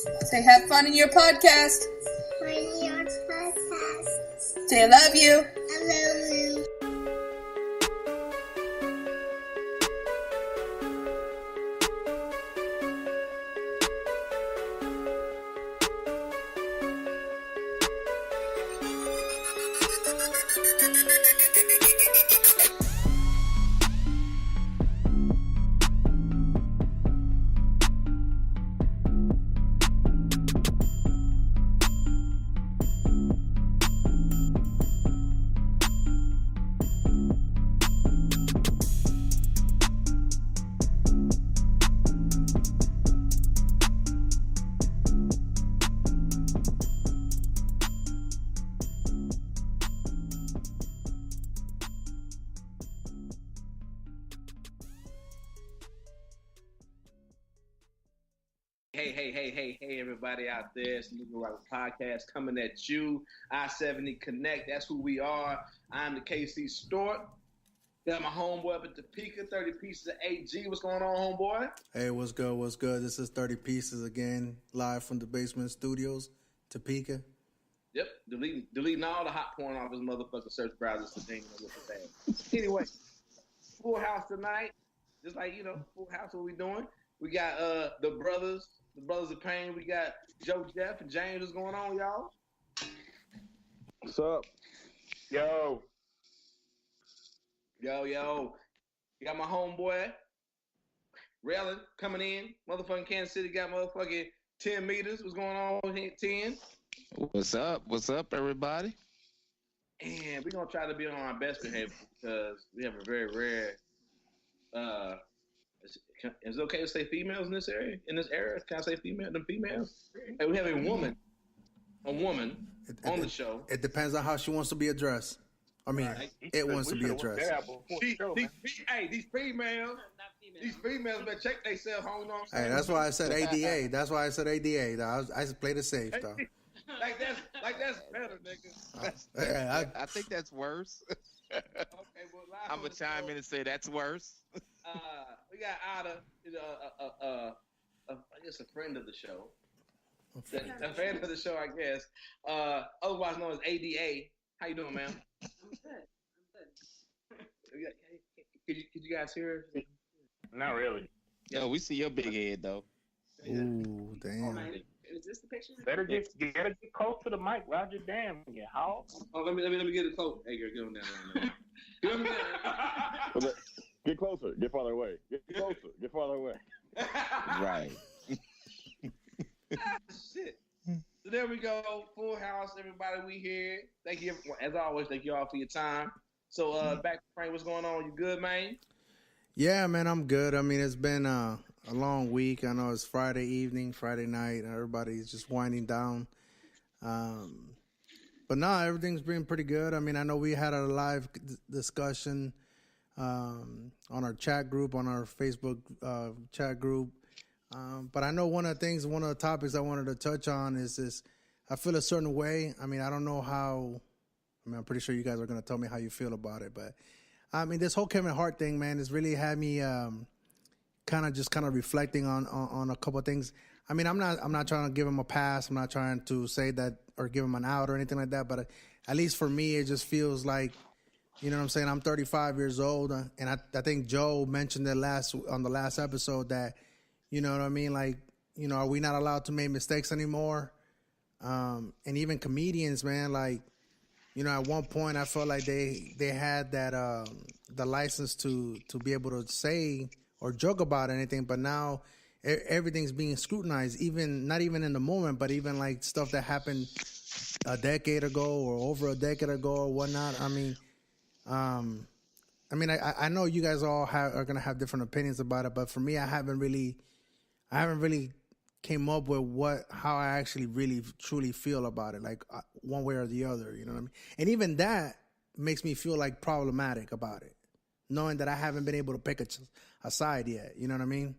Say have fun in your podcast. Say I love you. I love you. Hey, everybody out there. It's the New Rock Podcast coming at you. I-70 Connect, that's who we are. I'm the KC Stort. Got my homeboy up at Topeka, 30 pieces of AG. What's going on, homeboy? Hey, what's good? This is 30 Pieces again, live from the Basement Studios, Topeka. Yep, deleting all the hot porn off his motherfucking search browsers today. Anyway, full house tonight. Just like, full house, what we doing? We got the brothers of pain. We got Joe, Jeff, and James. What's going on, y'all? What's up? Yo. You got my homeboy, Raylan, coming in. Motherfucking Kansas City got motherfucking 10 meters. What's going on, 10? What's up, everybody? And we're going to try to be on our best behavior because we have a very rare, is it okay to say females in this area? Can I say them females? Hey, we have a woman on the show. It depends on how she wants to be addressed. I mean, it wants to be addressed. These females better check themselves. Hey, that's why I said A.D.A. I played it safe, though. like that's better, nigga. I think that's worse. Okay, well, I'm gonna chime in and say that's worse. We got Ada, I guess a friend of the show. A fan of the show, I guess. Otherwise known as A.D.A. How you doing, man? I'm good. Could you guys hear her? Not really. Yo, we see your big head though. Ooh, damn. Is this the picture? Better get close to the mic, Roger. Damn, you how? Oh, let me get it close. Hey, girl, get on down. Get on down. Get closer. Get farther away. Get closer. Get farther away. Right. Shit. So there we go. Full house, everybody. We here. Thank you, as always. Thank you all for your time. So back to Frank. What's going on? You good, man? Yeah, man, I'm good. I mean, it's been a long week. I know it's Friday evening, Friday night. Everybody's just winding down. But no, everything's been pretty good. I mean, I know we had a live discussion on our chat group, on our Facebook chat group. But I know one of the topics I wanted to touch on is this. I feel a certain way. I mean, I don't know how. I mean, I'm pretty sure you guys are going to tell me how you feel about it. But, I mean, this whole Kevin Hart thing, man, has really had me kind of reflecting on a couple of things. I mean, I'm not trying to give him a pass. I'm not trying to say that or give him an out or anything like that. But at least for me, it just feels like, you know what I'm saying? I'm 35 years old. And I think Joe mentioned it on the last episode that, you know what I mean? Like, are we not allowed to make mistakes anymore? And even comedians, man, like, at one point I felt like they had that the license to be able to say or joke about anything, but now everything's being scrutinized, not even in the moment, but even like stuff that happened a decade ago or over a decade ago or whatnot. I mean, I know you guys all are gonna have different opinions about it, but for me, I haven't really came up with how I actually really truly feel about it, like one way or the other, you know what I mean? And even that makes me feel like problematic about it, knowing that I haven't been able to pick a side yet, you know what I mean?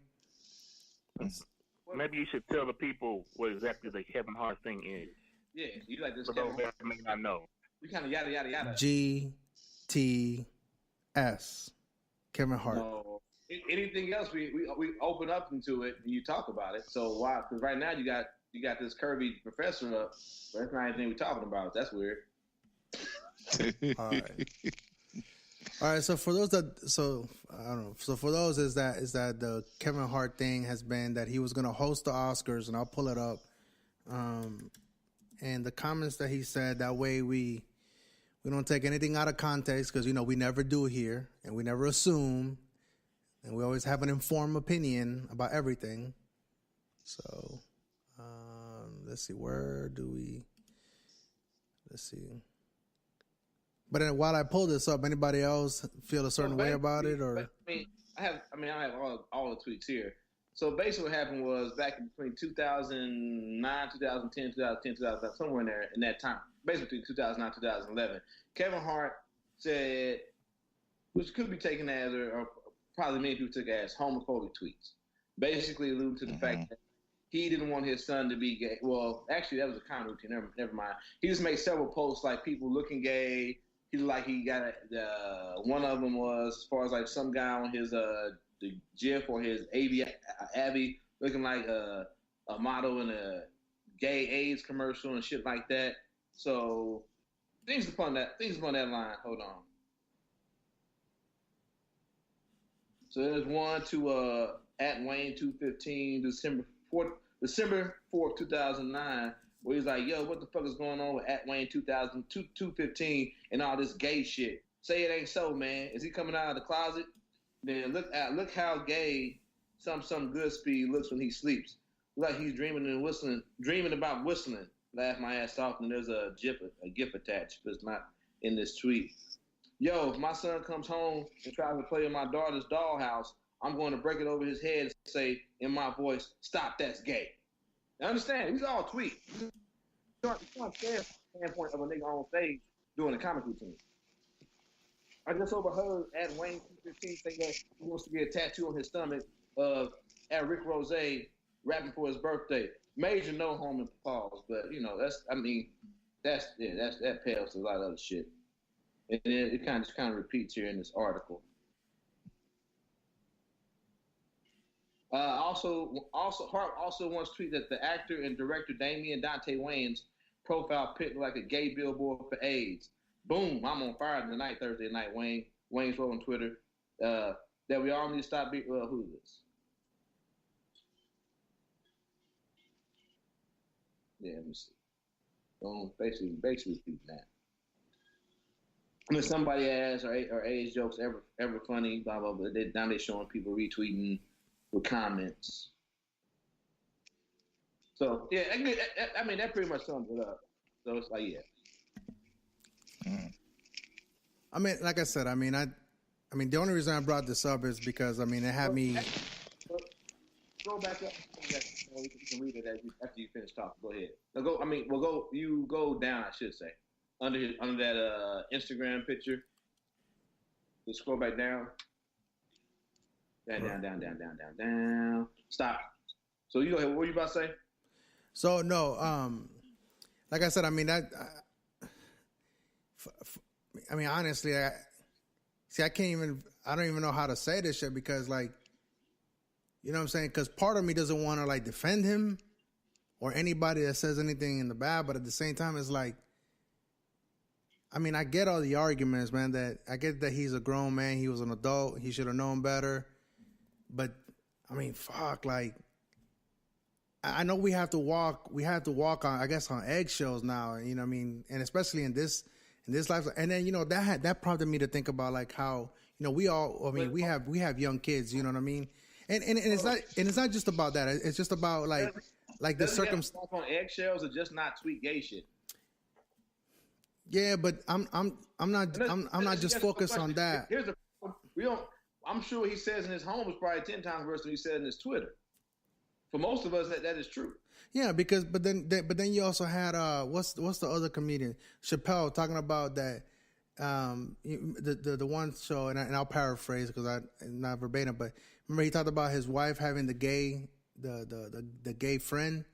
Maybe you should tell the people what exactly the Kevin Hart thing is. Yeah, you like this For Kevin those Hart? that may not know. We kind of yada, yada, yada. GTS. Kevin Hart. No. Anything else, we open up into it and you talk about it. So why? Because right now you got you got this curvy professor up, but that's not anything we're talking about. That's weird. All right. All right. So for those I don't know. So for those is that the Kevin Hart thing has been that he was going to host the Oscars, and I'll pull it up. And the comments that he said, that way we don't take anything out of context, because we never do here, and we never assume, and we always have an informed opinion about everything. So let's see, let's see. But then while I pull this up, anybody else feel a certain way about it, or? I have all the tweets here. So basically what happened was back in between 2009, 2010, 2011, somewhere in that time, basically 2009, 2011, Kevin Hart said, which could be taken as, or probably many people took as, homophobic tweets. Basically alluding to the fact that he didn't want his son to be gay. Well, actually, that was a common routine. Never mind. He just made several posts like people looking gay. He got one of them was as far as like some guy on his the GIF or his Abby looking like a model in a gay AIDS commercial and shit like that. So things upon that line. Hold on. So there's one to at Wayne 215 December 4th, 2009, where he's like, yo, what the fuck is going on with at Wayne 215 and all this gay shit? Say it ain't so, man. Is he coming out of the closet? Then look how gay some good speed looks when he sleeps. Like he's dreaming about whistling. Laugh my ass off, and there's a GIF attached, but it's not in this tweet. Yo, if my son comes home and tries to play in my daughter's dollhouse, I'm going to break it over his head and say in my voice, stop, that's gay. Now understand, these are all tweets. You don't understand the standpoint of a nigga on stage doing a comic routine. I just overheard at Wayne 215 say that he wants to get a tattoo on his stomach of at Rick Rose rapping for his birthday. Major no home and pause, but that pales to a lot of other shit. And then it kind of repeats here in this article. Hart also once tweeted that the actor and director Damian Dante Wayans' profile pic like a gay billboard for AIDS. Boom! I'm on fire tonight, Thursday night. Wayne's wrote on Twitter that we all need to stop being. Who is this? Yeah, let me see. Basically repeating that. When somebody asks, are age jokes ever funny? Blah blah blah. Now they're showing people retweeting with comments. So yeah, that pretty much sums it up. So it's like I mean, like I said, the only reason I brought this up is because it had me. Go back up. You can read it after you finish talking. Go ahead. You go down. I should say under that Instagram picture. Just scroll back down. Down. Stop. So you go ahead. What were you about to say? So no, like I said, honestly, I don't even know how to say this shit because, like, you know what I'm saying? Because part of me doesn't want to, like, defend him or anybody that says anything in the bad, but at the same time, it's like, I get all the arguments, man, that I get that he's a grown man, he was an adult, he should have known better, but, fuck, like, I know we have to walk on, I guess, on eggshells now, you know what I mean? And especially in this life. And then, that prompted me to think about, like, how, we have young kids, you know what I mean? And it's not just about that. It's just about, like the circumstance. On eggshells or just not tweet gay shit. Yeah, but I'm not just focused on that. Here's the problem. I'm sure he says in his home is probably 10 times worse than he said in his Twitter. For most of us, that is true. Yeah, but then you also had what's the other comedian, Chappelle, talking about that the one show, and I'll paraphrase because I'm not verbatim, but remember he talked about his wife having the gay friend,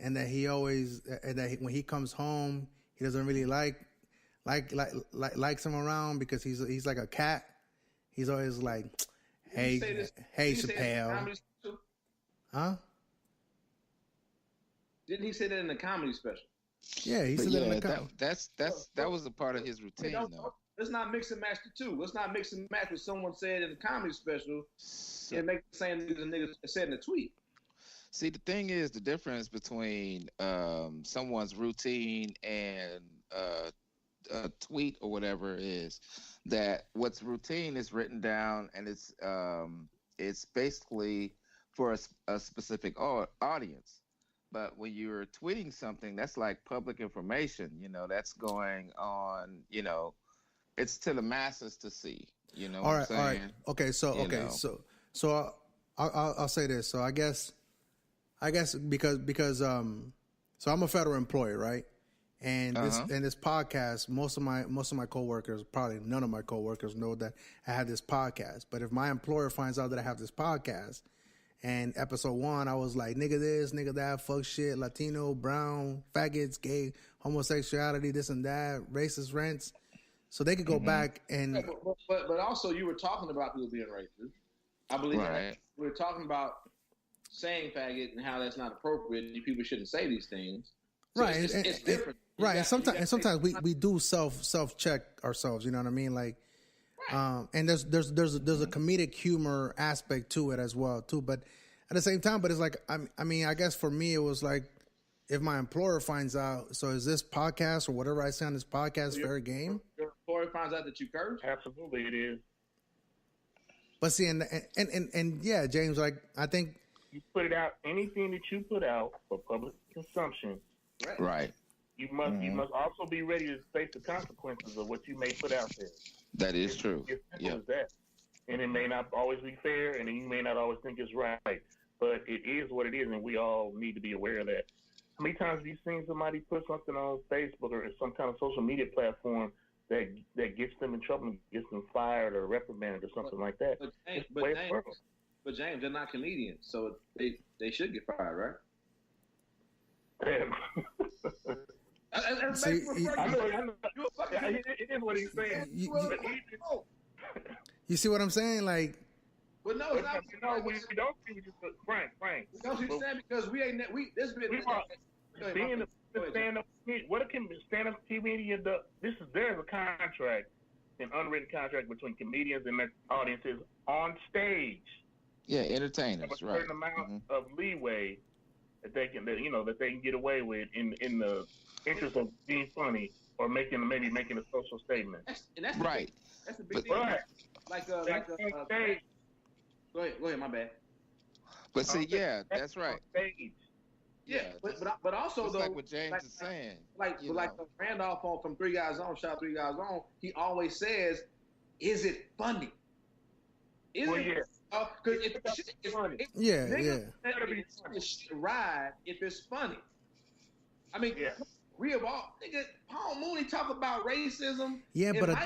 and that when he comes home he doesn't really likes him around because he's like a cat. He's always like, hey Chappelle. Huh? Didn't he say that in the comedy special? Yeah, he But said that in yeah, the comment. that was a part of his routine, though. Let's not mix and match the two. Let's not mix and match what someone said in the comedy special So, and make the same niggas said in the tweet. see, the thing is, the difference between someone's routine and a tweet or whatever is that what's routine is written down, and it's basically for a specific audience. But when you're tweeting something, that's like public information. That's going on. It's to the masses to see. You know what I'm saying? All right. Okay, so I'll say this. So I guess because so I'm a federal employee, right? And this podcast, most of my coworkers, probably none of my coworkers know that I have this podcast. But if my employer finds out that I have this podcast, and episode 1, I was like, nigga this, nigga that, fuck shit, Latino, brown, faggots, gay, homosexuality, this and that, racist rents. So they could go back and. Yeah, but also you were talking about people being racist. I believe that we were talking about saying faggot and how that's not appropriate. People shouldn't say these things. So right, it's different. Right, and sometimes we do self check ourselves. You know what I mean? Like, and there's a comedic humor aspect to it as well too. But at the same time, but it's like I mean, I guess for me it was like, if my employer finds out, so is this podcast or whatever I say on this podcast fair game? Your employer finds out that you curse? Absolutely, it is. But see, and yeah, James, like I think you put it out. Anything that you put out for public consumption, right. You must also be ready to face the consequences of what you may put out there. That is true. It's simple as that. And it may not always be fair, and you may not always think it's right, but it is what it is, and we all need to be aware of that. How many times have you seen somebody put something on Facebook or some kind of social media platform that gets them in trouble and gets them fired or reprimanded or something like that? But James, they're not comedians, so they should get fired, right? See, I know. It is what he's saying. You see what I'm saying? Like, but no, it's not. No, we don't see what you put. Frank. You know what I'm saying? Because this been being a stand-up. What a stand-up comedian does. There's a contract, an unwritten contract between comedians and their audiences on stage. Yeah, entertainers, a certain amount of leeway that they can get away with in the interest of being funny or making a social statement. That's right. That's a big thing. Right. Go ahead, my bad. But see, that's right. Yeah, but also it's though, like what James is saying. Like Randolph from 3 Guys On, shout 3 Guys On. He always says, "Is it funny?" Because it's funny. Yeah. It should ride if it's funny. I mean, we have all Paul Mooney talk about racism. Yeah, but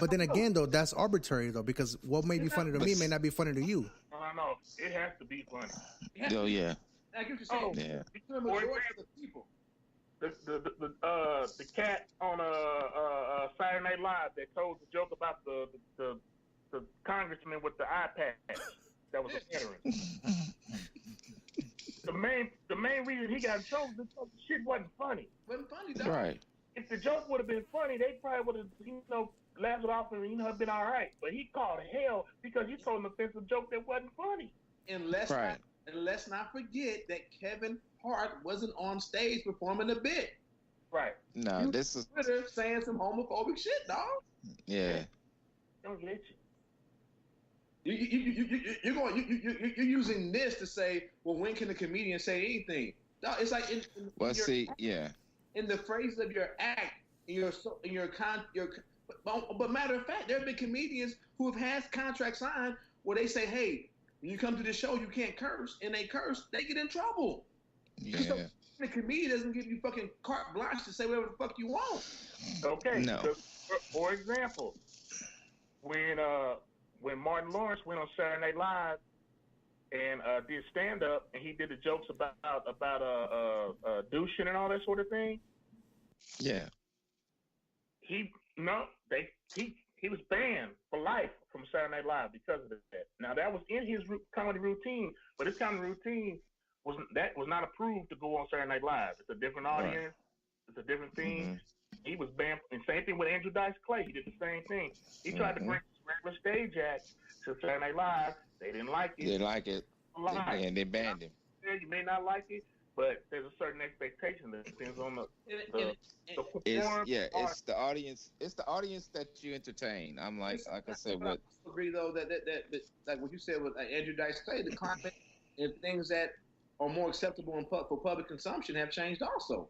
then again though, that's arbitrary though, because what may be funny to me may not be funny to you. No, it has to be funny. Oh yeah. I get what you're saying. For example, people. The cat on Saturday Night Live that told the joke about the congressman with the eye patch that was a veteran. The main reason he got in trouble was because the shit wasn't funny. Wasn't funny, though. Right. If the joke would have been funny, they probably would have, laughed it off and been all right. But he called hell because he told an offensive joke that wasn't funny. And let's not forget that Kevin Hart wasn't on stage performing a bit. Right. No, this is Twitter saying some homophobic shit, dog. Yeah. Don't get You're using this to say, well, when can a comedian say anything? No, it's like in the phrases of your act, but matter of fact, there have been comedians who have had contracts signed where they say, hey, when you come to the show, you can't curse, and they curse, they get in trouble. Yeah. So the comedian doesn't give you fucking carte blanche to say whatever the fuck you want. Okay. No. For example, when Martin Lawrence went on Saturday Night Live and did stand up, and he did the jokes about douching and all that sort of thing. Yeah. He was banned for life from Saturday Night Live because of that. Now that was in his comedy routine, but his comedy routine was not approved to go on Saturday Night Live. It's a different audience. It's a different thing. He was banned. And same thing with Andrew Dice Clay. He did the same thing. He tried to bring regular stage acts to Saturday Night Live. They didn't like it. They didn't like it. And they banned him. You may not like it, but there's a certain expectation that depends on the it's the audience. It's the audience that you entertain. I'm like I said, I agree though that like what you said with Andrew Dice Clay, the content and things that are more acceptable for public consumption have changed also.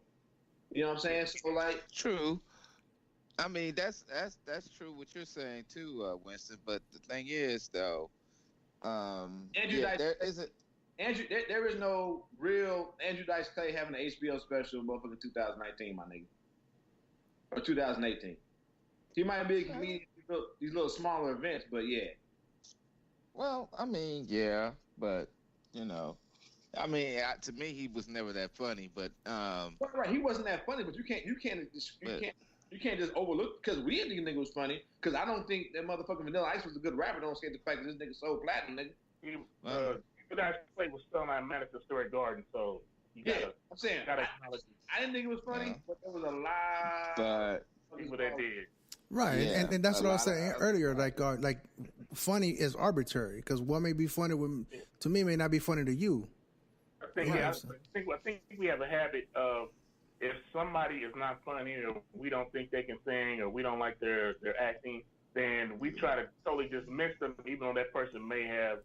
You know what I'm saying? So like, true. I mean that's true what you're saying too, Winston. But the thing is though, there is no real Andrew Dice Clay having an HBO special motherfucking 2019, my nigga. Or 2018. He might be a comedian these little smaller events, but yeah. Well, I mean, yeah, but you know, I mean, to me, he was never that funny. But right, he wasn't that funny. But you can't just overlook because we didn't think the nigga was funny. Because I don't think that motherfucking Vanilla Ice was a good rapper. Don't skate the fact that this nigga sold platinum, nigga. That play was still not Madison Square Garden, so you gotta. I'm saying I didn't think it was funny, but there was a lot of people that did. Right, and that's what I was saying earlier. Like funny is arbitrary because what may be funny to me may not be funny to you. I think we have a habit of if somebody is not funny or we don't think they can sing or we don't like their acting, then we try to totally dismiss them, even though that person may have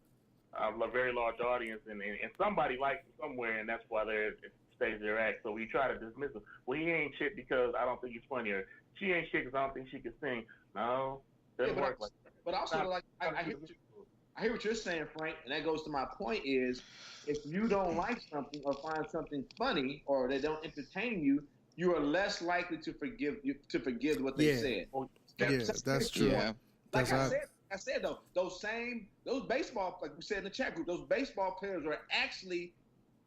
a very large audience and somebody likes them somewhere, and that's why they stage their act. So we try to dismiss them. Well, he ain't shit because I don't think he's funny, or she ain't shit because I don't think she can sing. No, doesn't work like that. But also, I hear what you're saying, Frank, and that goes to my point is if you don't like something or find something funny or they don't entertain you, you are less likely to forgive what they said. That's true. Yeah. Like I said though, those baseball, like we said in the chat group, those baseball players were actually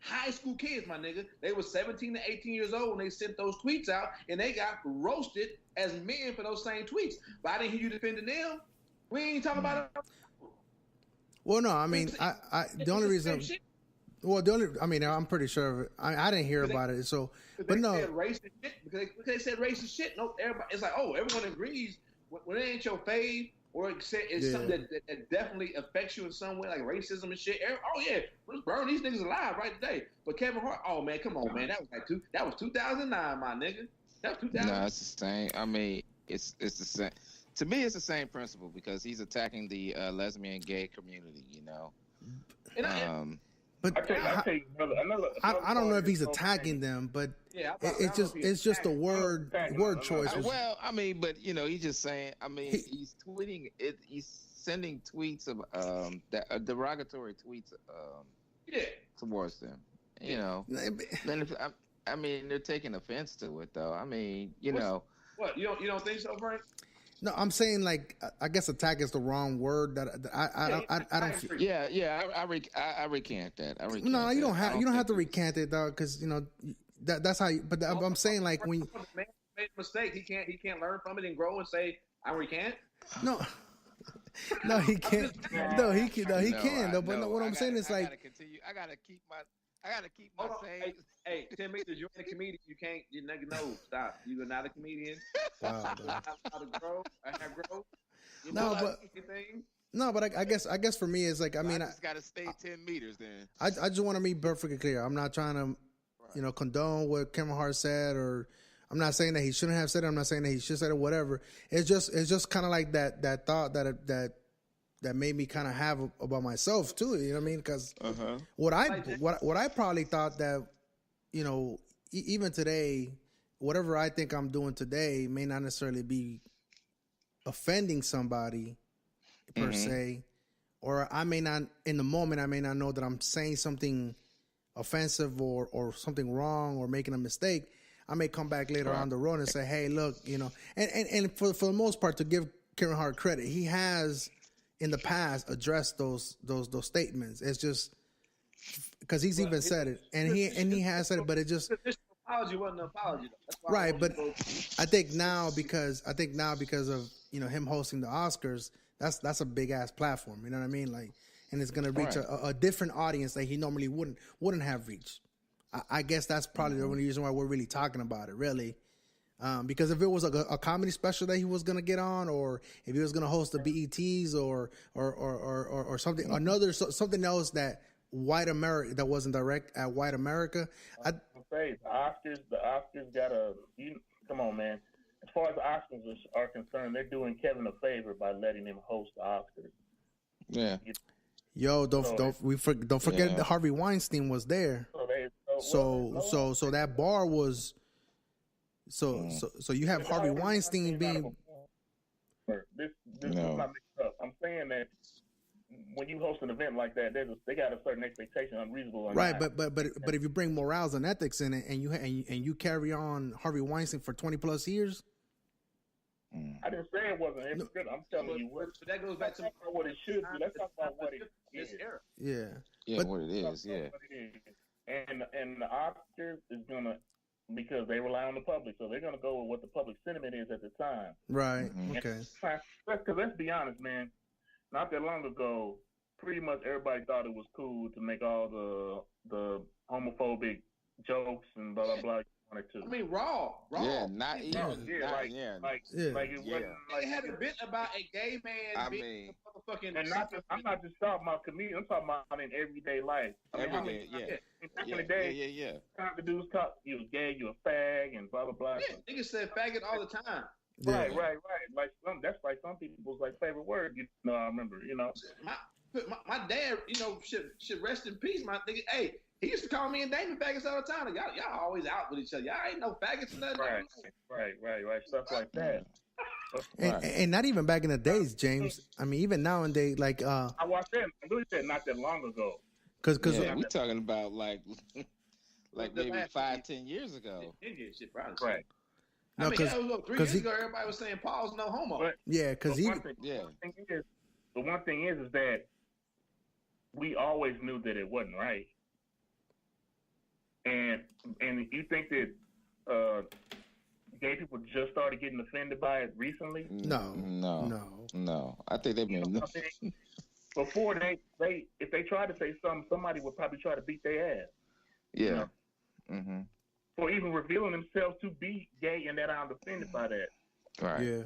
high school kids, my nigga. They were 17 to 18 years old when they sent those tweets out, and they got roasted as men for those same tweets. But I didn't hear you defending them. We ain't talking about it. Well, no, I mean, the only reason. Well, I mean, I'm pretty sure of it. I didn't hear about it, so. But no. Said racist shit, because they said racist shit. No, everybody. It's like, everyone agrees when it ain't your fave. Or it's something that definitely affects you in some way, like racism and shit. Let's burn these niggas alive right today. But Kevin Hart, man, come on, man, that was 2009, my nigga. That was 2009. No, it's the same. I mean, it's the same. To me, it's the same principle because he's attacking the lesbian gay community, you know. But I don't know if he's attacking them, but it's just a word choice. Well, I mean, but you know, he's just saying. I mean, he's tweeting it. He's sending tweets of derogatory tweets towards them. You know, then I mean, they're taking offense to it, though. I mean, you know. What you don't think so, Frank? No, I'm saying like I guess attack is the wrong word. That I don't. I recant that. No, you don't have to recant it, though, because you know that's how. But I'm saying like when man made a mistake, he can't learn from it and grow and say I recant. No, he can't. No, he can. No, he can. Though, but what I'm saying is like I gotta keep my same. Hey, 10 meters, you're a comedian. You nigga, no, stop. You are not a comedian. Wow, how to grow. I have growth. But I guess for me it's like I just gotta stay 10 meters then. I just want to be perfectly clear. I'm not trying to condone what Kevin Hart said, or I'm not saying that he shouldn't have said it. I'm not saying that he should say it. Whatever. It's just kind of like that thought that made me kind of have about myself too. You know what I mean? Because what I probably thought that, you know, even today, whatever I think I'm doing today may not necessarily be offending somebody per se, or I may not in the moment. I may not know that I'm saying something offensive or something wrong or making a mistake. I may come back later on the road and say, hey, look, you know, and for the most part, to give Kevin Hart credit, he has in the past addressed those statements. It's just because he's even said it, and he has said it, but it just apology wasn't an apology. Right, but I think now because of, you know, him hosting the Oscars, that's a big ass platform. You know what I mean? Like and it's gonna reach a different audience that he normally wouldn't have reached. I guess that's probably the only reason why we're really talking about it, really. Because if it was a comedy special that he was gonna get on, or if he was gonna host the BETs or something, something else that white America that wasn't direct at white America. The Oscars got come on, man. As far as the Oscars are concerned, they're doing Kevin a favor by letting him host the Oscars. Yeah. Yo, don't forget that Harvey Weinstein was there. So that bar was. So you have Harvey Weinstein being. This is not mixed up. I'm saying that when you host an event like that, they got a certain expectation, unreasonable. Or right, not. but if you bring morals and ethics in it, and you carry on Harvey Weinstein for 20 plus years. I didn't say it wasn't good. I'm telling you what. But that goes back to what it should be. Let's talk about what it is. Yeah, what it is. Yeah. And the Oscars is gonna, because they rely on the public, so they're gonna go with what the public sentiment is at the time. Right. Okay. Because let's be honest, man. Not that long ago, pretty much everybody thought it was cool to make all the homophobic jokes and blah blah blah. I mean, raw. Yeah, not even. Like it wasn't. They had a bit about a gay man being a motherfucking. And I'm not just talking about comedian. I'm talking about in everyday life. Back in the day, time the dudes talk, you was gay, you a fag, and blah blah blah. Yeah, niggas said faggot all the time. Yeah. Right. Like that's like some people's like favorite word. I remember. My dad, should rest in peace. My nigga, hey, he used to call me and Damon faggots all the time. Y'all always out with each other. Y'all ain't no faggots and nothing. Right. Stuff like that. And not even back in the days, James. I mean, even nowadays, like I watched that. I really said not that long ago. Because we're talking about like maybe 5-10 years ago. Shit, probably. Right. No, because 3 years ago, everybody was saying Paul's no homo. But, because the one thing is that we always knew that it wasn't right. And you think that gay people just started getting offended by it recently? No. I think they've been. Before if they tried to say something, somebody would probably try to beat their ass. Yeah. For even revealing themselves to be gay, and that I'm offended by that. Right. Yeah.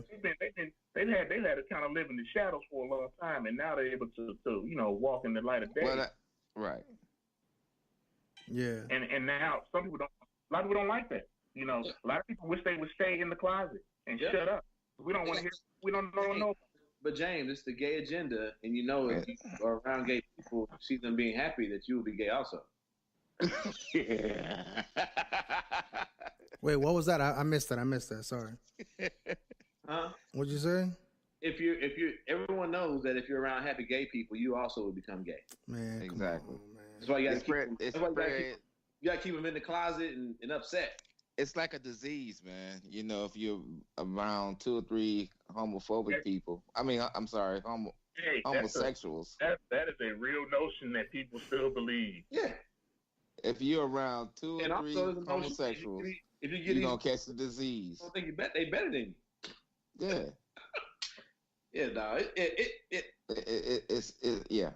They've had to kind of live in the shadows for a long time, and now they're able to walk in the light of day. Right. Yeah. And now a lot of people don't like that. A lot of people wish they would stay in the closet and shut up. We don't want to hear. We don't know. But James, it's the gay agenda, and if you are around gay people, see them being happy, that you will be gay also. Yeah. Wait, what was that? I missed that. Sorry. Huh? What'd you say? If everyone knows that if you're around happy gay people, you also will become gay. Man, exactly. Come on, man. That's why you got to keep them in the closet and upset. It's like a disease, man. If you're around 2 or 3 homophobic people. I mean, I'm sorry, homosexuals. That is a real notion that people still believe. Yeah. If you're around 2 or 3 homosexuals, if you get you're gonna catch the disease. I don't think they better than you. Yeah. Yeah, dog. It's yeah.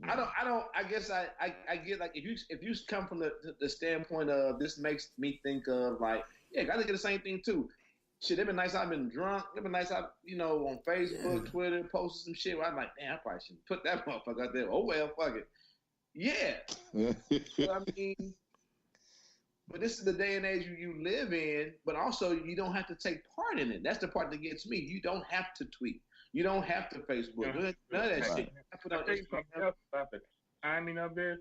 I guess I get, like, if you come from the standpoint of this makes me think of, like, yeah, I think of the same thing too. Shit, it been nice I've been drunk. It been nice on Facebook, Twitter, posted some shit where I'm like, damn, I probably shouldn't put that motherfucker out there. Oh well, fuck it. Yeah. But I mean, but this is the day and age you live in, but also you don't have to take part in it. That's the part that gets me. You don't have to tweet. You don't have to Facebook. None of that shit. I'll tell you something else about the timing of this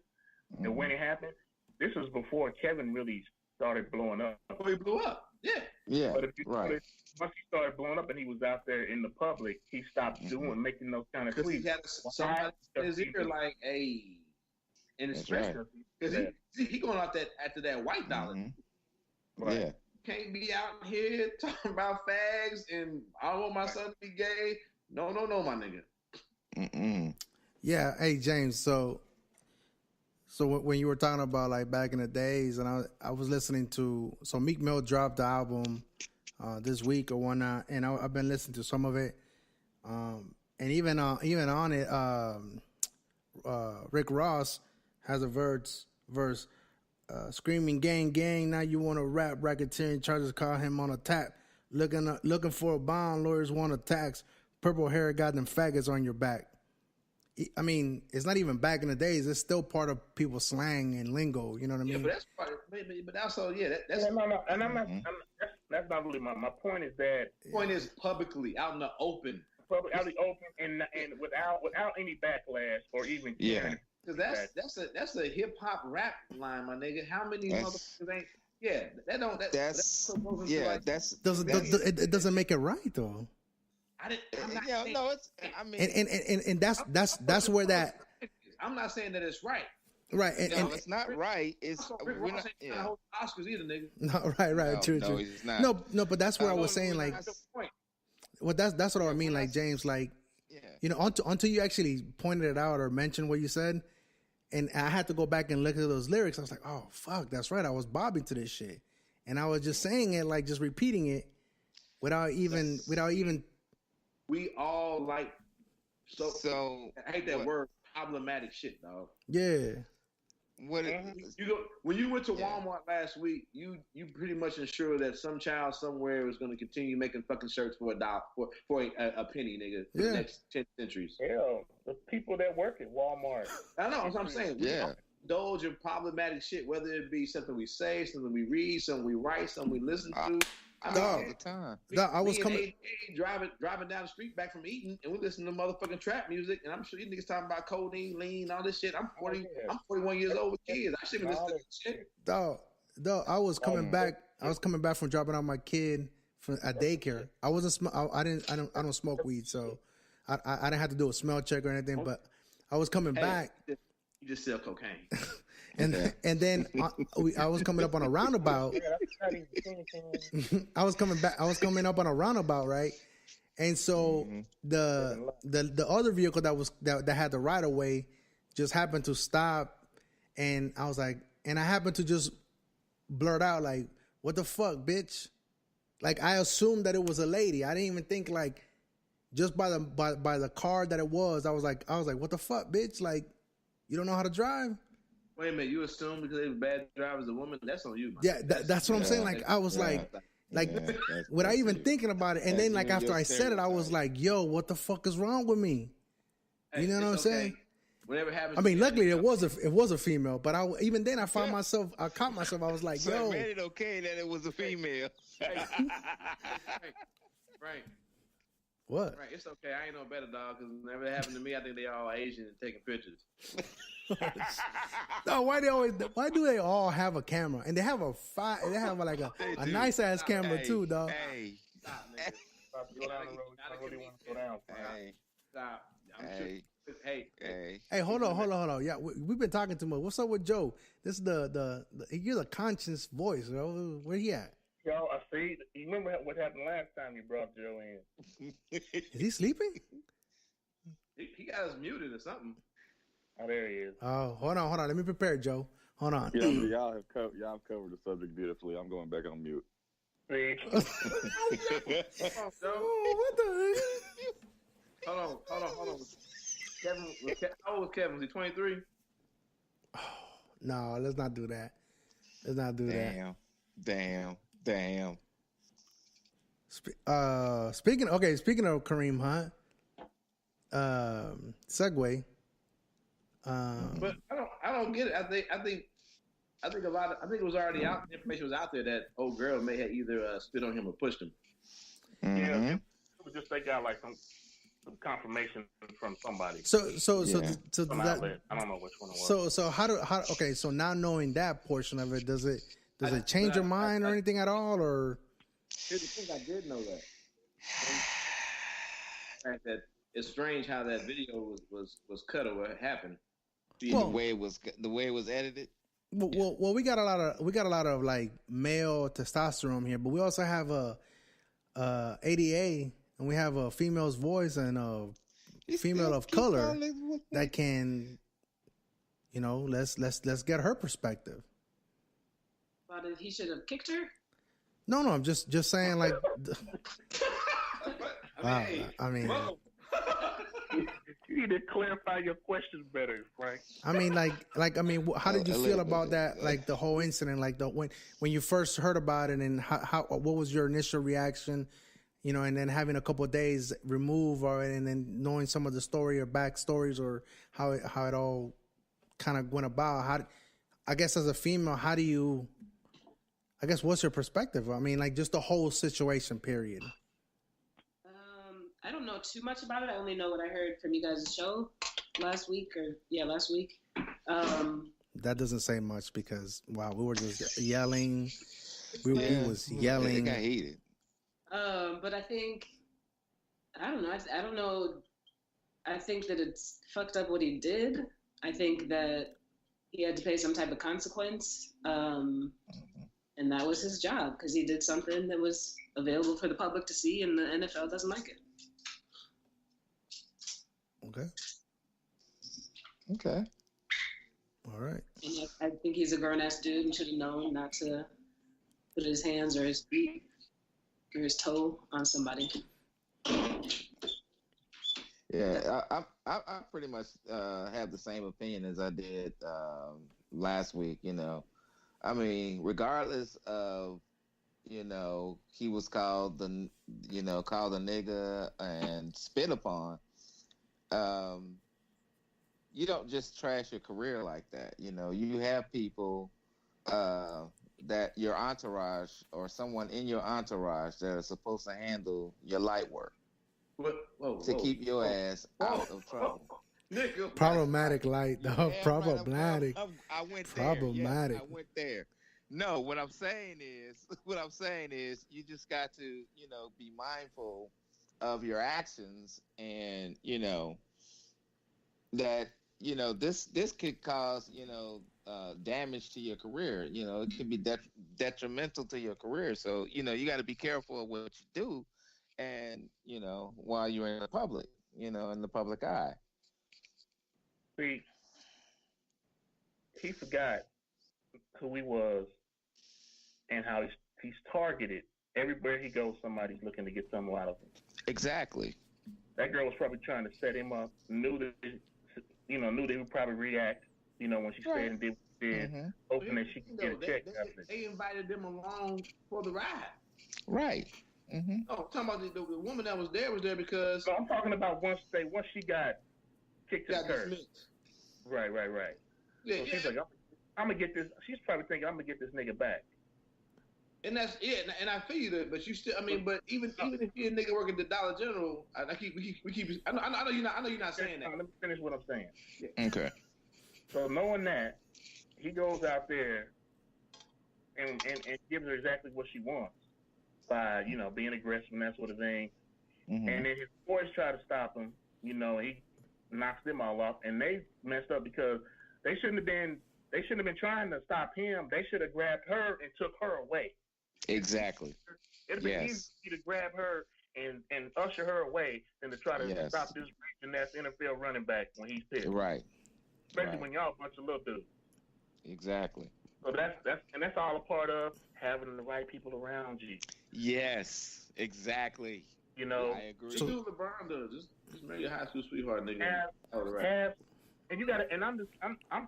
and when it happened. This was before Kevin really started blowing up. Before he blew up. Yeah. Yeah. But if you notice, once he started blowing up and he was out there in the public, he stopped making those kind of tweets. He had somebody in his ear like, hey, and it's stressful. Because he going out after that white dollar. Right. Yeah. Can't be out here talking about fags and I want my son to be gay. No, my nigga. Yeah. Hey, James. So when you were talking about, like, back in the days, and I was listening to, so Meek Mill dropped the album this week or whatnot, and I've been listening to some of it, and even on it, Rick Ross has a verse, screaming gang gang. Now you want to rap racketeering charges? Call him on a tap. Looking for a bond. Lawyers want a tax. Purple hair got them faggots on your back. I mean, it's not even back in the days. It's still part of people's slang and lingo. You know what I mean? Yeah, but that's part. But also, that's no. And that's not really my point. Is that point is publicly out in the open. Out in the open and without any backlash or even yeah. Because that's a hip hop rap line, my nigga. How many motherfuckers ain't? Yeah, it doesn't make it right though. That's where that. I'm not saying that it's right. Right, and it's not right. It's we're not saying Oscars either, nigga. No, right, true. He's not. No, but that's where I was saying like. Well, that's what I mean, like James, like, you know, until you actually pointed it out or mentioned what you said, and I had to go back and look at those lyrics. I was like, oh fuck, that's right. I was bobbing to this shit, and I was just saying it, like just repeating it, without even. We all like so I hate that word, problematic shit, dog. Yeah. When you went to Walmart last week, you pretty much ensured that some child somewhere was going to continue making fucking shirts for $1 for a penny, nigga, for the next 10 centuries. Hell, the people that work at Walmart. I know, that's what I'm saying. Yeah. Indulge in problematic shit, whether it be something we say, something we read, something we write, something we listen to. All the time. I was coming driving down the street back from eating, and we listen to motherfucking trap music, and I'm sure these niggas talking about codeine, lean, all this shit. I'm 41 years old with kids. I shouldn't listen to this shit. Dog, I was coming back. I was coming back from dropping out my kid from at daycare. I wasn't. I don't smoke weed, so I didn't have to do a smell check or anything. But I was coming back. You just sell cocaine. And then I was coming up on a roundabout. I was coming up on a roundabout, right? And so the other vehicle that had the right of way just happened to stop, and I was like, and I happened to just blurt out like, "What the fuck, bitch?" Like I assumed that it was a lady. I didn't even think like just by the car that it was. I was like, "What the fuck, bitch?" Like, you don't know how to drive? Wait a minute, you assume because they were bad drivers a woman? That's on you, man. Yeah, that's what I'm saying. Like I was without even thinking about it. And then like after I said it, I was like, yo, what the fuck is wrong with me? You know what I'm saying? Whatever happens. I mean, luckily it was a female, but even then I caught myself. I was like, yo. So I made it okay that it was a female. Right. What? Right, it's okay. I ain't no better, dog, because whenever it happened to me, I think they all Asian and taking pictures. No, why do they all have a camera? And they have like a nice ass camera too, dog. Hey. Stop, nigga. Go down the road. I really want to go down. Stop. Hey, hold on. Yeah, we've been talking too much. What's up with Joe? This is the you're the conscious voice, bro. Where he at? Yo, I see. You remember what happened last time you brought Joe in? Is he sleeping? He got us muted or something. Oh, there he is. Oh, hold on. Let me prepare, Joe. Hold on. Yeah, y'all have covered the subject beautifully. I'm going back on mute. See? Oh, what the heck? Hold on. How old was Kevin? Was he 23? Oh, no, let's not do that. Damn. Speaking of Kareem Hunt, segue. But I don't get it. I think it was already out. The information was out there that old girl may have either spit on him or pushed him. Yeah, it was just they got like some confirmation from somebody. So that, I don't know which one it was. So how okay? So now knowing that portion of it, does it change your mind or anything at all? Or here's the thing, I did know that. That it's strange how that video was cut or what happened. The way it was edited. Well, we got a lot of like male testosterone here, but we also have a ADA, and we have a female's voice and a female of color that can, let's get her perspective. But he should have kicked her. No, I'm just saying like. I mean, I mean. need to clarify your question better, Frank. I mean, how did you feel about that? Like the whole incident, like when you first heard about it, and what was your initial reaction? You know, and then having a couple of days removed, and then knowing some of the story or backstories, or how it all kind of went about. I guess as a female, what's your perspective? I mean, like just the whole situation, period. I don't know too much about it. I only know what I heard from you guys' show last week. That doesn't say much because we were just yelling. We was yelling. It got heated. But I think I don't know. I don't know. I think that it's fucked up what he did. I think that he had to pay some type of consequence, and that was his job because he did something that was available for the public to see, and the NFL doesn't like it. Okay. All right. And I think he's a grown-ass dude and should have known not to put his hands or his feet or his toe on somebody. Yeah, I pretty much have the same opinion as I did last week. You know, I mean, regardless of, you know, he was called a nigga and spit upon. You don't just trash your career like that. You know, you have people that your entourage or someone in your entourage that are supposed to handle your light work to keep your ass out of trouble. Nigga, problematic light, dog. Yeah, problematic. I went there. Problematic. Yes, I went there. No, what I'm saying is, you just got to, you know, be mindful of your actions, and you know that, you know, this could cause, you know, damage to your career. You know, it could be detrimental to your career. So, you know, you got to be careful of what you do, and, you know, while you're in the public, you know, in the public eye. See, he forgot who he was and how he's targeted. Everywhere he goes, somebody's looking to get something out of him. Exactly. That girl was probably trying to set him up. Knew that he would probably react. You know, when she said and did what she did, hoping that she could get a check after. They invited them along for the ride. Right. Mm-hmm. Oh, talking about the woman that was there because. No, I'm talking about once she got kicked to the curb. Right. Yeah, so she's like, I'm gonna get this. She's probably thinking, I'm gonna get this nigga back. And that's it. And I feel you, but you still. I mean, but even if you're a nigga working at the Dollar General, we keep. I know you're not saying that. Let me finish what I'm saying. Yeah. Okay. So knowing that, he goes out there and gives her exactly what she wants by, you know, being aggressive and that sort of thing. Mm-hmm. And then his boys try to stop him. You know, he knocks them all off, and they messed up because they shouldn't have been trying to stop him. They should have grabbed her and took her away. Exactly. It'd be easy to grab her and usher her away than to try to stop this reaching ass NFL running back when he's pissed. Right. Especially when y'all a bunch of little dudes. Exactly. So that's all a part of having the right people around you. Yes, exactly. You know, I agree. Just do what LeBron does. Just marry your high school sweetheart, nigga. And you gotta, and I'm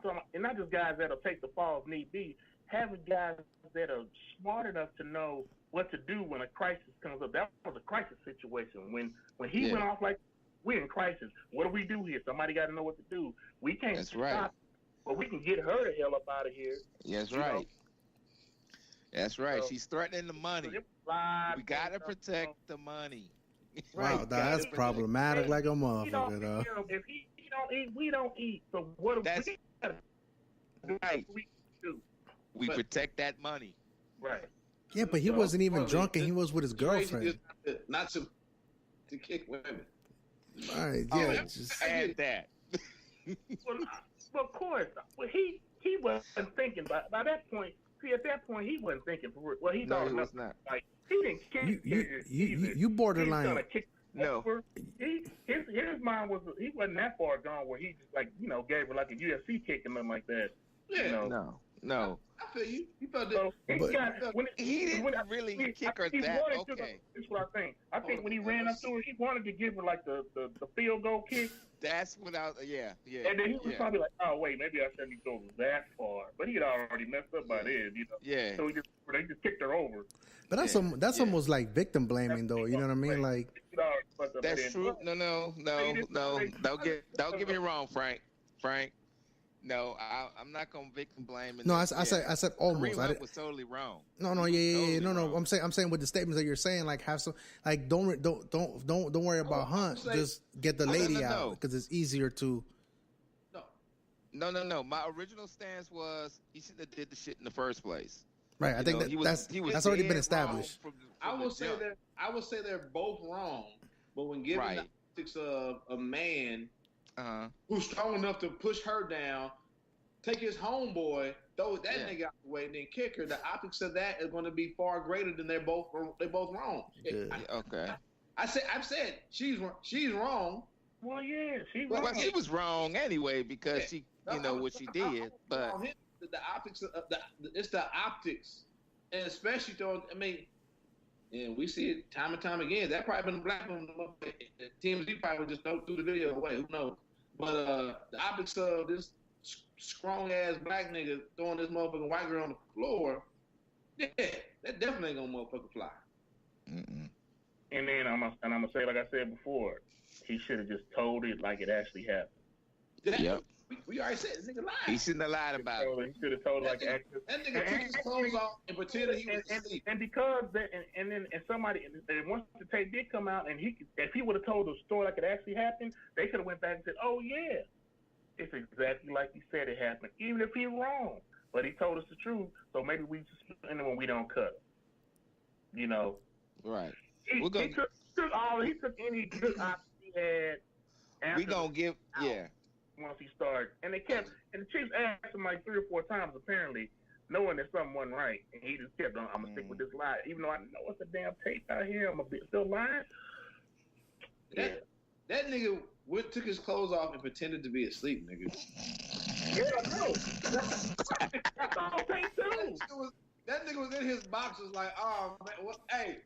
talking, and not just guys that'll take the fall if need be. Having guys that are smart enough to know what to do when a crisis comes up. That was a crisis situation. When he went off like, we're in crisis. What do we do here? Somebody got to know what to do. We can't stop, but we can get her the hell up out of here. That's right. That's right. So, she's threatening the money. We got to protect the money. Wow, that's problematic like a motherfucker, though. If he don't eat, we don't eat. So what do we do? Right. We protect that money. Right. Yeah, but he wasn't even drunk, and he was with his girlfriend. Not to kick women. All right, yeah. Just add that. Well, of course. Well, he wasn't thinking by that point. See, at that point, he wasn't thinking for real. Well, he thought he was not. Like, he didn't kick. You borderline. No. His mind wasn't that far gone where he just, like, you know, gave her like a UFC kick and nothing like that. Yeah. You know? No. No. I feel you. You felt So it. He didn't really kick her that. Okay. That's what I think. I think when he ran up to her, he wanted to give her like the field goal kick. That's when yeah. And then he was probably like, oh wait, maybe I shouldn't go that far. But he had already messed up by then, you know. Yeah. So they just kicked her over. But that's almost like victim blaming, though. You know what I mean? Like that's true. No. Don't get me wrong, Frank. No, I'm not gonna victim blame. No, I said almost. I was totally wrong. No. I'm saying with the statements that you're saying, like have some, like don't worry about Hunt. Just get the lady out because it's easier to. No. My original stance was he shouldn't have did the shit in the first place. Right. I think that's already been established. I would say they're both wrong, but when given the optics of a man who's strong enough to push her down, take his homeboy, throw that nigga out the way, and then kick her, the optics of that is going to be far greater than they're both wrong. Okay. I've said she's wrong. Well, yeah, she was. Well, she was wrong anyway because she, what she did, but. The optics it's the optics, and especially and we see it time and time again. That probably been a black one. TMZ probably just threw the video away. Who knows? But the optics of this strong ass black nigga throwing this motherfucking white girl on the floor, yeah, that definitely ain't gonna motherfucking fly. Mm-mm. And then I'm gonna say, like I said before, he should have just told it like it actually happened. Yep. We already said this nigga lied. He shouldn't have lied about it. He should have told that nigga took his clothes off and pretended he was asleep. And because somebody, once the tape did come out, and if he would have told the story like it actually happened, they could have went back and said, oh yeah, it's exactly like he said it happened, even if he's wrong. But he told us the truth, so maybe we just spend it when we don't cut it. You know. Right. He took any good option he had. We gonna give once he started, and the Chiefs asked him like 3 or 4 times apparently, knowing that something wasn't right, and he just kept on. I'm gonna stick with this lie, even though I know it's a damn tape out here. I'm gonna be still lying. That nigga took his clothes off and pretended to be asleep, nigga. Yeah, I know. That's the whole thing too. That nigga was in his boxes like, oh man, hey,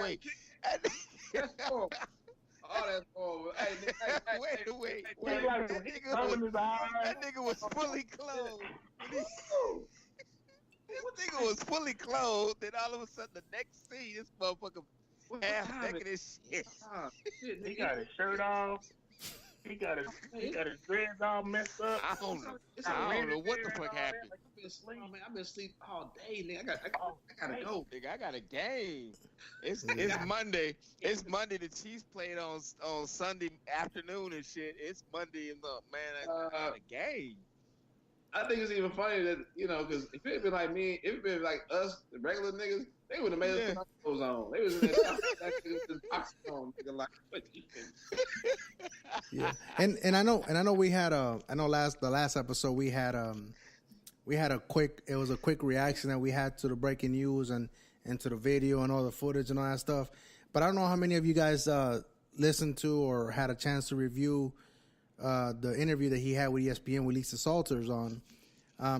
wait. That's horrible. Oh, that's horrible. Hey, wait. That nigga was fully clothed. This nigga was fully clothed, and all of a sudden, the next scene, this motherfucker half naked as shit. He got his shirt off. He got his dreads all messed up. I don't know what the fuck happened. I've been asleep all day, nigga. I gotta go. Nigga, I got a game. It's Monday. It's Monday. The Chiefs played on Sunday afternoon and shit. It's Monday and I got a game. I think it's even funny that, because if it had been like me, if it had been like us, the regular niggas, they would have made us put our clothes on. They was in that box on, nigga, like, what you think? Yeah, and I know we had the last episode we had a quick reaction that we had to the breaking news and to the video and all the footage and all that stuff. But I don't know how many of you guys listened to or had a chance to review the interview that he had with ESPN with Lisa Salters on.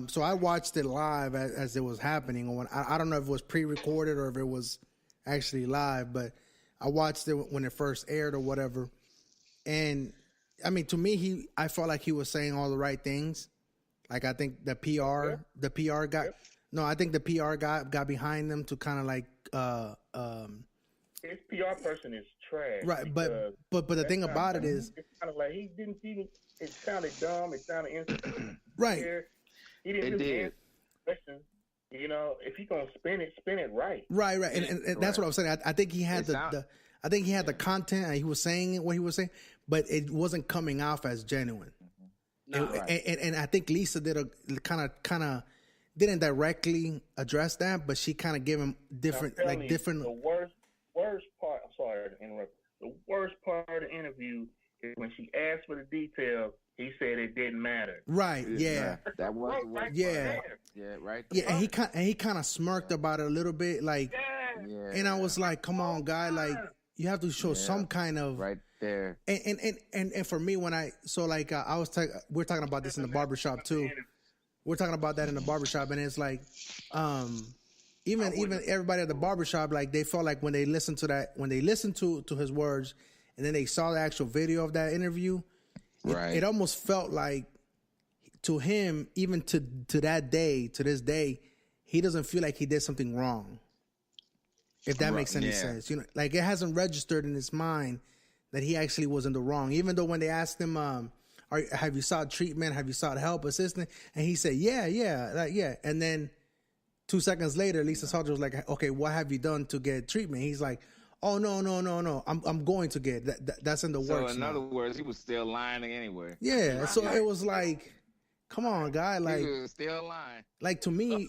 So I watched it live as it was happening. I don't know if it was pre-recorded or if it was actually live, but I watched it when it first aired or whatever. And I mean, to me, I felt like he was saying all the right things. Like I think the PR got behind them to kind of like his PR person is trash. Right, but the thing about it is, it's kind of like he didn't even. It sounded dumb. It sounded instant. Right. He didn't do the question. If he gonna spin it right. Right, and that's what I was saying. I think he had the content and he was saying what he was saying, but it wasn't coming off as genuine. No, and I think Lisa did a kind of didn't directly address that, but she kind of gave him different. The worst part. I'm sorry to interrupt. The worst part of the interview is when she asked for the details. He said it didn't matter. Right. Yeah. That was the worst. Yeah. Yeah. Right. Yeah, and he kind of smirked about it a little bit, like. Yeah. And I was like, "Come on, guy! Like, you have to show some kind of there. And for me, when I we're talking about this in the barbershop too. We're talking about that in the barbershop, and it's like, even everybody at the barbershop, like they felt like when they listened to his words, and then they saw the actual video of that interview, right? It almost felt like to him, even to this day, he doesn't feel like he did something wrong. If that makes any sense, like it hasn't registered in his mind that he actually was in the wrong. Even though when they asked him, have you sought treatment? Have you sought help, assistance? And he said, yeah. And then 2 seconds later, Lisa Salter was like, okay, what have you done to get treatment? He's like, oh, no. I'm going to get that's in the works. So in other words, he was still lying anyway. Yeah. So it was like, come on, guy. Like, he was still lying. Like to me,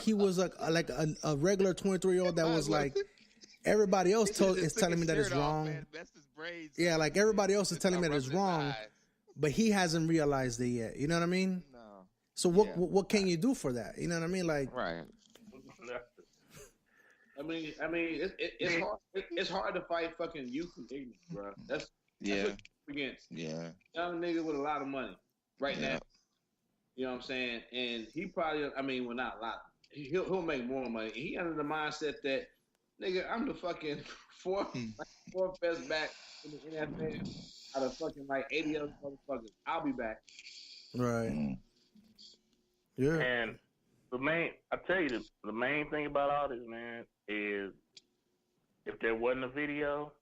he was like a regular 23-year-old that was like, everybody else is telling me that it's wrong. Man. That's his braids. Yeah, like everybody else is telling me that it's wrong, but he hasn't realized it yet. You know what I mean? No. So what can you do for that? You know what I mean? Like, right. I mean, it's hard to fight fucking youth and ignorance, bro. That's what against. Yeah. Young nigga with a lot of money now. You know what I'm saying? And he probably, well, not a lot. He'll make more money. He under the mindset that, nigga, I'm the fucking fourth best back in the NFL out of fucking like 80 other motherfuckers. I'll be back. Right. Yeah. And the main thing about all this, man, is if there wasn't a video,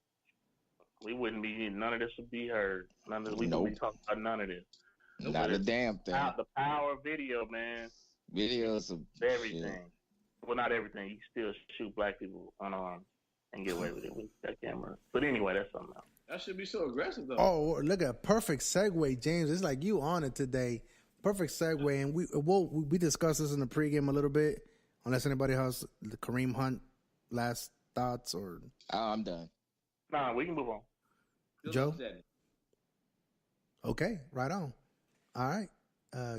we wouldn't be, none of this would be heard. We wouldn't be talking about none of this. Not a damn thing. The power of video, man. Videos of everything. Shit. Well, not everything. You can still shoot black people unarmed and get away with it with that camera. But anyway, that's something else. That should be so aggressive, though. Oh, look at perfect segue, James. It's like you on it today. Perfect segue, and we discussed this in the pregame a little bit. Unless anybody has the Kareem Hunt last thoughts or. Oh, I'm done. Nah, we can move on. Joe. Okay, right on. All right.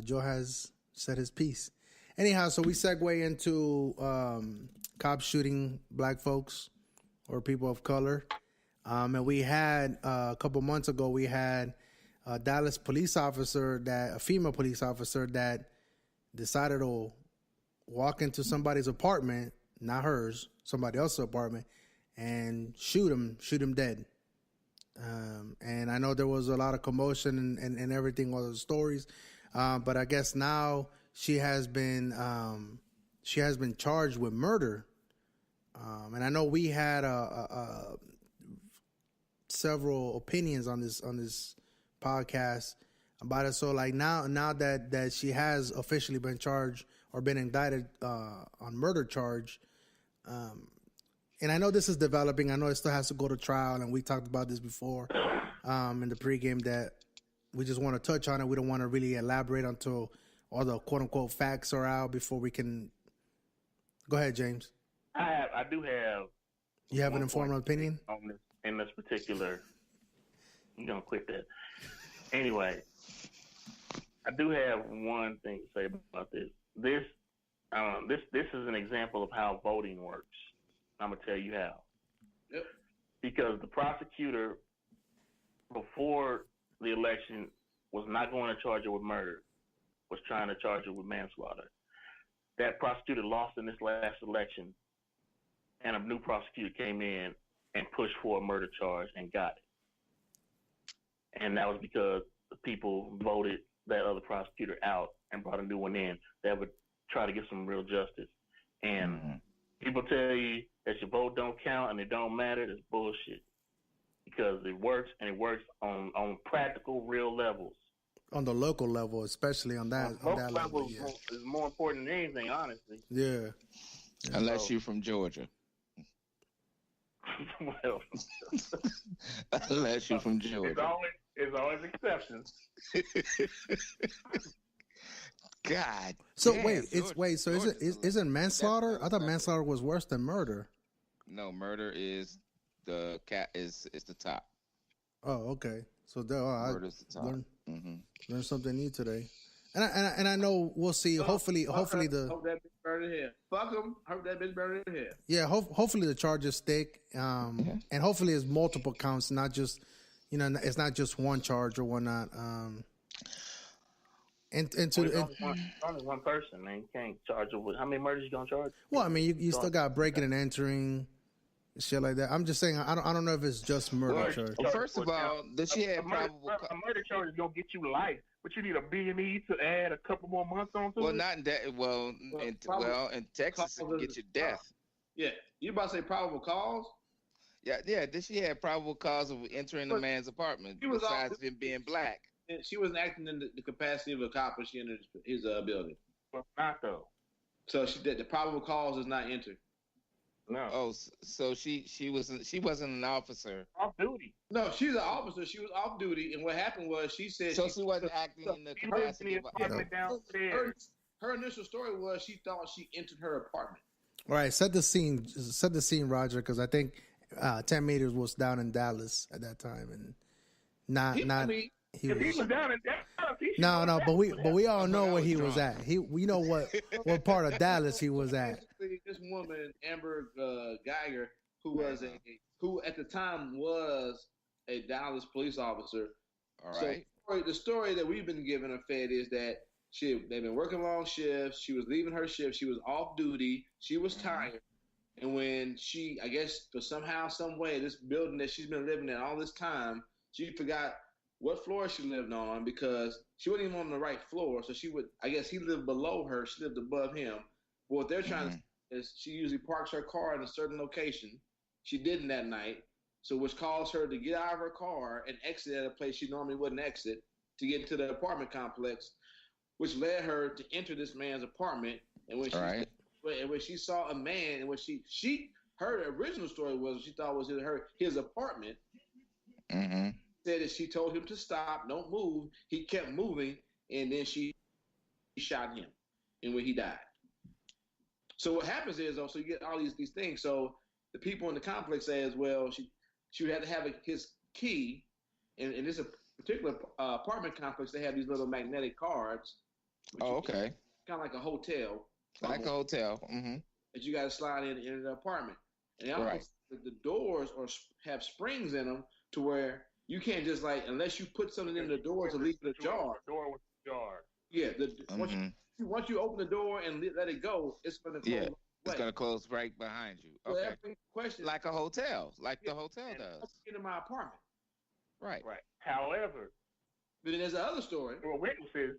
Joe has said his piece. Anyhow, so we segue into cops shooting black folks or people of color. And we had, a couple months ago, we had a Dallas police officer, a female police officer that decided to walk into somebody's apartment, not hers, somebody else's apartment, and shoot him dead. And I know there was a lot of commotion and everything, all those stories. But I guess now she has been charged with murder. And I know we had several opinions on this podcast about it. So like now that she has officially been charged or been indicted on murder charge, and I know this is developing. I know it still has to go to trial, and we talked about this before in the pregame that we just want to touch on it. We don't want to really elaborate until all the quote-unquote facts are out before we can. Go ahead, James. I do have. You have an informed opinion? On this, in this particular. You're going to quit that. Anyway, I do have one thing to say about this. This is an example of how voting works. I'm going to tell you how. Yep. Because the prosecutor, before the election, was not going to charge her with murder, was trying to charge her with manslaughter. That prosecutor lost in this last election, and a new prosecutor came in and pushed for a murder charge and got it. And that was because the people voted that other prosecutor out and brought a new one in that would try to get some real justice. And people tell you that your vote don't count and it don't matter. That's bullshit. Because it works, and it works on practical, real levels. On the local level, especially on that level, yeah. Is more important than anything, honestly. Yeah. Unless you're from Georgia. Well, unless you're from Georgia. It's always exceptions. God. So damn, isn't manslaughter? I thought manslaughter was worse than murder. No, murder is the top. Oh, okay. So murder's the top. Learn something new today. And I know we'll see. Hopefully Hope that bitch burned in here. Fuck him. Hope that bitch burned in here. Yeah. Hopefully the charges stick. And hopefully it's multiple counts, not just it's not just one charge or whatnot. It's only one person, man. You can't charge him with how many murders you gonna charge? Well, I mean, you still got breaking and entering, shit like that. I'm just saying, I don't know if it's just murder charge. Well, first of all, does she have probable? A murder charge is gonna get you life, but you need a B&E to add a couple more months onto it. Well, not in that. Well, in Texas, it can get you death. Yeah, you about to say probable cause? Yeah. Did she have probable cause of entering the man's apartment besides him being black? She wasn't acting in the capacity of a cop when she entered his building. Well, not though. So the probable cause is not entered. No. Oh, so she wasn't an officer. Off duty. No, she's an officer. She was off duty, and what happened was she said she wasn't acting in the capacity of an officer. Downstairs. Her initial story was she thought she entered her apartment. All right, set the scene, Roger, because I think 10 meters was down in Dallas at that time, and he was down in Dallas. No, but we all know where he was at. We know what part of Dallas he was at. This woman, Amber Geiger, who at the time was a Dallas police officer. All right. So the story that we've been given or fed is that they've been working long shifts. She was leaving her shift. She was off duty. She was tired. And when she, I guess, for somehow, some way, this building that she's been living in all this time, she forgot what floor she lived on because she wasn't even on the right floor. So I guess he lived below her. She lived above him. But what they're trying to say is she usually parks her car in a certain location. She didn't that night. So which caused her to get out of her car and exit at a place she normally wouldn't exit to get into the apartment complex, which led her to enter this man's apartment. And when she saw a man, and what her original story was she thought was his apartment. Mm-hmm. Said that she told him to stop, don't move. He kept moving, and then she shot him, and when he died. So what happens is, so you get all these things. So the people in the complex says, well, she would have to have his key, and in this particular apartment complex, they have these little magnetic cards. Oh, okay. Kind of like a hotel. Like a hotel. Mm-hmm. That you got to slide in the apartment. And the doors have springs in them to where you can't just unless you put something in the door to leave it ajar. The door was ajar. Yeah. Once you open the door and let it go, it's going to close. Yeah. It's going to close right behind you. Okay. So question, like a hotel. Like the hotel does. Into my apartment. Right. However. But then there's another story. Well, witnesses.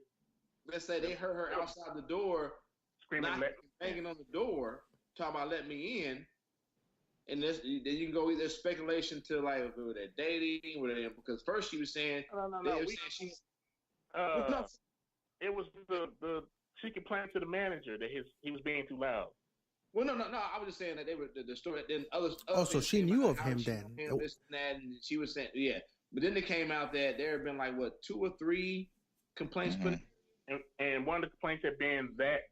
Let's say they heard her outside the door screaming, banging on the door, talking about let me in. And then you can go either speculation to were they dating, because first she was saying no. It was she complained to the manager that he was being too loud. Well, no. I was just saying that they were the story. Then other so she knew of him then. This and that, and she was saying, yeah. But then it came out that there had been 2 or 3 complaints put. And one of the complaints had been that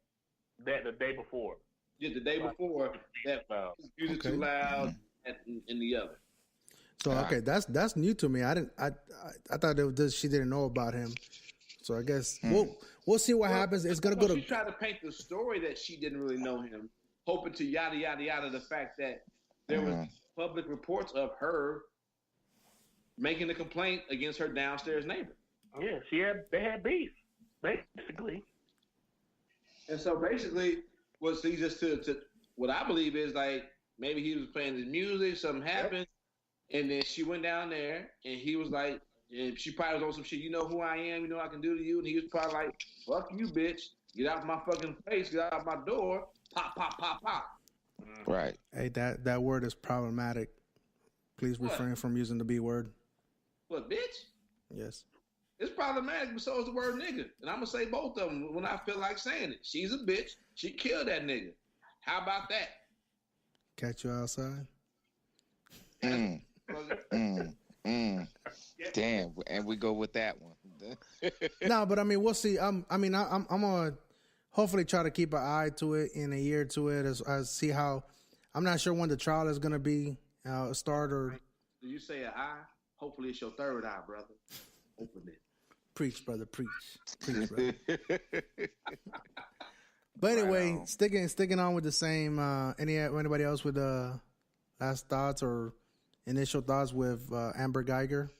the day before. Yeah, the day before that music too loud, and the other. So okay, that's new to me. I thought it was she didn't know about him. So I guess we'll see what happens. It's gonna go to. She tried to paint the story that she didn't really know him, hoping to yada yada yada the fact that there was public reports of her making a complaint against her downstairs neighbor. Yeah, they had beef, basically. And so basically, was he just to what I believe is maybe he was playing his music, something happened, and then she went down there, and he was and she probably was on some shit. You know who I am. You know what I can do to you. And he was probably like, "Fuck you, bitch! Get out of my fucking face! Get out of my door! Pop, pop, pop, pop!" Right. Hey, that word is problematic. Please refrain from using the B word. What, bitch? Yes. It's problematic, but so is the word nigga. And I'm going to say both of them when I feel like saying it. She's a bitch. She killed that nigga. How about that? Catch you outside? Damn, and we go with that one. No, but I mean, we'll see. I'm gonna hopefully try to keep an eye to it in a year to it as see how. I'm not sure when the trial is gonna be start or. Did you say an eye? Hopefully it's your third eye, brother. Open it. Preach, brother. Preach, brother. But anyway, sticking on with the same. Anybody else with last thoughts or initial thoughts with Amber Geiger?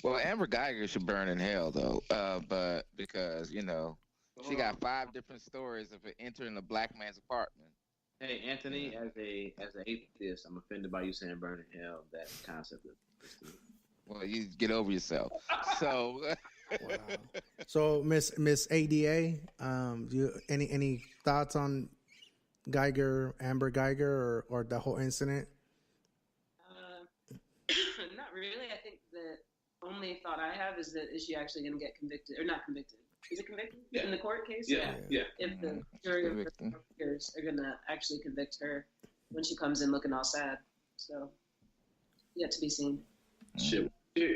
Well, Amber Geiger should burn in hell though, but because she got 5 different stories of it entering a black man's apartment. Hey, Anthony, as an atheist, I'm offended by you saying burn in hell. That concept is. Well, you get over yourself. So, wow. So Miss A.D.A, any thoughts on Amber Geiger, or the whole incident? Not really. I think the only thought I have is she actually going to get convicted or not convicted? Is it convicted in the court case? Yeah. If the jury of her peers are going to actually convict her when she comes in looking all sad, so yet to be seen. Shit,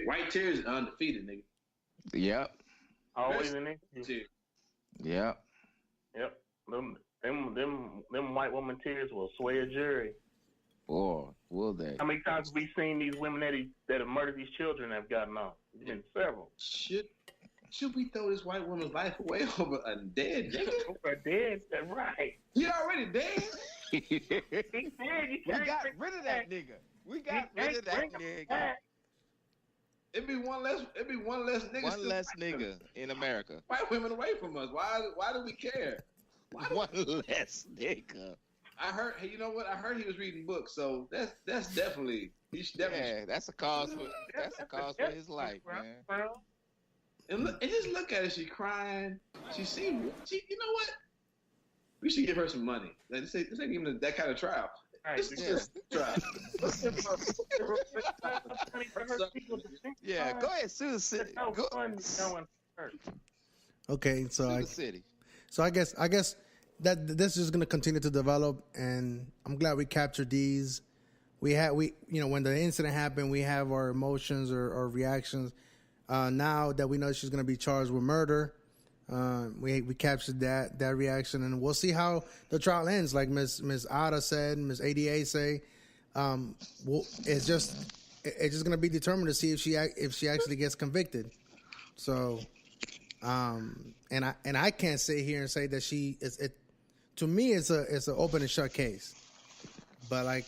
white tears are undefeated, nigga. Yep. Always an issue. Yep. Them white woman tears will sway a jury. Or will they? How many times have we seen these women that have murdered these children have gotten off? It's been several. Should we throw this white woman's life away over a dead nigga? Over a dead, right. He already dead. He's dead. We got rid of that nigga. It'd be one less nigga. One less nigga in America. White women away from us. Why do we care? One less nigga. I heard. Hey, you know what? I heard he was reading books. So that's definitely. He should definitely. Yeah, that's a cause for his life, man. And just look at her. She crying. She you know what? We should give her some money. Like, this ain't even that kind of trial. This is just a trial. Yeah, go ahead, sue the city. Okay, so I guess that this is going to continue to develop, and I'm glad we captured these. When the incident happened, we have our emotions or reactions. Now that we know she's going to be charged with murder, we captured that reaction, and we'll see how the trial ends. Like Miss A.D.A said, Miss A.D.A say, it's just going to be determined to see if she actually gets convicted. So, and I can't sit here and say that she is. To me, it's an open and shut case. But like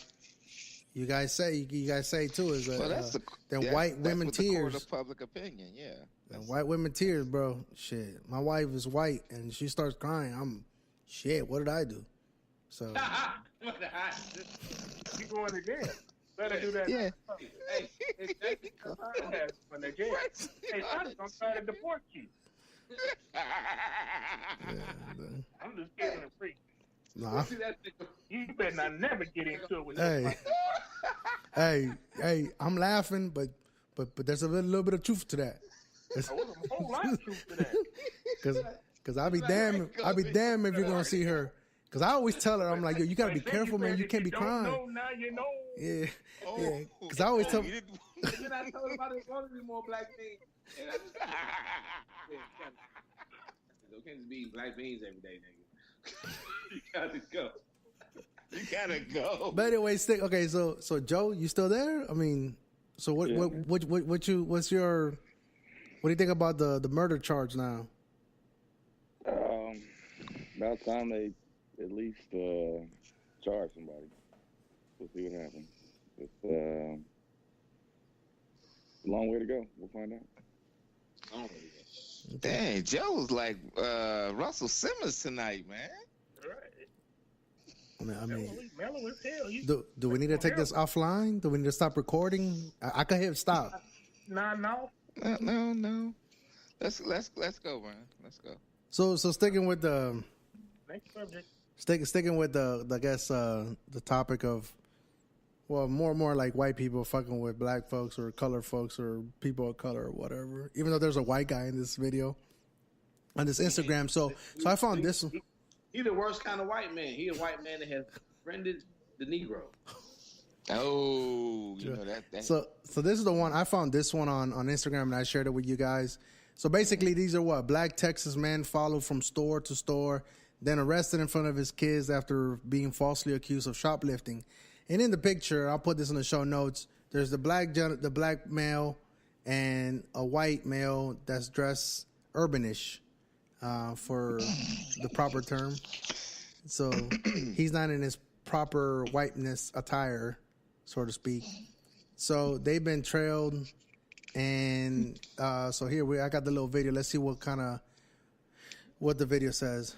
you guys say too, is white women tears. Of public opinion, yeah. And white women tears, bro. Shit, my wife is white and she starts crying. What did I do? So you going to jail? Better do that. Yeah. When they're jail, I'm gonna try to deport you. I'm just giving it free. Nah. You better not never get into it with Hey, I'm laughing, but there's a little bit of truth to that. There's a whole lot of truth to that. Cause I'll be damned if you're gonna see her. Cause I always tell her, I'm like, yo, you gotta be careful, man. You can't be crying. Now you know. Yeah. Yeah. Cause I always tell. And then I told him I didn't want to be more black beans. And I just you can't just be eating black beans every day, nigga. You gotta go. But anyway, okay. So Joe, you still there? I mean, so what do you think about the murder charge now? About time they at least charge somebody. We'll see what happens. It's a long way to go. We'll find out. Dang, Joe's like Russell Simmons tonight, man. Right. I mean, mellow as hell. Do we need to take this offline? Do we need to stop recording? I can hit stop. No. No. Let's go, man. Let's go. So sticking with the next subject. Sticking with the topic of, well, more like white people fucking with black folks or colored folks or people of color or whatever. Even though there's a white guy in this video on this Instagram, so I found this one. He's the worst kind of white man. He's a white man that has friended the Negro. Oh, you know that. So this is the one I found. This one on Instagram, and I shared it with you guys. So basically, these are what black Texas men followed from store to store, then arrested in front of his kids after being falsely accused of shoplifting. And in the picture, I'll put this in the show notes. There's the black male and a white male that's dressed urbanish, for the proper term. So he's not in his proper whiteness attire, so to speak. So they've been trailed And so here I got the little video. Let's see what the video says.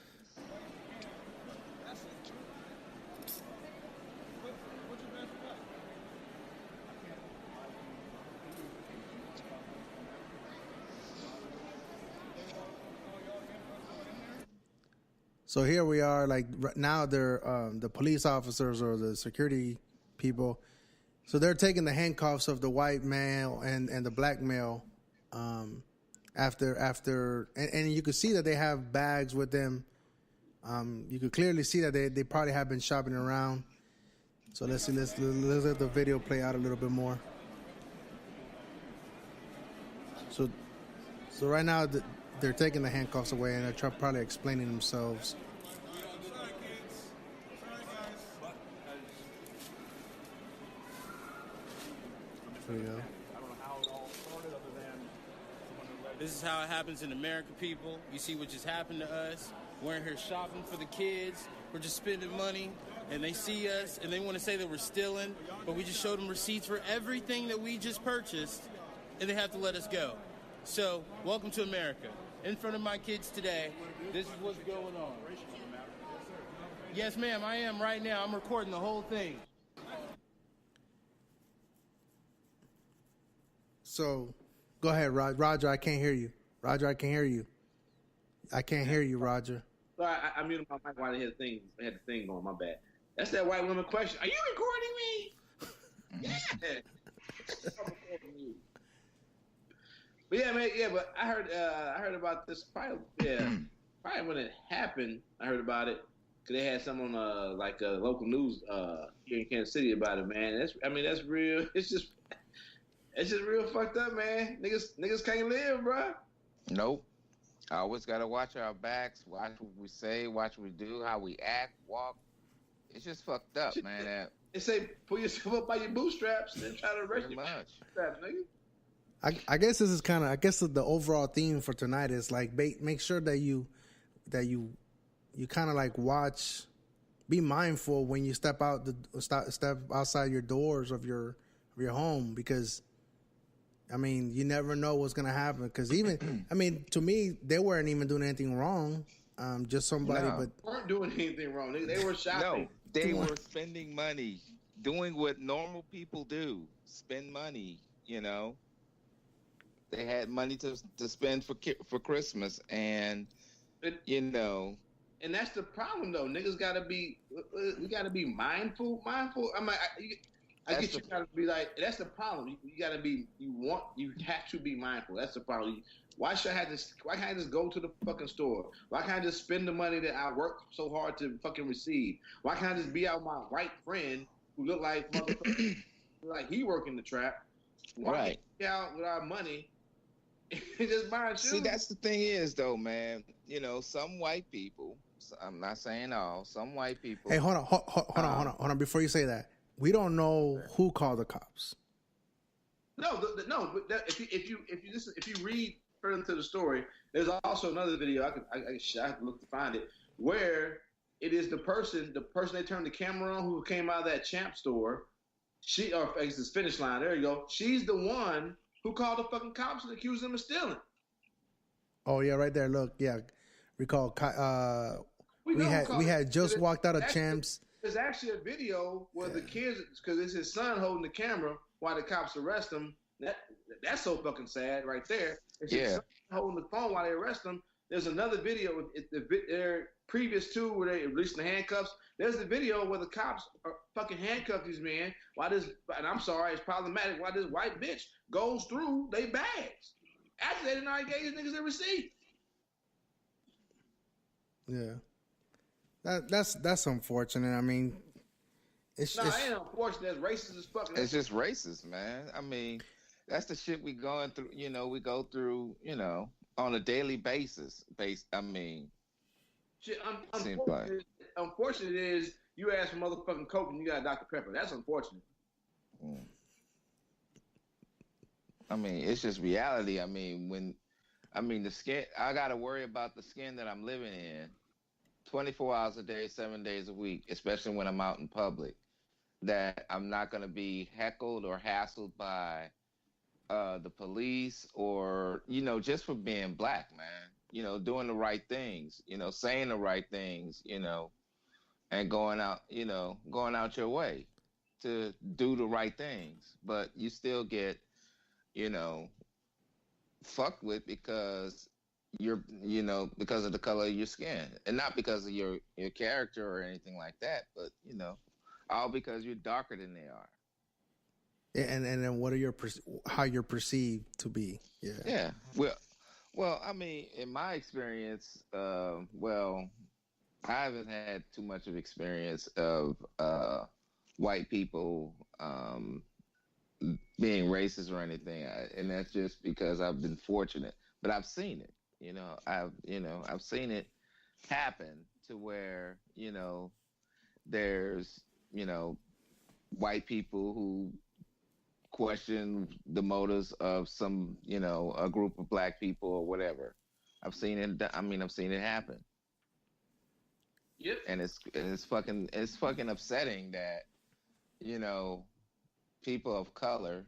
So here we are, like right now they're the police officers or the security people. So they're taking the handcuffs of the white male and the black male after and you could see that they have bags with them. You could clearly see that they probably have been shopping around. So let's let the video play out a little bit more. So right now they're taking the handcuffs away and they're probably explaining themselves. There you go. This is how it happens in America, people. You see what just happened to us. We're in here shopping for the kids. We're just spending money, and they see us, and they want to say that we're stealing, but we just showed them receipts for everything that we just purchased, and they have to let us go. So, welcome to America. In front of my kids today, this is what's going on. Yes, ma'am, I am right now. I'm recording the whole thing. So, go ahead, Roger. I can't hear you. Roger, I can't hear you. I can't hear you, Roger. So I muted my mic while they had the thing going. My bad. That's that white woman question. Are you recording me? Yeah. But yeah, man. Yeah, but I heard about this. Probably when it happened, I heard about it because they had some on local news here in Kansas City about it. Man, that's real. It's just real fucked up, man. Niggas can't live, bro. Nope. I always got to watch our backs, watch what we say, watch what we do, how we act, walk. It's just fucked up, man. They say pull yourself up by your bootstraps and then try to arrest your bootstraps, nigga. I guess this is the overall theme for tonight is like make sure that you kind of like watch, be mindful when you step outside your doors of your home, because I mean, you never know what's going to happen. Because even, I mean, to me, they weren't even doing anything wrong. Just somebody, but weren't doing anything wrong. They were shopping. No, they were spending money, doing what normal people do, spend money. You know, they had money to spend for Christmas, and you know. And that's the problem, though. Niggas we gotta be mindful. I'm like, I guess you gotta be like, that's the problem. You have to be mindful. That's the problem. Why can't I just go to the fucking store? Why can't I just spend the money that I worked so hard to fucking receive? Why can't I just be out with my white friend who look like motherfucker, like he working the trap? Why can't we out with our money and just buy shoes? See, that's the thing is, though, man. You know, some white people, I'm not saying all, some white people. Hey, hold on. Before you say that, we don't know who called the cops. No. If you read further into the story, there's also another video. I have to look to find it, where it is the person they turned the camera on who came out of that Champ store. It's this Finish Line. There you go. She's the one who called the fucking cops and accused them of stealing. Oh yeah, right there. Look, yeah, recall. We had just walked out of Champs. There's actually a video where the kids, because it's his son holding the camera while the cops arrest him. That's so fucking sad right there. It's his son holding the phone while they arrest him. There's another video, they're previous to where they released the handcuffs. There's the video where the cops are fucking handcuffed these men. And I'm sorry, it's problematic, why this white bitch goes through their bags after they denied gave these niggas their receipt. Yeah. That's unfortunate. I mean, it ain't unfortunate. It's racist as fuck. It's just racist, man. I mean, that's the shit we going through. You know, we go through. You know, on a daily basis. I mean, shit. Unfortunate is you ask for motherfucking Coke and you got Dr. Pepper. That's unfortunate. I mean, it's just reality. I mean, the skin. I got to worry about the skin that I'm living in. 24 hours a day, 7 days a week, especially when I'm out in public, that I'm not going to be heckled or hassled by the police or, just for being black, man, doing the right things, saying the right things, and going out your way to do the right things. But you still get, you know, fucked with because because of the color of your skin, and not because of your character or anything like that, but all because you're darker than they are. And then what are how you're perceived to be? Yeah. Well, I mean, in my experience, I haven't had too much of experience of white people being racist or anything, and that's just because I've been fortunate. But I've seen it. I've seen it happen to where there's white people who question the motives of some a group of black people or whatever. I've seen it. I've seen it happen. Yep. And it's fucking upsetting that people of color,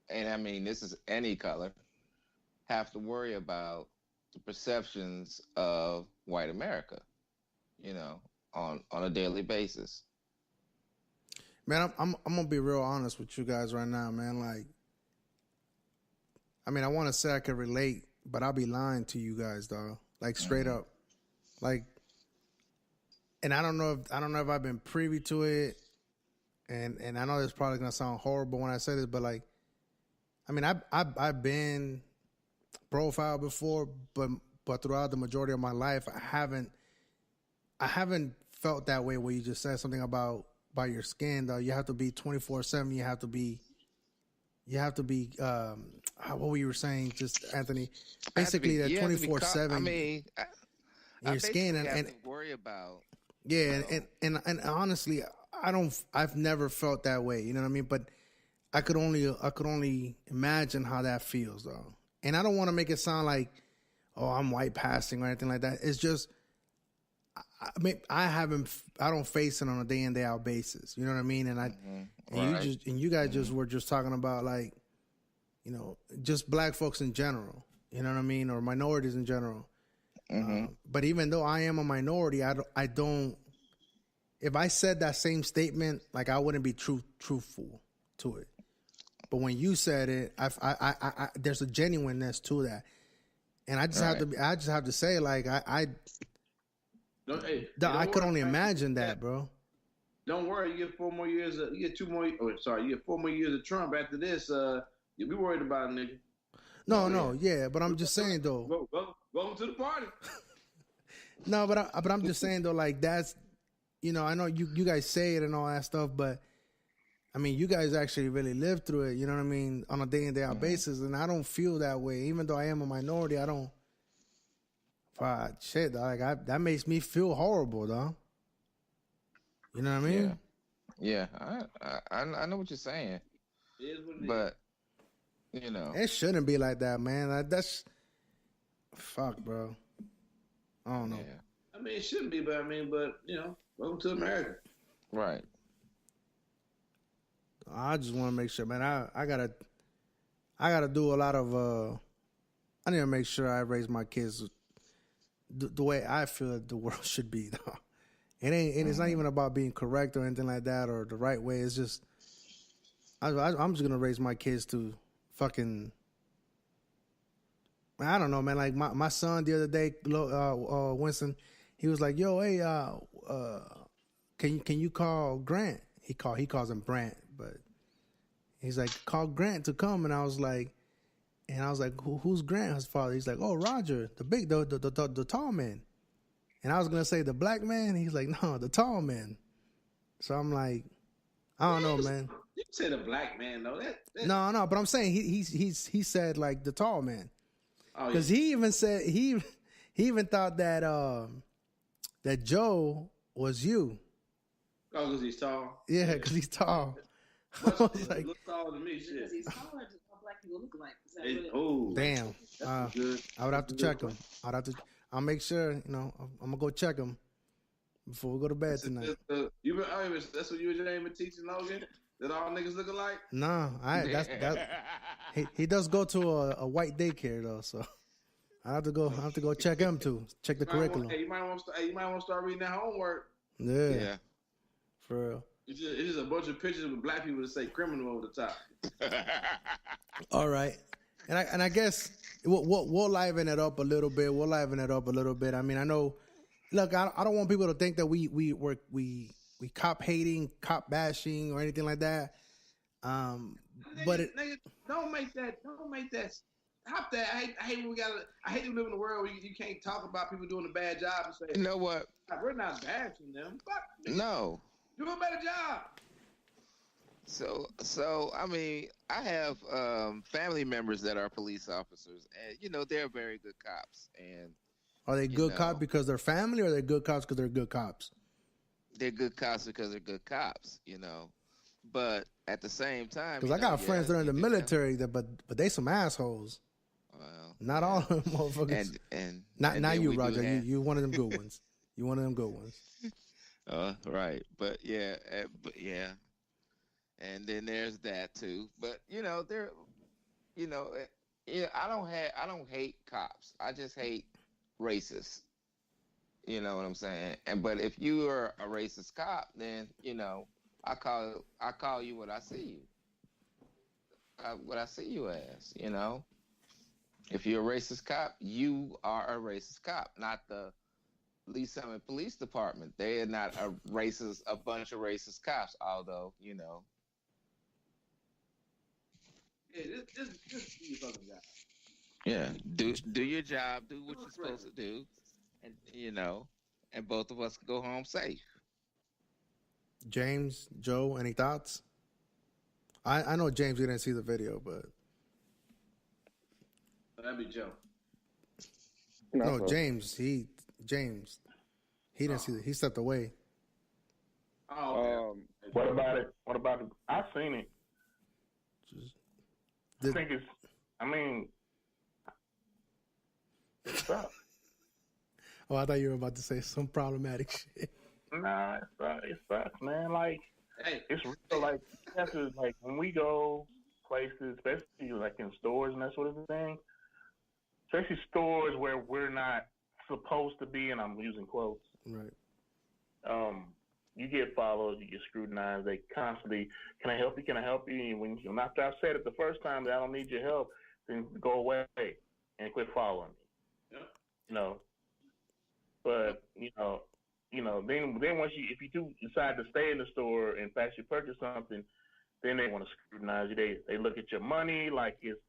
and I mean this is any color, have to worry about the perceptions of white America, on a daily basis. Man, I'm gonna be real honest with you guys right now, man. Like, I mean, I want to say I can relate, but I'll be lying to you guys, dog. Like straight up, like, and I don't know if I've been privy to it, and I know it's probably gonna sound horrible when I say this, but like, I mean, I've been profiled before, but throughout the majority of my life, I haven't felt that way. Where you just said something about your skin, though. You have to be 24/7. You have to be. What were you saying, just Anthony? Basically, that 24/7. I mean, your skin and to worry about. Yeah, and honestly, I've never felt that way. You know what I mean? But I could only imagine how that feels, though. And I don't want to make it sound like, oh, I'm white passing or anything like that. It's just, I mean, I don't face it on a day in, day out basis. You know what I mean? And you guys just were just talking about, like, just black folks in general. You know what I mean? Or minorities in general. But even though I am a minority, I don't. If I said that same statement, like, I wouldn't be truthful to it. But when you said it, I there's a genuineness to that, and I just have to say, like, I could only imagine that, bro. Don't worry, you get 4 more years. You get 2 more. You get 4 more years of Trump. After this, you'll be worried about it, nigga. No, but I'm just saying though. Welcome to the party. No, but I'm just saying though, like, that's, I know you guys say it and all that stuff, but I mean, you guys actually really live through it, you know what I mean, on a day in, day out basis, and I don't feel that way. Even though I am a minority, I don't. Shit, dog, like, that makes me feel horrible, dog. You know what I mean? Yeah, I know what you're saying. It is what it but is. It shouldn't be like that, man. That's fuck, bro. I don't know. Yeah. I mean, it shouldn't be, but welcome to America. Right. I just want to make sure, man. I gotta do a lot of. I need to make sure I raise my kids the way I feel the world should be, though. It ain't, and it's not even about being correct or anything like that or the right way. It's just, I'm just gonna raise my kids to fucking. I don't know, man. Like my son the other day, Winston, he was like, "Yo, hey, can you call Grant?" He calls him Brant, but he's like, "Call Grant to come," and I was like, "Who's Grant?" His father. He's like, "Oh, Roger, the tall man." And I was gonna say the black man. He's like, "No, the tall man." So I'm like, I don't know, man. You say the black man though. No, but I'm saying he said, like, the tall man, because he even said he even thought that that Joe was you. Oh, because he's tall. Yeah, because he's tall. Like, look taller than me, shit. Because he's taller, just how black people look like. Damn. I would have to check him. I'll make sure, I'm gonna go check him before we go to bed tonight. That's what you and your name been teaching, Logan? That all niggas looking like? No, that's he does go to a white daycare though, so I have to go check him too. Check the curriculum. You might want to start reading that homework. Yeah. For real. It's just a bunch of pictures with black people that say criminal over the top. All right, and I guess we'll liven it up a little bit. I mean, I know. Look, I don't want people to think that we cop hating, cop bashing, or anything like that. But nigga, don't make that. Stop that. I hate when we gotta. I hate to live in a world where you can't talk about people doing a bad job and say, you know what? We're not bashing them. But No. Do a better job. So I mean, I have family members that are police officers, and they're very good cops. And are they good cops because they're family, or are they good cops because they're good cops? They're good cops because they're good cops, But at the same time, because I got friends that are in the military, but they some assholes. Well, not all motherfuckers. And not you, Roger. You one of them good ones. You one of them good ones. Right, but yeah, and then there's that too. But I don't hate cops. I just hate racists. You know what I'm saying? But if you are a racist cop, then I call you what I see you. What I see you as. If you're a racist cop, you are a racist cop, not the Lee Summit Police Department. They are not a bunch of racist cops, although, Yeah, just do your fucking job. Yeah, do your job, do what you're supposed to do, and and both of us can go home safe. James, Joe, any thoughts? I know James, you didn't see the video, but that'd be Joe. No, James, he didn't see it. He stepped away. Oh, what about it? I've seen it. I think it's sucks. Oh, I thought you were about to say some problematic shit. Nah, it sucks, man. Like, it's real. Like, when we go places, especially like in stores and that sort of thing, especially stores where we're not supposed to be, and I'm using quotes. Right. You get followed, you get scrutinized. They constantly, can I help you? Can I help you? And when after I've said it the first time that I don't need your help, then go away and quit following me. Yeah. But then once if you do decide to stay in the store and actually purchase something, then they want to scrutinize you. They look at your money like it's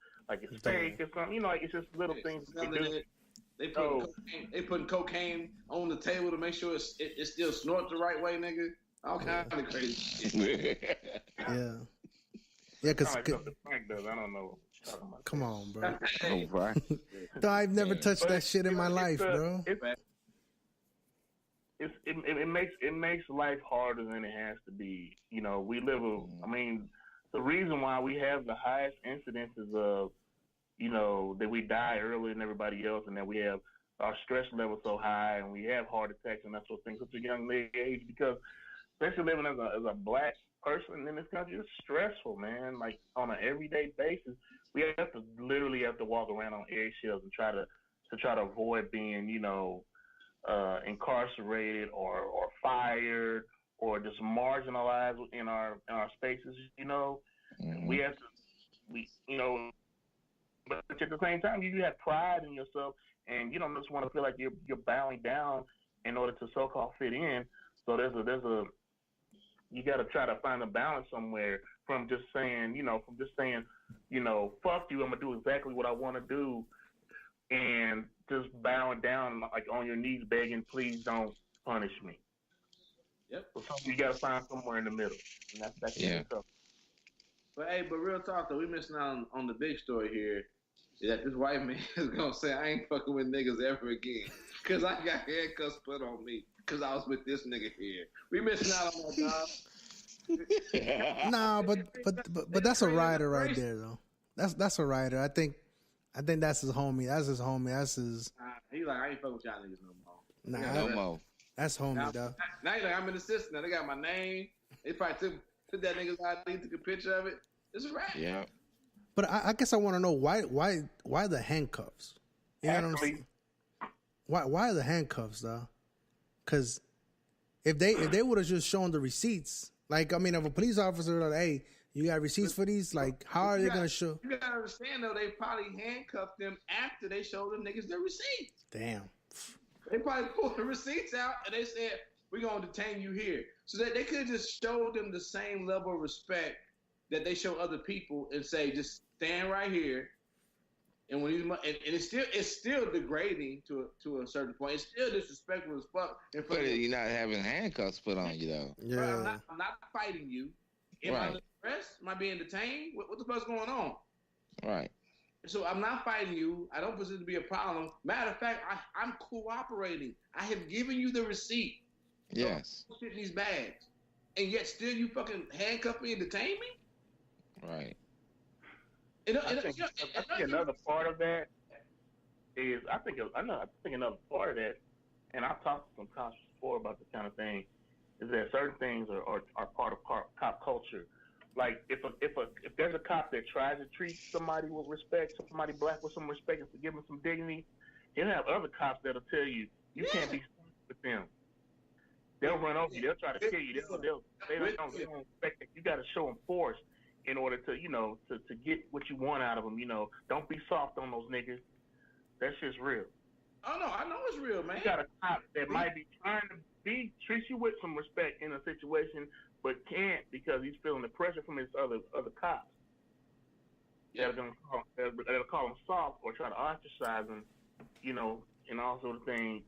fake or something. Like it's just little things they do. They putting cocaine on the table to make sure it still snorts the right way, nigga. All kind of crazy shit. Yeah. Yeah, because Frank does. I don't know. Come on, bro. Oh, right. I've never touched that shit in my life, bro. It makes life harder than it has to be. We live the reason why we have the highest incidences of that we die earlier than everybody else, and that we have our stress level so high, and we have heart attacks and that sort of thing such a young age, because especially living as a black person in this country, it's stressful, man. Like on an everyday basis, we literally have to walk around on eggshells and try to avoid being, incarcerated or fired or just marginalized in our spaces. Mm-hmm. We have to, but at the same time, you have pride in yourself, and you don't just want to feel like you're bowing down in order to so-called fit in. So you got to try to find a balance somewhere from just saying, fuck you, I'm gonna do exactly what I want to do, and just bowing down like on your knees, begging, please don't punish me. Yep. So you got to find somewhere in the middle, and that's yeah. But real talk though, we missing out on the big story here. That this white man is gonna say, I ain't fucking with niggas ever again, cause I got handcuffs put on me, cause I was with this nigga here. We missing out on that, dog. Nah, but that's a rider right there though. That's a rider. I think that's his homie. That's his homie. That's his. He's like, I ain't fucking with y'all niggas no more. No more. That's homie, though. Now he's like, I'm an assistant. Now they got my name. They probably took. Took that nigga's ID, took a picture of it. It's a wrap. Yeah. But I guess I want to know why the handcuffs? You know what I'm saying? Why the handcuffs though? Because if they would have just shown the receipts, like I mean, if a police officer like, hey, you got receipts for these, like how are they gonna show? You gotta understand though, they probably handcuffed them after they showed them niggas their receipts. Damn. They probably pulled the receipts out and they said, we're gonna detain you here. So that they could have just showed them the same level of respect that they show other people and say, just stand right here. And when it's still degrading to a certain point. It's still disrespectful as fuck. But you're not having handcuffs put on you though. Yeah. Bro, I'm not fighting you. Am I under arrest? Am I being detained? What the fuck's going on? Right. So I'm not fighting you. I don't consider it to be a problem. Matter of fact, I'm cooperating. I have given you the receipt. Yes. So in these bags, and yet still you fucking handcuff me and detain me. Right. I think another part of that is I think another part of that, and I've talked to some cops before about this kind of thing, is that certain things are part of cop culture. Like if there's a cop that tries to treat somebody with respect, somebody black with some respect, and to give them some dignity, he'll have other cops that'll tell you can't be with them. They'll run over you. They'll try to kill you. They don't expect that. You got to show them force in order to to get what you want out of them. Don't be soft on those niggas. That shit's real. Oh no, I know it's real, man. You got a cop that might be trying to treat you with some respect in a situation, but can't because he's feeling the pressure from his other cops. Yeah. That'll call him soft or try to ostracize him, and all sort of things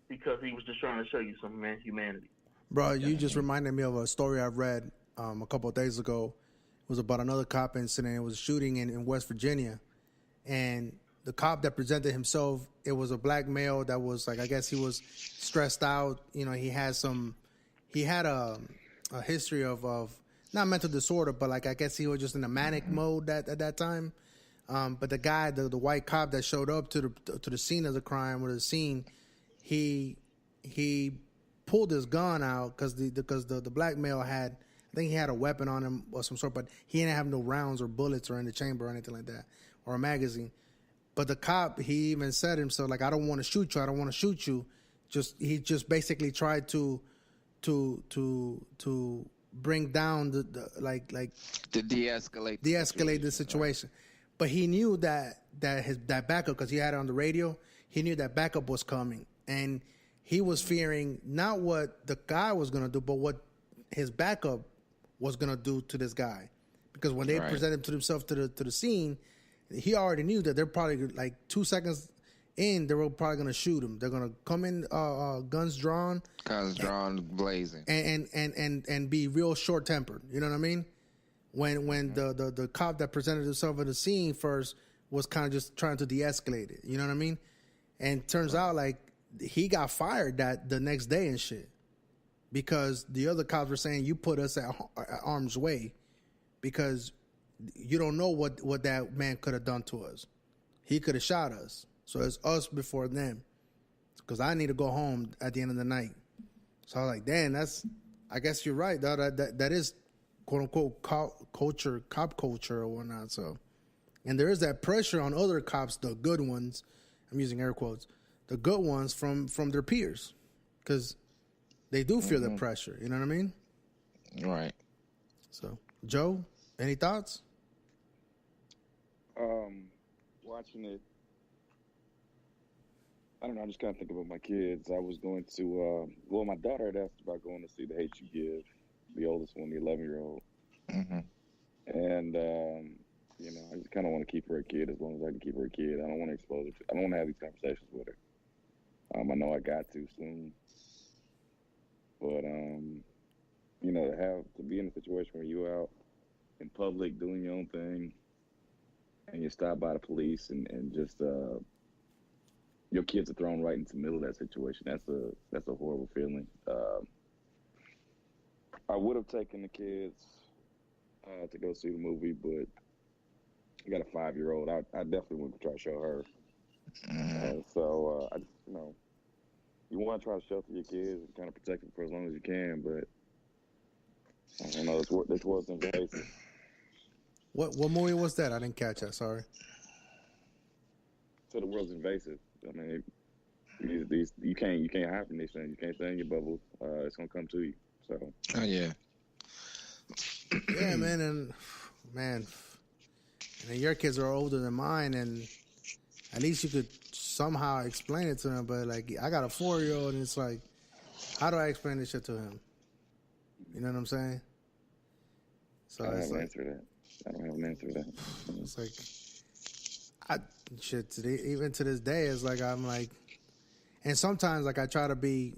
because he was just trying to show you some humanity. Bro, you just reminded me of a story I read a couple of days ago. It was about another cop incident. It was a shooting in West Virginia, and the cop that presented himself, it was a black male that was like, I guess he was stressed out. He had a history of not mental disorder, but like I guess he was just in a manic mode at that time. But the guy, the white cop that showed up to the scene of the crime or the scene, he pulled his gun out because the black male had, I think he had a weapon on him or some sort, but he didn't have no rounds or bullets or in the chamber or anything like that, or a magazine. But the cop, he even said himself, like, I don't want to shoot you. I don't want to shoot you. He just basically tried to bring down to de-escalate the situation. Right. But he knew that backup, because he had it on the radio, he knew that backup was coming. And he was fearing not what the guy was going to do, but what his backup was going to do to this guy. Because when they presented themselves to the scene, he already knew that they're probably like 2 seconds in, they were probably going to shoot him. They're going to come in guns drawn. Blazing. And be real short-tempered. You know what I mean? When the cop that presented himself at the scene first was kind of just trying to de-escalate it. You know what I mean? And turns out like he got fired the next day and shit. Because the other cops were saying, you put us at arm's way because you don't know what that man could have done to us. He could have shot us. So it's us before them. Because I need to go home at the end of the night. So I was like, damn, I guess you're right. That is quote unquote cop culture or whatnot. So, and there is that pressure on other cops, the good ones, I'm using air quotes, the good ones from their peers. Because they do feel the pressure. You know what I mean? Right. So, Joe, any thoughts? Watching it, I don't know. I just kind of think about my kids. I was going to, my daughter had asked about going to see The Hate You Give, the oldest one, the 11-year-old. Mm-hmm. And, I just kind of want to keep her a kid as long as I can keep her a kid. I don't want to expose her I don't want to have these conversations with her. I know I got to soon. But, to be in a situation where you're out in public doing your own thing and you're stopped by the police and just your kids are thrown right into the middle of that situation. That's a horrible feeling. I would have taken the kids to go see the movie, but I got a 5-year-old. I definitely wouldn't try to show her. So you want to try to shelter your kids and kind of protect them for as long as you can, but I don't know. This was invasive. What movie was that? I didn't catch that. Sorry. So the world's invasive. I mean, these you can't hide from these things. You can't stay in your bubble. It's gonna come to you. So. Oh yeah. Yeah, man, and your kids are older than mine, and at least you could somehow explain it to them. But like, I got a 4-year-old, and it's like, how do I explain this shit to him? You know what I'm saying? So I don't it's have an like, answer to that. I don't have an answer to that. It's like, today, even to this day, it's like I'm like, and sometimes like I try to be,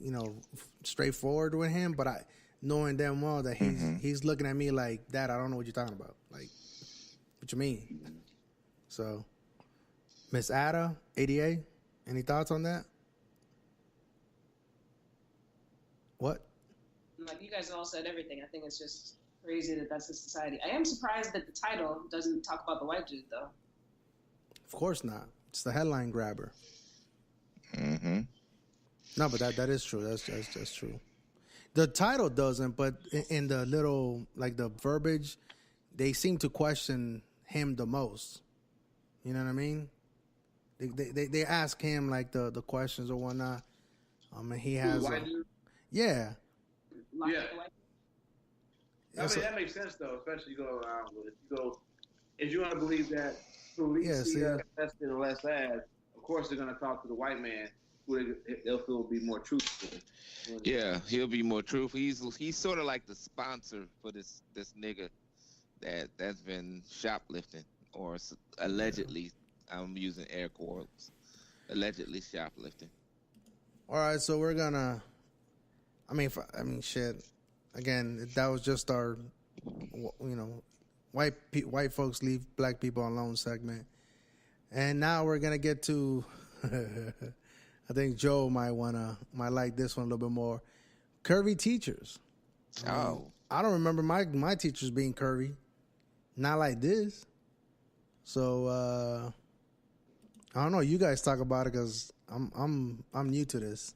straightforward with him, but knowing damn well that he's looking at me like, Dad, I don't know what you're talking about. Like, what you mean? So, Miss Ada, A.D.A, any thoughts on that? What? Like, you guys all said everything. I think it's just crazy that that's the society. I am surprised that the title doesn't talk about the white dude, though. Of course not. It's the headline grabber. Mm-hmm. No, but that is true. That's true. The title doesn't, but in the little, like the verbiage, they seem to question him the most. You know what I mean? They ask him like the questions or whatnot. And he has yeah. Yeah. I mean, that makes sense though, especially you go around with it. If you want to believe that police see us less than or less as, of course they're going to talk to the white man who they'll feel will be more truthful. Yeah, he'll be more truthful. He's sort of like the sponsor for this nigga that's been shoplifting or allegedly. I'm using air quotes. Allegedly shoplifting. All right, so we're gonna. I mean, shit. Again, that was just our, white folks leave black people alone segment, and now we're gonna get to. I think Joe might like this one a little bit more. Curvy teachers. I don't remember my teachers being curvy, not like this. So I don't know. You guys talk about it because I'm new to this.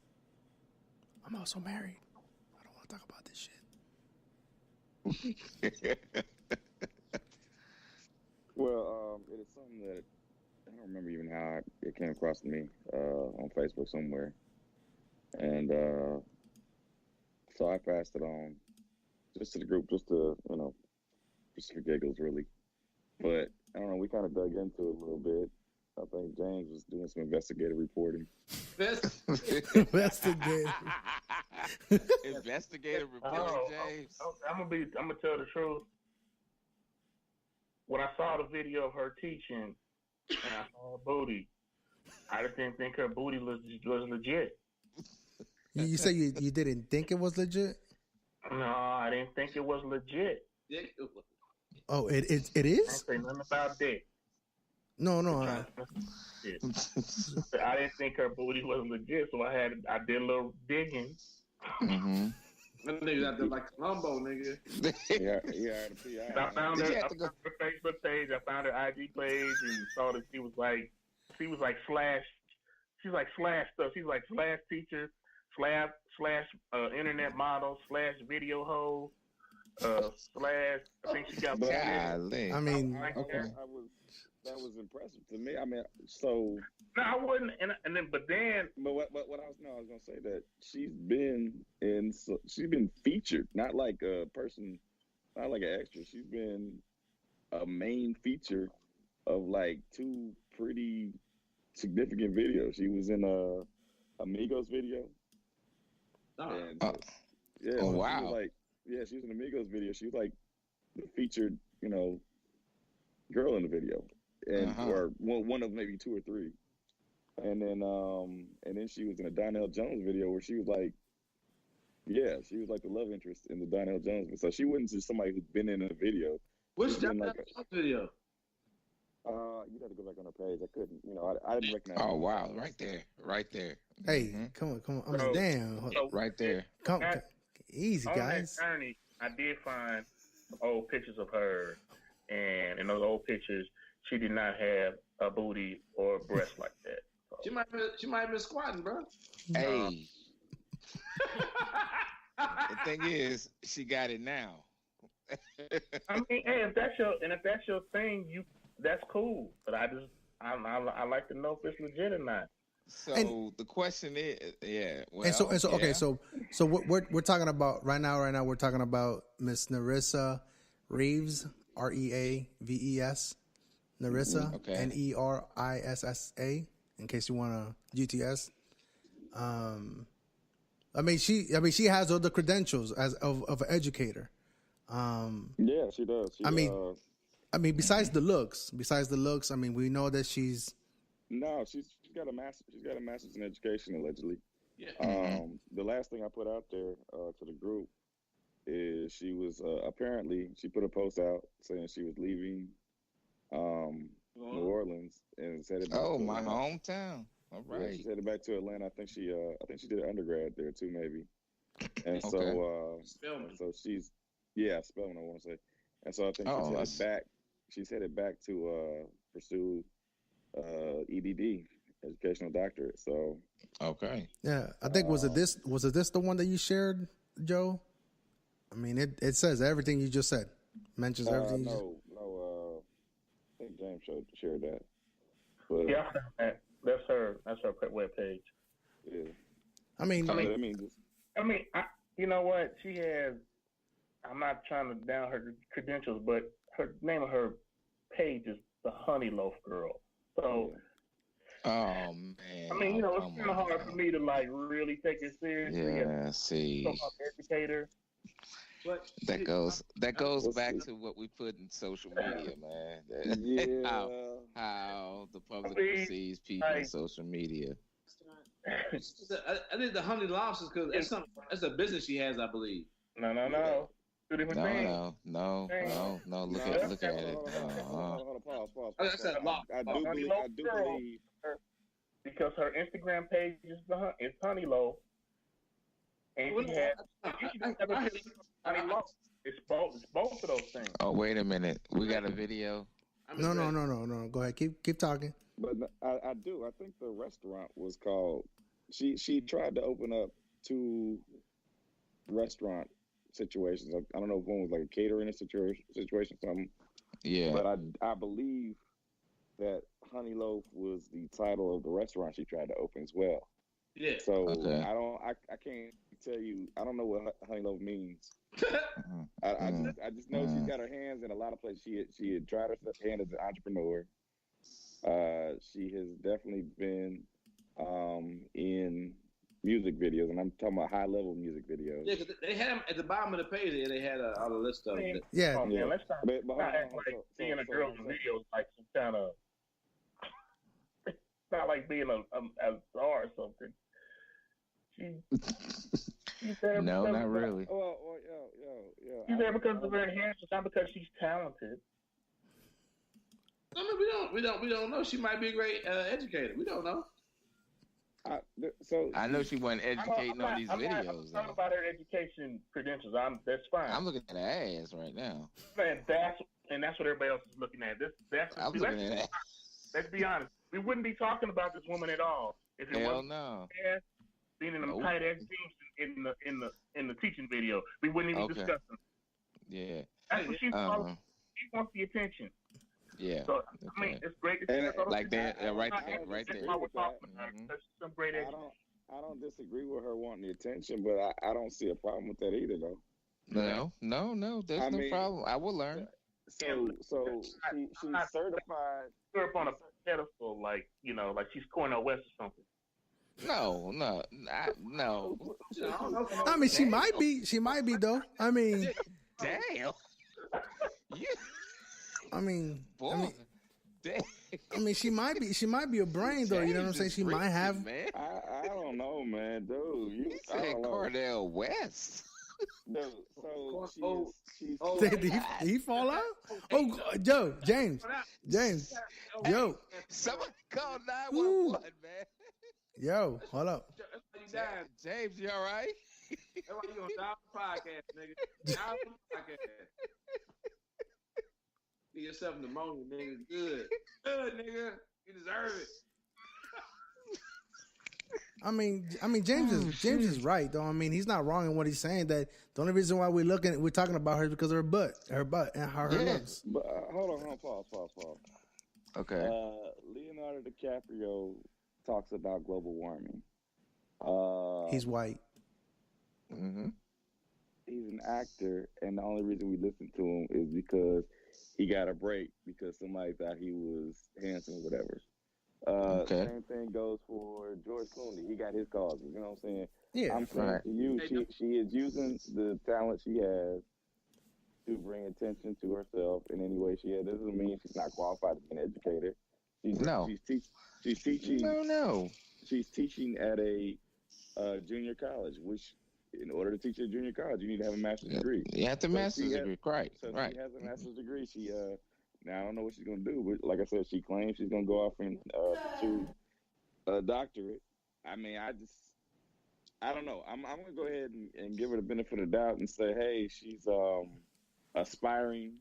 I'm also married. I don't want to talk about this shit. Well, it is something that I don't remember even how it came across to me on Facebook somewhere, and so I passed it on just to the group, just to just for giggles, really. But I don't know. We kind of dug into it a little bit. I think James was doing some investigative reporting. Investigative. Investigative reporting, James. I'm gonna tell the truth. When I saw the video of her teaching and I saw her booty, I just didn't think her booty was legit. You say you didn't think it was legit? No, I didn't think it was legit. Oh, it is? I didn't say nothing about dick. No. I didn't think her booty was legit, so I did a little digging. Mm-hmm. That nigga out there like Columbo, nigga. Yeah. I found her Facebook page. I found her IG page and saw that she was like slash. She's like slash stuff. She's like slash teacher, slash internet model, slash video hoe, slash. I think she got. I mean, okay. That was impressive to me. I mean, so. No, I wouldn't. But what I was gonna say that she's been featured, not like a person, not like an extra. She's been a main feature of like 2 pretty significant videos. She was in a Migos video. Oh wow! She was in a Migos video. She was like the featured, girl in the video. And or one of maybe 2 or 3, and then she was in a Donnell Jones video where she was like, she was like the love interest in the Donnell Jones video. So she wasn't just somebody who's been in a video. Which Donnell Jones video? You got to go back on her page. I couldn't, I didn't recognize. Oh wow, right there. Hey, come on. I mean, damn, right there. Come easy, guys. On that journey, I did find old pictures of her, and in those old pictures, she did not have a booty or a breast like that. So. She might have been squatting, bro. Hey. The thing is, she got it now. I mean, hey, if that's your thing, that's cool. But I like to know if it's legit or not. So And- the question is, yeah. Well, and so yeah. okay, so we're talking about right now we're talking about Miss Nerissa Reeves, Reaves, Nerissa, Okay. Nerissa, in case you want to GTS. I mean she has all the credentials as of an educator. Yeah, she does. I mean besides the looks, I mean we know that she's no, she's got a master. She's got a master's in education allegedly. Yeah. The last thing I put out there to the group is she was apparently she put a post out saying she was leaving New Orleans and is headed back to my Atlanta. hometown. All Yeah, right. she's headed back to Atlanta. I think she did an undergrad there too, maybe. And Spelman. so she's Spelman, I want to say. And so I think she's headed back to pursue EDD, educational doctorate. So Okay. yeah. I think was it this the one that you shared, Joe? I mean it says everything you just said, mentions everything. No, I think James shared that. But Yeah, that's her webpage. yeah, I mean, you know what? She has. I'm not trying to down her credentials, but her name of her page is the Honey Loaf Girl. So, Oh man. I mean, it's kind of hard for me to like really take it seriously. Yeah. See. As an educator. But That goes back to what we put in social media, man. yeah. How the public I mean, perceives people in social media. I think the honey lobsters because it's a business she has, I believe. No. Two different things. No. Look at it. Hold on, pause. I said I do believe. Because her Instagram page is Honey Loaf, and she has Honey Loaf. It's both of those things. Oh, wait a minute. We got a video. no. Go ahead. Keep talking. But I do. I think the restaurant was called. She tried to open up 2 restaurant situations. I don't know if one was like a catering situation, something. Yeah. But I believe that Honey Loaf was the title of the restaurant she tried to open as well. Yeah. So Okay. I can't tell you. I don't know what Honey Loaf means. I just know she's got her hands in a lot of places. She had tried her hand as an entrepreneur. She has definitely been in music videos, and I'm talking about high level music videos. Yeah, because they had them at the bottom of the page. They had all the list of them. Yeah. Oh, man, let's not act like seeing a girl in videos like some kind of. It's not like being a star or something. She's there. No, not really. Yo. She's there because of her enhancements, not because she's talented. I mean, we don't know. She might be a great educator. We don't know. I know she wasn't educating on these videos. I'm talking about her education credentials. That's fine. I'm looking at her ass right now. Man, that's what everybody else is looking at. I'm looking at that. Let's be honest. We wouldn't be talking about this woman at all if it wasn't no. seen in them tight ass jeans in the teaching video. We wouldn't even discuss them. Yeah. That's what she wants. She wants the attention. Yeah. So I mean, it's great to see like that, right there. That's why we're talking about her. That's some great education. I don't disagree with her wanting the attention, but I don't see a problem with that either, though. No. There's no problem. I will learn. So she's certified. Put her up on a pedestal, like she's Cornel West or something. No. I mean, she might be though. I mean, damn. I mean, damn. I mean, she might be a brain though. You know what I'm saying? She might have. Man. I don't know, man, dude. You said Cornel West. Dude, so Did he fall out? Oh, Joe, James, yo. Someone call 911, man. Yo, hold up. James, you all right? That's why you on the podcast, nigga. Down the podcast. Get yourself pneumonia, nigga. Good, nigga. You deserve it. I mean, James is right though. I mean, he's not wrong in what he's saying. That the only reason why we're talking about her is because of her butt, and how her looks. But hold on, pause. Okay. Leonardo DiCaprio talks about global warming. He's white. Mm-hmm. He's an actor, and the only reason we listen to him is because he got a break because somebody thought he was handsome or whatever. Same thing goes for George Clooney. He got his causes. You know what I'm saying? Yeah. I'm saying to you, she is using the talent she has to bring attention to herself in any way she has. This doesn't mean she's not qualified to be an educator. She's teaching. No. She's teaching at a junior college, which in order to teach at junior college, you need to have a master's degree. You have the master's degree, right? So right. She has a master's degree. She now I don't know what she's gonna do, but like I said, she claims she's gonna go off and pursue a doctorate. I mean, I don't know. I'm gonna go ahead and give her the benefit of the doubt and say, hey, she's aspiring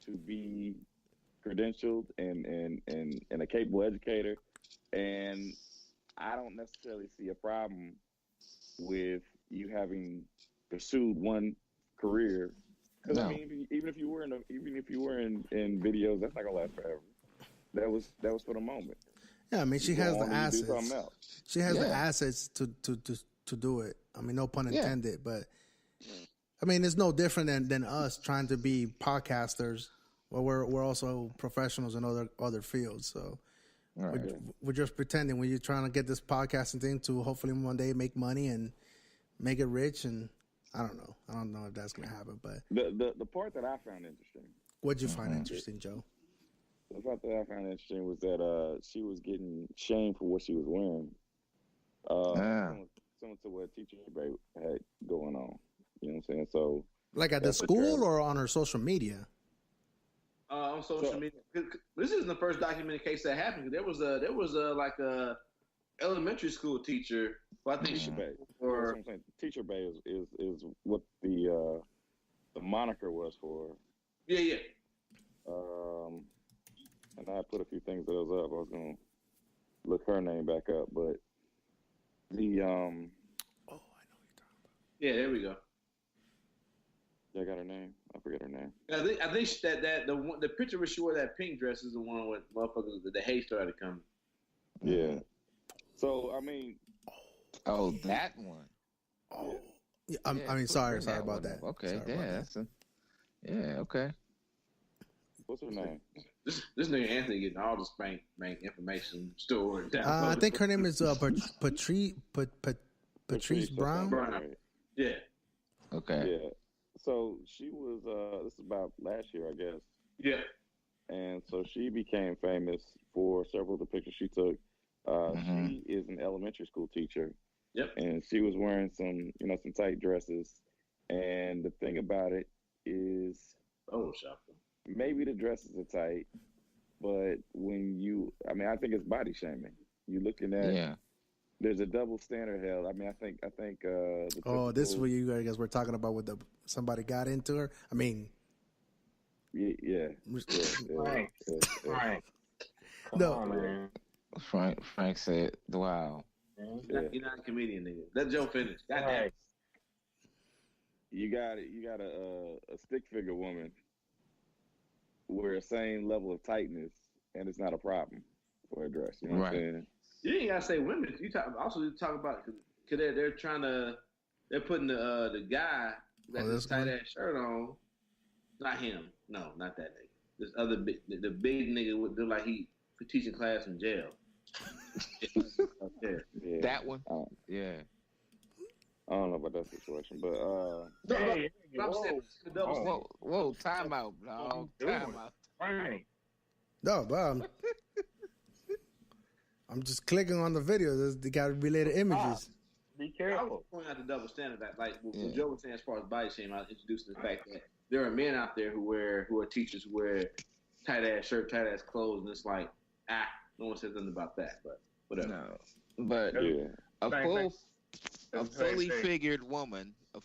to be credentialed and a capable educator, and I don't necessarily see a problem with you having pursued one career. Because I mean, even if you were in videos, that's not gonna last forever. That was for the moment. Yeah, I mean, she has the assets. She has the assets to do it. I mean, no pun intended, but I mean, it's no different than us trying to be podcasters. Well, we're also professionals in other fields, so we're just pretending. When you're trying to get this podcasting thing to hopefully one day make money and make it rich, and I don't know if that's gonna happen. But the part that I found interesting. What'd you find interesting, Joe? The part that I found interesting was that she was getting shamed for what she was wearing. Similar to what Teacher Bay had going on. You know what I'm saying? So, like at the school or on her social media? On social media. This isn't the first documented case that happened. There was a elementary school teacher. Well, I think Teacher Bay. Or Teacher Bay is what the moniker was for. Yeah. And I put a few things that was up. I was gonna look her name back up, but the I know what you're talking about. Yeah, there we go. I got her name. I forget her name. I think that the picture where she wore that pink dress is the one with motherfuckers. The hate started coming. Yeah. So I mean, that one. Oh, yeah, I mean, sorry about that. Okay, okay. What's her name? This nigga Anthony getting all the spank information stored. I think her name is Patrice Brown. Yeah. Okay. Yeah. So she was. This is about last year, I guess. Yeah. And so she became famous for several of the pictures she took. She is an elementary school teacher. Yep. And she was wearing some tight dresses. And the thing about it is, maybe the dresses are tight, but I think it's body shaming. You're looking at, there's a double standard held. I mean, I think. This is what you guys were talking about with somebody got into her. I mean, yeah. Frank. No, on, man. Frank said, "Wow." You're not a comedian, nigga. Let Joe finish. Goddamn. You got a stick figure woman wear the same level of tightness, and it's not a problem for a dress. You know what I'm saying? You ain't gotta say women. You talk about because they're putting the guy that this tight ass shirt on. Not him. No, not that nigga. This other the big nigga would look like he teaching class in jail. Yeah. That one. Yeah. I don't know about that situation, but whoa, time out, dog. Time out. Frank. No, but I'm just clicking on the video. They got related images. Be careful. I was pointing out the double standard that, like what Joe was saying as far as body shame. I was introducing the fact that there are men out there who are teachers who wear tight ass shirt, tight ass clothes, and it's like no one says nothing about that, but whatever. No, but a fully figured woman of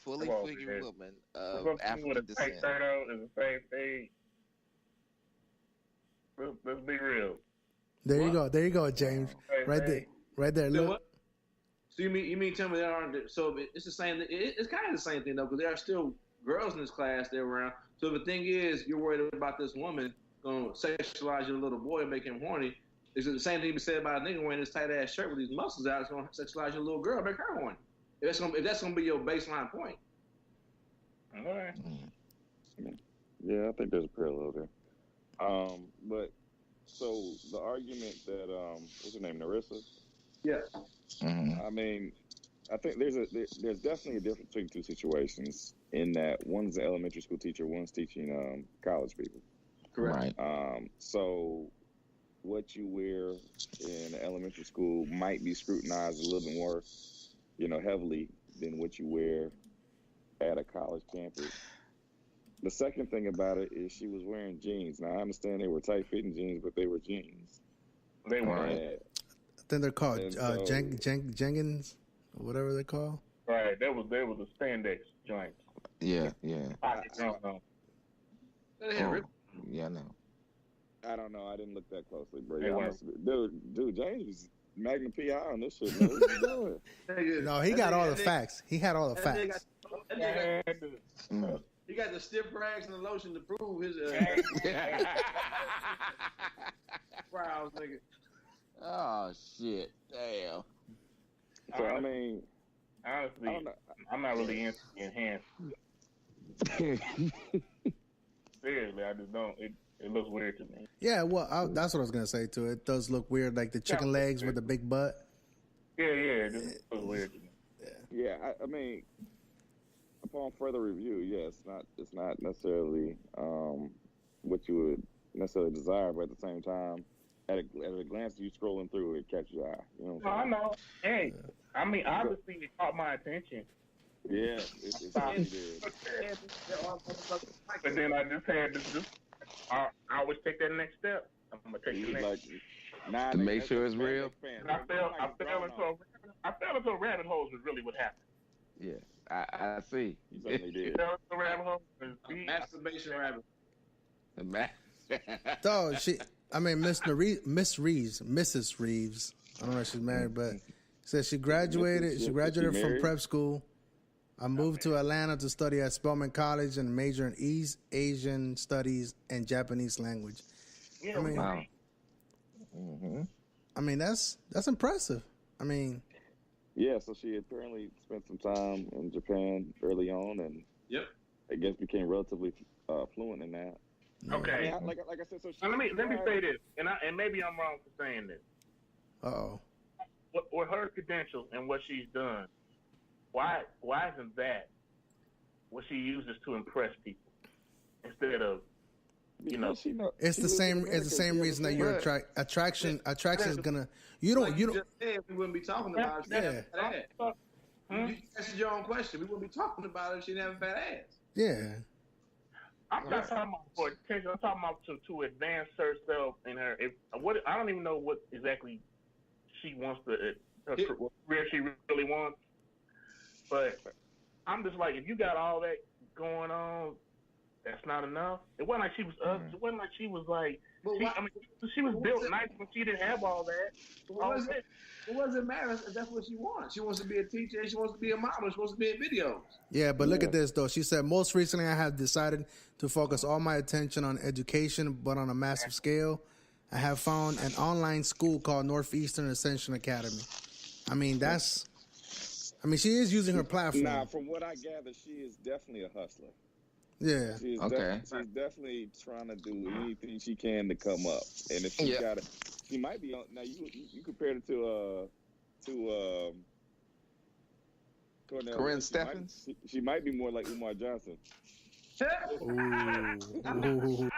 African descent. Is the same thing. Let's be real. There you go, James. Right there. Look. So you mean tell me there aren't? So it's the same. It's kind of the same thing though, because there are still girls in this class they're around. So the thing is, you're worried about this woman gonna sexualize your little boy and make him horny. Is it the same thing you said about a nigga wearing this tight ass shirt with these muscles out? It's gonna sexualize your little girl, make her horny. If that's gonna be your baseline point. All right. Yeah, I think there's a parallel there. But so the argument that what's her name, Narissa? Yeah. I mean, I think there's definitely a difference between two situations in that one's an elementary school teacher, one's teaching college people. Correct. Right. So what you wear in elementary school might be scrutinized a little bit more, heavily than what you wear at a college campus. The second thing about it is she was wearing jeans. Now, I understand they were tight-fitting jeans, but they were jeans. They were. And, I think they're called so, Jenkins, or whatever they're called. Right. They was the spandex joints. Yeah. I don't know. Yeah, I know. I don't know. I didn't look that closely, bro. They weren't. Dude, James was Magnum PI on this shit, man. What you doing? No, he got all the facts. He had all the facts. He got the stiff rags and the lotion to prove his brows, nigga. Oh shit! Damn. So I mean, honestly, I'm not really into enhanced. Seriously, I just don't. It looks weird to me. Yeah, well, that's what I was gonna say too. It does look weird, like the chicken legs with the big butt. Yeah, it just looks weird to me. Yeah, I mean, upon further review, yeah, it's not necessarily what you would necessarily desire, but at the same time, at a glance, you scrolling through it catches your eye. You know what I'm saying? I know. Hey, I mean, obviously, it caught my attention. Yeah, it certainly did. But then I just had this. I always take that next step. I'm gonna take the next. To make sure it's real. I fell into a rabbit hole. Is really what happened. Yeah, I see. You certainly did. You fell into a rabbit hole. Masturbation rabbit. So Mrs. Reeves. I don't know if she's married, but says she graduated. She graduated from prep school. I moved to Atlanta to study at Spelman College and major in East Asian Studies and Japanese language. Yeah, wow. I mean, that's impressive. I mean, yeah. So she apparently spent some time in Japan early on, and I guess became relatively fluent in that. Okay. I mean, like I said, so let me say this, and maybe I'm wrong for saying this. With her credentials and what she's done, why isn't that what she uses to impress people instead of it's the same reason that your attraction is gonna you don't we wouldn't be talking about it. You answered your own question. We wouldn't be talking about it if she didn't have a fat ass. Yeah. I'm not talking about for attention. I'm talking about to advance herself and her. I don't even know what exactly she wants what career she really wants. But I'm just like, if you got all that going on, that's not enough. It wasn't like she was ugly. It wasn't like she was like. She was built nice when she didn't have all that. It doesn't matter if that's what she wants. She wants to be a teacher. She wants to be a model. She wants to be in videos. Yeah, but look at this, though. She said, most recently I have decided to focus all my attention on education, but on a massive scale. I have found an online school called Northeastern Ascension Academy. I mean, she is using her platform. Nah, from what I gather, she is definitely a hustler. Yeah. She's definitely trying to do anything she can to come up. And if she got it, she might be on. Now you compared it to Corinne Stephens. She might be more like Umar Johnson. Ooh.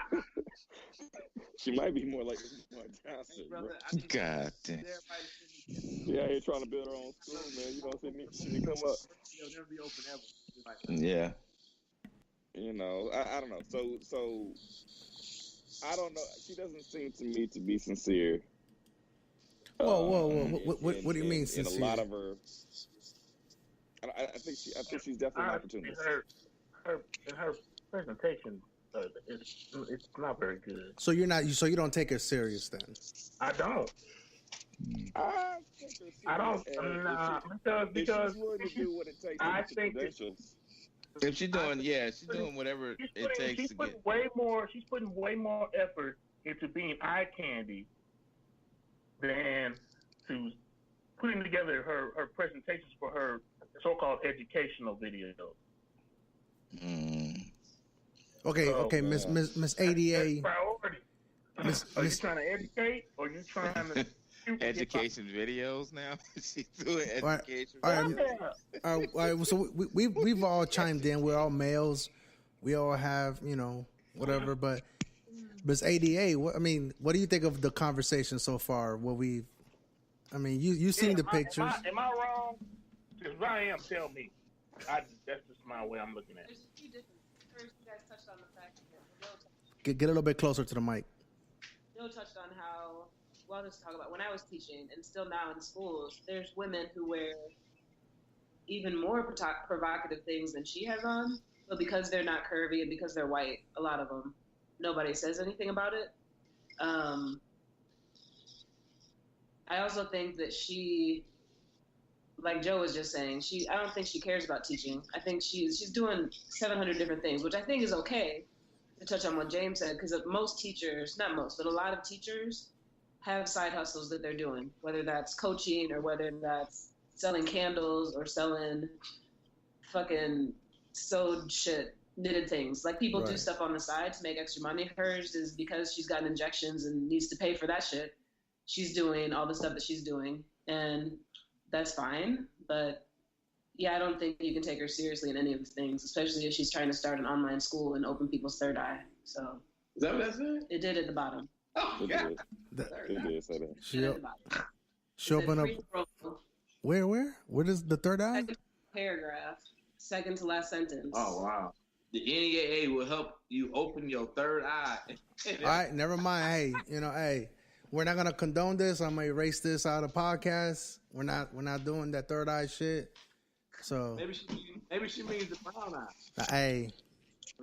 She might be more like Umar Johnson. God damn. Yeah, you're trying to build her own school, man. You know, she didn't come up. It'll never be open ever. Yeah. You know, I don't know. So I don't know. She doesn't seem to me to be sincere. Whoa. What do you mean sincere? In a lot of her, I think she's definitely an opportunist. Her presentation, it's not very good. So you don't take her serious then? I don't. I don't because if she's willing to do what it takes I to think credentials. If she's doing, she's doing whatever it takes she's to putting get. She's putting way more effort into being eye candy than to putting together her presentations for her so-called educational videos. Okay, Miss A.D.A. That's priority. Are you trying to educate, or are you trying to Education videos now? She's doing education videos. All right, so we've all chimed in. We're all males. We all have, whatever. But Miss A.D.A., what do you think of the conversation so far? You've seen the pictures. Am I wrong? If I am, tell me. That's just my way I'm looking at it. There's a few different. First, you guys touched on the fact that Get a little bit closer to the mic. Bill touched on how, let's talk about when I was teaching and still now in schools, there's women who wear even more provocative things than she has on, but because they're not curvy and because they're white, a lot of them, nobody says anything about it. I also think that she, like Joe was just saying, I don't think she cares about teaching. I think she's doing 700 different things, which I think is okay, to touch on what James said, because most teachers, not most, but a lot of teachers have side hustles that they're doing, whether that's coaching or whether that's selling candles or selling fucking sewed shit, knitted things. Like people do stuff on the side to make extra money. Hers is because she's gotten injections and needs to pay for that shit. She's doing all the stuff that she's doing, and that's fine. But yeah, I don't think you can take her seriously in any of the things, especially if she's trying to start an online school and open people's third eye. So is that what that said? It did at the bottom. Oh, yeah. It did say that. She opened up. Where does the third eye? Second paragraph, second to last sentence. Oh, wow. The NAA will help you open your third eye. All right, never mind. Hey, we're not gonna condone this. I'm gonna erase this out of the podcast. We're not doing that third eye shit. So maybe she means the brown eye. Hey.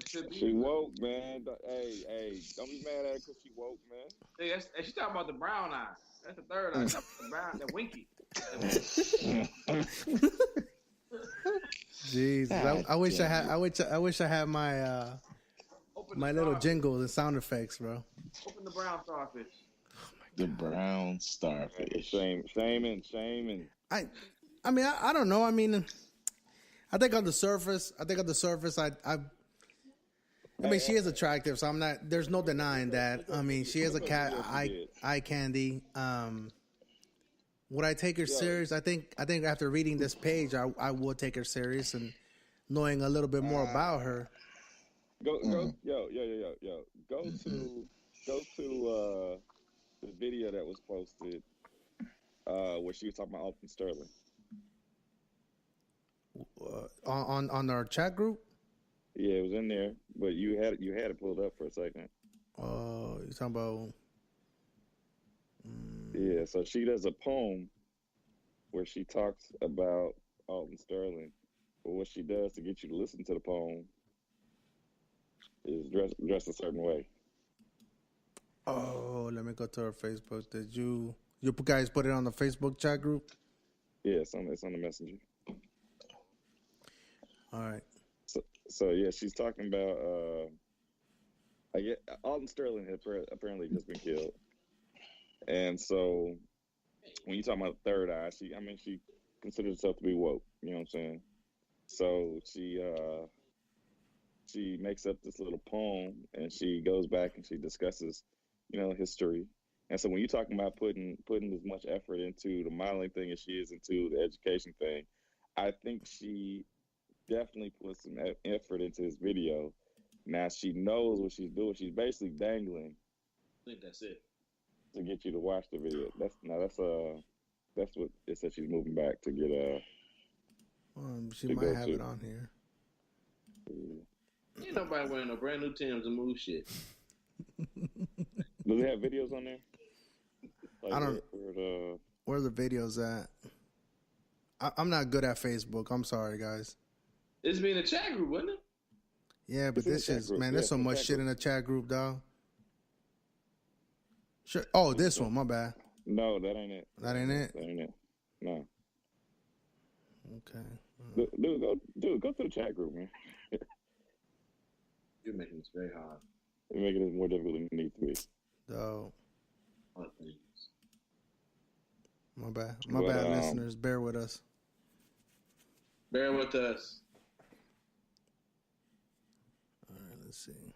She woke, man. Hey, don't be mad at her because she woke, man. Hey, she's talking about the brown eye. That's the third eye. The brown, the winky. Jeez, I wish I had my my little jingles and sound effects, bro. Open the brown starfish. The brown starfish. Shaming. I don't know. I think on the surface, she is attractive, so I'm not. There's no denying that. She is a cat eye candy. Would I take her serious? I think after reading this page, I would take her serious and knowing a little bit more about her. Go to the video that was posted where she was talking about Alton Sterling. On our chat group. Yeah, it was in there, but you had it pulled up for a second. You're talking about. Yeah, so she does a poem where she talks about Alton Sterling, but what she does to get you to listen to the poem is dress a certain way. Oh, let me go to her Facebook. Did you guys put it on the Facebook chat group? Yeah, it's on the messenger. All right. So yeah, she's talking about Alton Sterling had apparently just been killed. And so when you talk about third eye, she considers herself to be woke, you know what I'm saying? So she makes up this little poem and she goes back and she discusses, history. And so when you're talking about putting as much effort into the modeling thing as she is into the education thing, I think she definitely put some effort into this video. Now she knows what she's doing. She's basically dangling. I think that's it. To get you to watch the video. That's what it says she's moving back to get she might have it on here. Ain't nobody wearing no brand new Timbs to move shit. Do they have videos on there? Like I don't. Where are the videos at? I'm not good at Facebook. I'm sorry, guys. It's been a chat group, wasn't it? Yeah, but this is man. There's so much shit in the chat group, dog. Sure. Oh, this one. My bad. No, that ain't it. That ain't it? That ain't it. No. Okay. Dude, go to the chat group, man. You're making this very hard. You're making it more difficult than it needs to be. So, Oh, please. my bad. My bad, listeners. Bear with us. Bear with us. All right, let's see.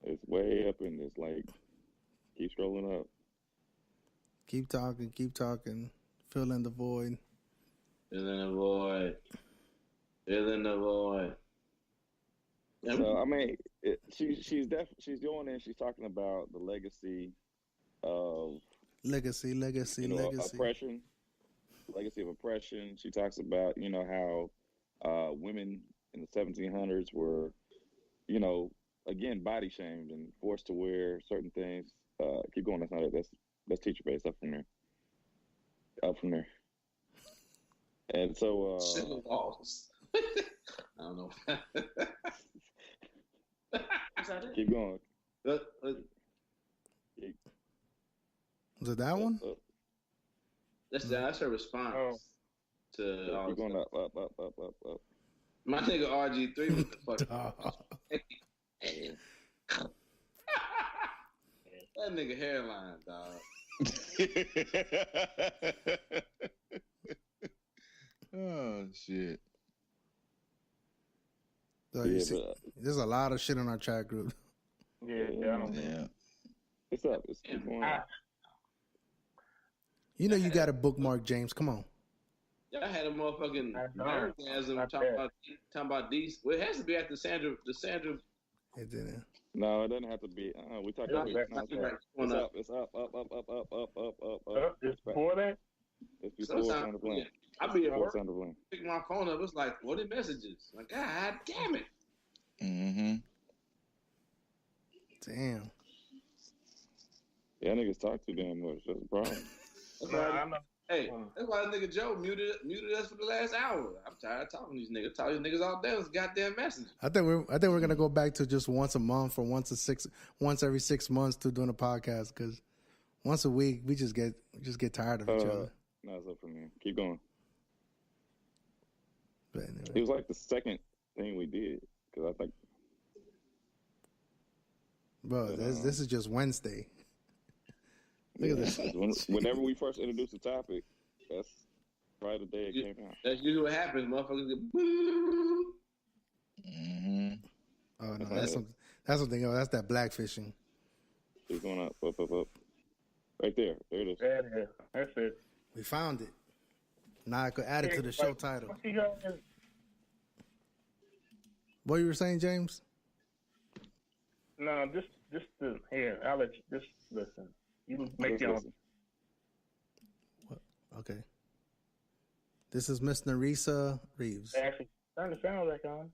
It's way up in this. Like, keep scrolling up. Keep talking. Fill in the void. Fill in the void. Fill in the void. So I mean, she's going in. She's talking about the legacy of legacy, oppression, legacy of oppression. She talks about how women in the 1700s were, again body shamed and forced to wear certain things. Keep going. That's not it. That's teacher based. Up from there. And so civil laws. I don't know. Keep going. Was it that one? That's her response to all. Keep going up. My nigga RG3 was the fuck. That nigga hairline, dog. Oh shit. So you see, there's a lot of shit in our chat group. Yeah. It's up. It's going up. You know you got a bookmark, James. Come on. Y'all had a motherfucking orgasm talking about these. Well, it has to be at the Sandra. It didn't. No, it doesn't have to be. We talked about it. It's up. It's before that? It's before Sandra Bland. I be at work, pick my phone up. It's like 40 messages. Like, God damn it. Mm-hmm. Damn. Yeah, niggas talk too damn much. That's the problem. That's why nigga Joe muted us for the last hour. I'm tired of talking to these niggas. Talk to these niggas all day. It's goddamn message. I think we're gonna go back to just once a month or once every 6 months to doing a podcast, because once a week we just get tired of each other. No, it's up for me. Keep going. But anyway. It was like the second thing we did, because I think. Bro, this is just Wednesday. Look at this. Whenever we first introduced the topic, that's probably the day it came out. That's usually what happens. Motherfuckers get. Mm-hmm. Oh no, that's something else. That's that blackfishing. Keep going up. Right there. There it is. Yeah, that's it. We found it. Now I could add it to the show title. What you were saying, James? No, just here. I'll let you just listen. You make your own. What? Okay. This is Miss Nerissa Reeves. Actually, turn the sound back on.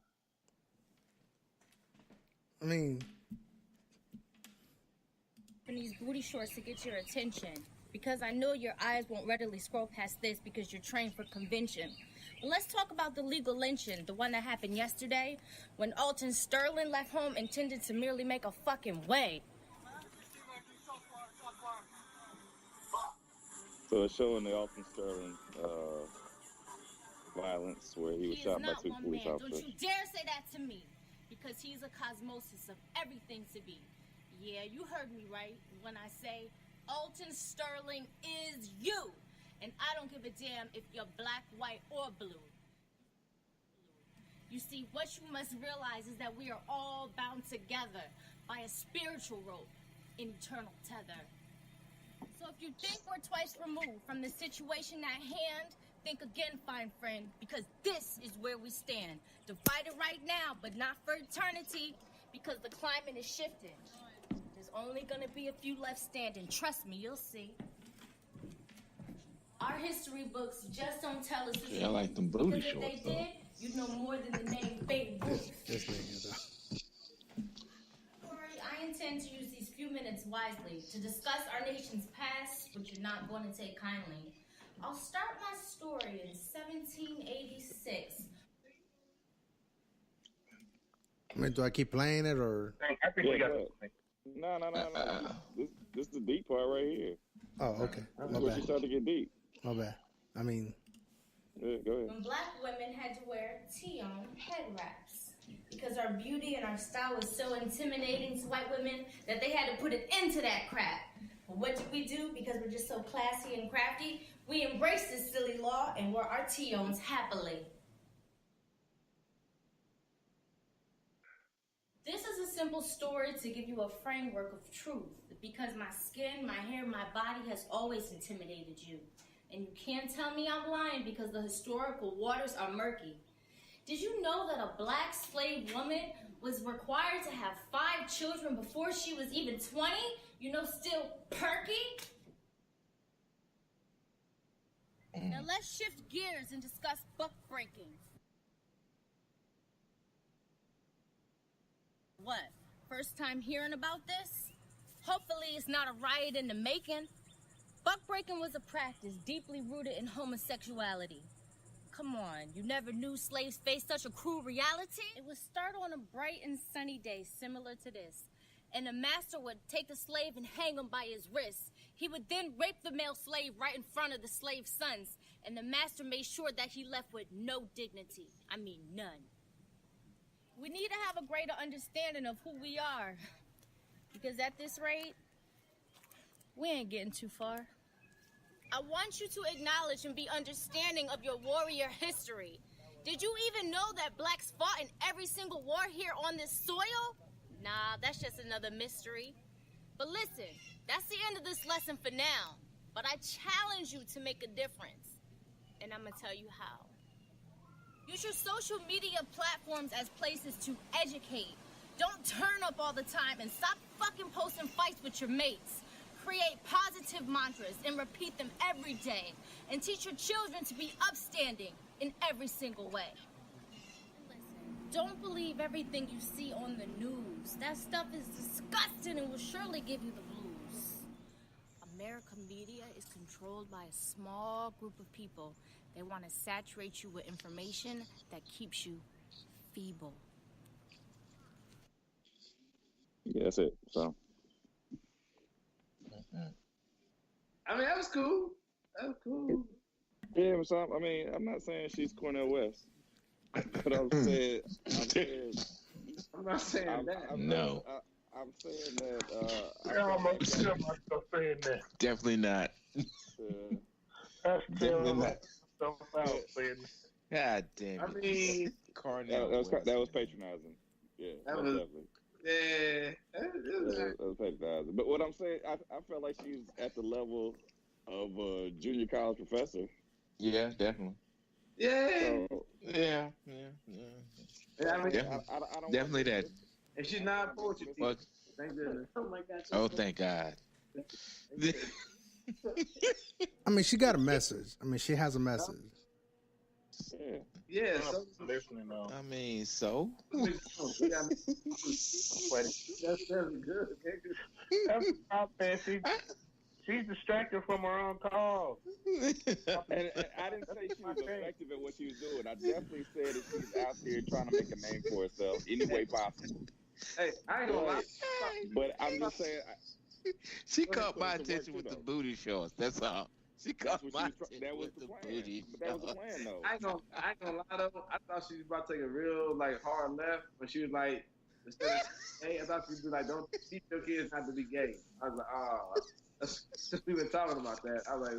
I mean, these booty shorts to get your attention, because I know your eyes won't readily scroll past this because you're trained for convention. But let's talk about the legal lynching, the one that happened yesterday, when Alton Sterling left home intended to merely make a fucking way. So it's showing the Alton Sterling violence where he was shot by 2 police officers. Don't you dare say that to me, because he's a cosmosis of everything to be. Yeah, you heard me right when I say Alton Sterling is you, and I don't give a damn if you're black, white, or blue. You see, what you must realize is that we are all bound together by a spiritual rope, an eternal tether. So if you think we're twice removed from the situation at hand, think again, fine friend, because this is where we stand. Divided right now, but not for eternity, because the climate is shifting. There's only gonna be a few left standing. Trust me, you'll see. Our history books just don't tell us the truth. Yeah, I like them booty because shorts, if they did, you'd know more than the name Babe Ruth. I intend to use these few minutes wisely to discuss our nation's past, which you're not going to take kindly. I'll start my story in 1786. I mean, do I keep playing it or? I think we got it. No. This is the deep part right here. Oh, okay. That's My where she bad. started to get deep. My bad. I mean, Yeah, go ahead. When black women had to wear tea-on head wraps because our beauty and our style was so intimidating to white women that they had to put an end to that crap. But what did we do? Because we're just so classy and crafty, we embraced this silly law and wore our tea-ons happily. This is a simple story to give you a framework of truth, because my skin, my hair, my body has always intimidated you. And you can't tell me I'm lying because the historical waters are murky. Did you know that a black slave woman was required to have 5 children before she was even 20? You know, still perky? Now let's shift gears and discuss buck breaking. What? First time hearing about this? Hopefully it's not a riot in the making. Buck-breaking was a practice deeply rooted in homosexuality. Come on, you never knew slaves faced such a cruel reality? It would start on a bright and sunny day similar to this, and the master would take the slave and hang him by his wrists. He would then rape the male slave right in front of the slave's sons, and the master made sure that he left with no dignity. I mean, none. We need to have a greater understanding of who we are, because at this rate, we ain't getting too far. I want you to acknowledge and be understanding of your warrior history. Did you even know that blacks fought in every single war here on this soil? Nah, that's just another mystery. But listen, that's the end of this lesson for now. But I challenge you to make a difference. And I'm gonna tell you how. Use your social media platforms as places to educate. Don't turn up all the time and stop fucking posting fights with your mates. Create positive mantras and repeat them every day. And teach your children to be upstanding in every single way. Listen, don't believe everything you see on the news. That stuff is disgusting and will surely give you the blues. American media is controlled by a small group of people. They want to saturate you with information that keeps you feeble. Yeah, that's it. So. I mean, that was cool. That was cool. Yeah, so, I mean, I'm not saying she's Cornel West, but I'm not saying that. No. I'm saying that. I almost feel myself saying that. Definitely not. That's Definitely not. So out saying God damn it. I mean, that was patronizing. Yeah, that was definitely. Yeah, that was patronizing. But what I'm saying, I felt like she's at the level of a junior college professor. Yeah, definitely. Yeah. So, yeah. I mean, I don't definitely that. And she's not a poetry teacher. Thank goodness. Oh my God. Oh, thank God. I mean, she got a message. I mean, she has a message. Yeah. So, listening though. I mean, so. That's really good. That's not bad. She's distracted from her own cause. And I didn't say she was effective at what she was doing. I definitely said that she's out there trying to make a name for herself any way possible. Hey, I ain't gonna lie. But I'm just saying. She caught my attention with the booty shorts. That's all. She caught my attention that was with the the plan. booty But that was the plan, though. I ain't gonna lie though. I thought she was about to take a real hard left, but she was like, instead of hey, I thought she'd be like, don't teach your kids not to be gay. I was like, oh, we've been talking about that. I was like,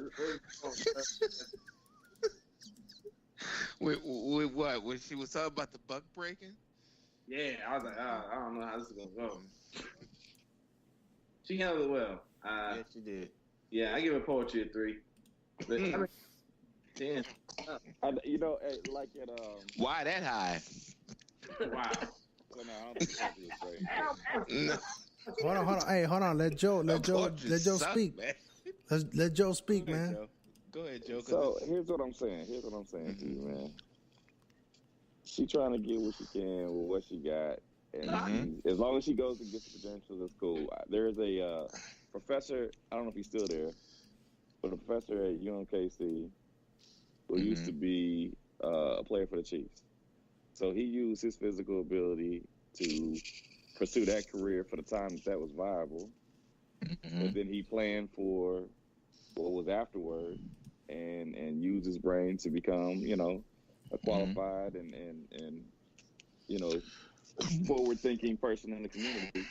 with what? When she was talking about the buck breaking? yeah, I was like, I don't know how this is gonna go. She handled it well. Yeah, she did. Yeah, I give her poetry a 3. But, I mean, 10. You know, like at Why that high? Wow. Well, no, I don't think that's what you No. Hold on. Hey, hold on. Let Joe speak. Let Joe speak, man. Go ahead, Joe. So here's what I'm saying. To you, man. She trying to get what she can with what she got, and as long as she goes and gets the credentials, that's cool. There's a professor. I don't know if he's still there, but a professor at UMKC who used to be a player for the Chiefs. So he used his physical ability to pursue that career for the time that was viable. And then he planned for what was afterward, and use his brain to become, a qualified and forward thinking person in the community.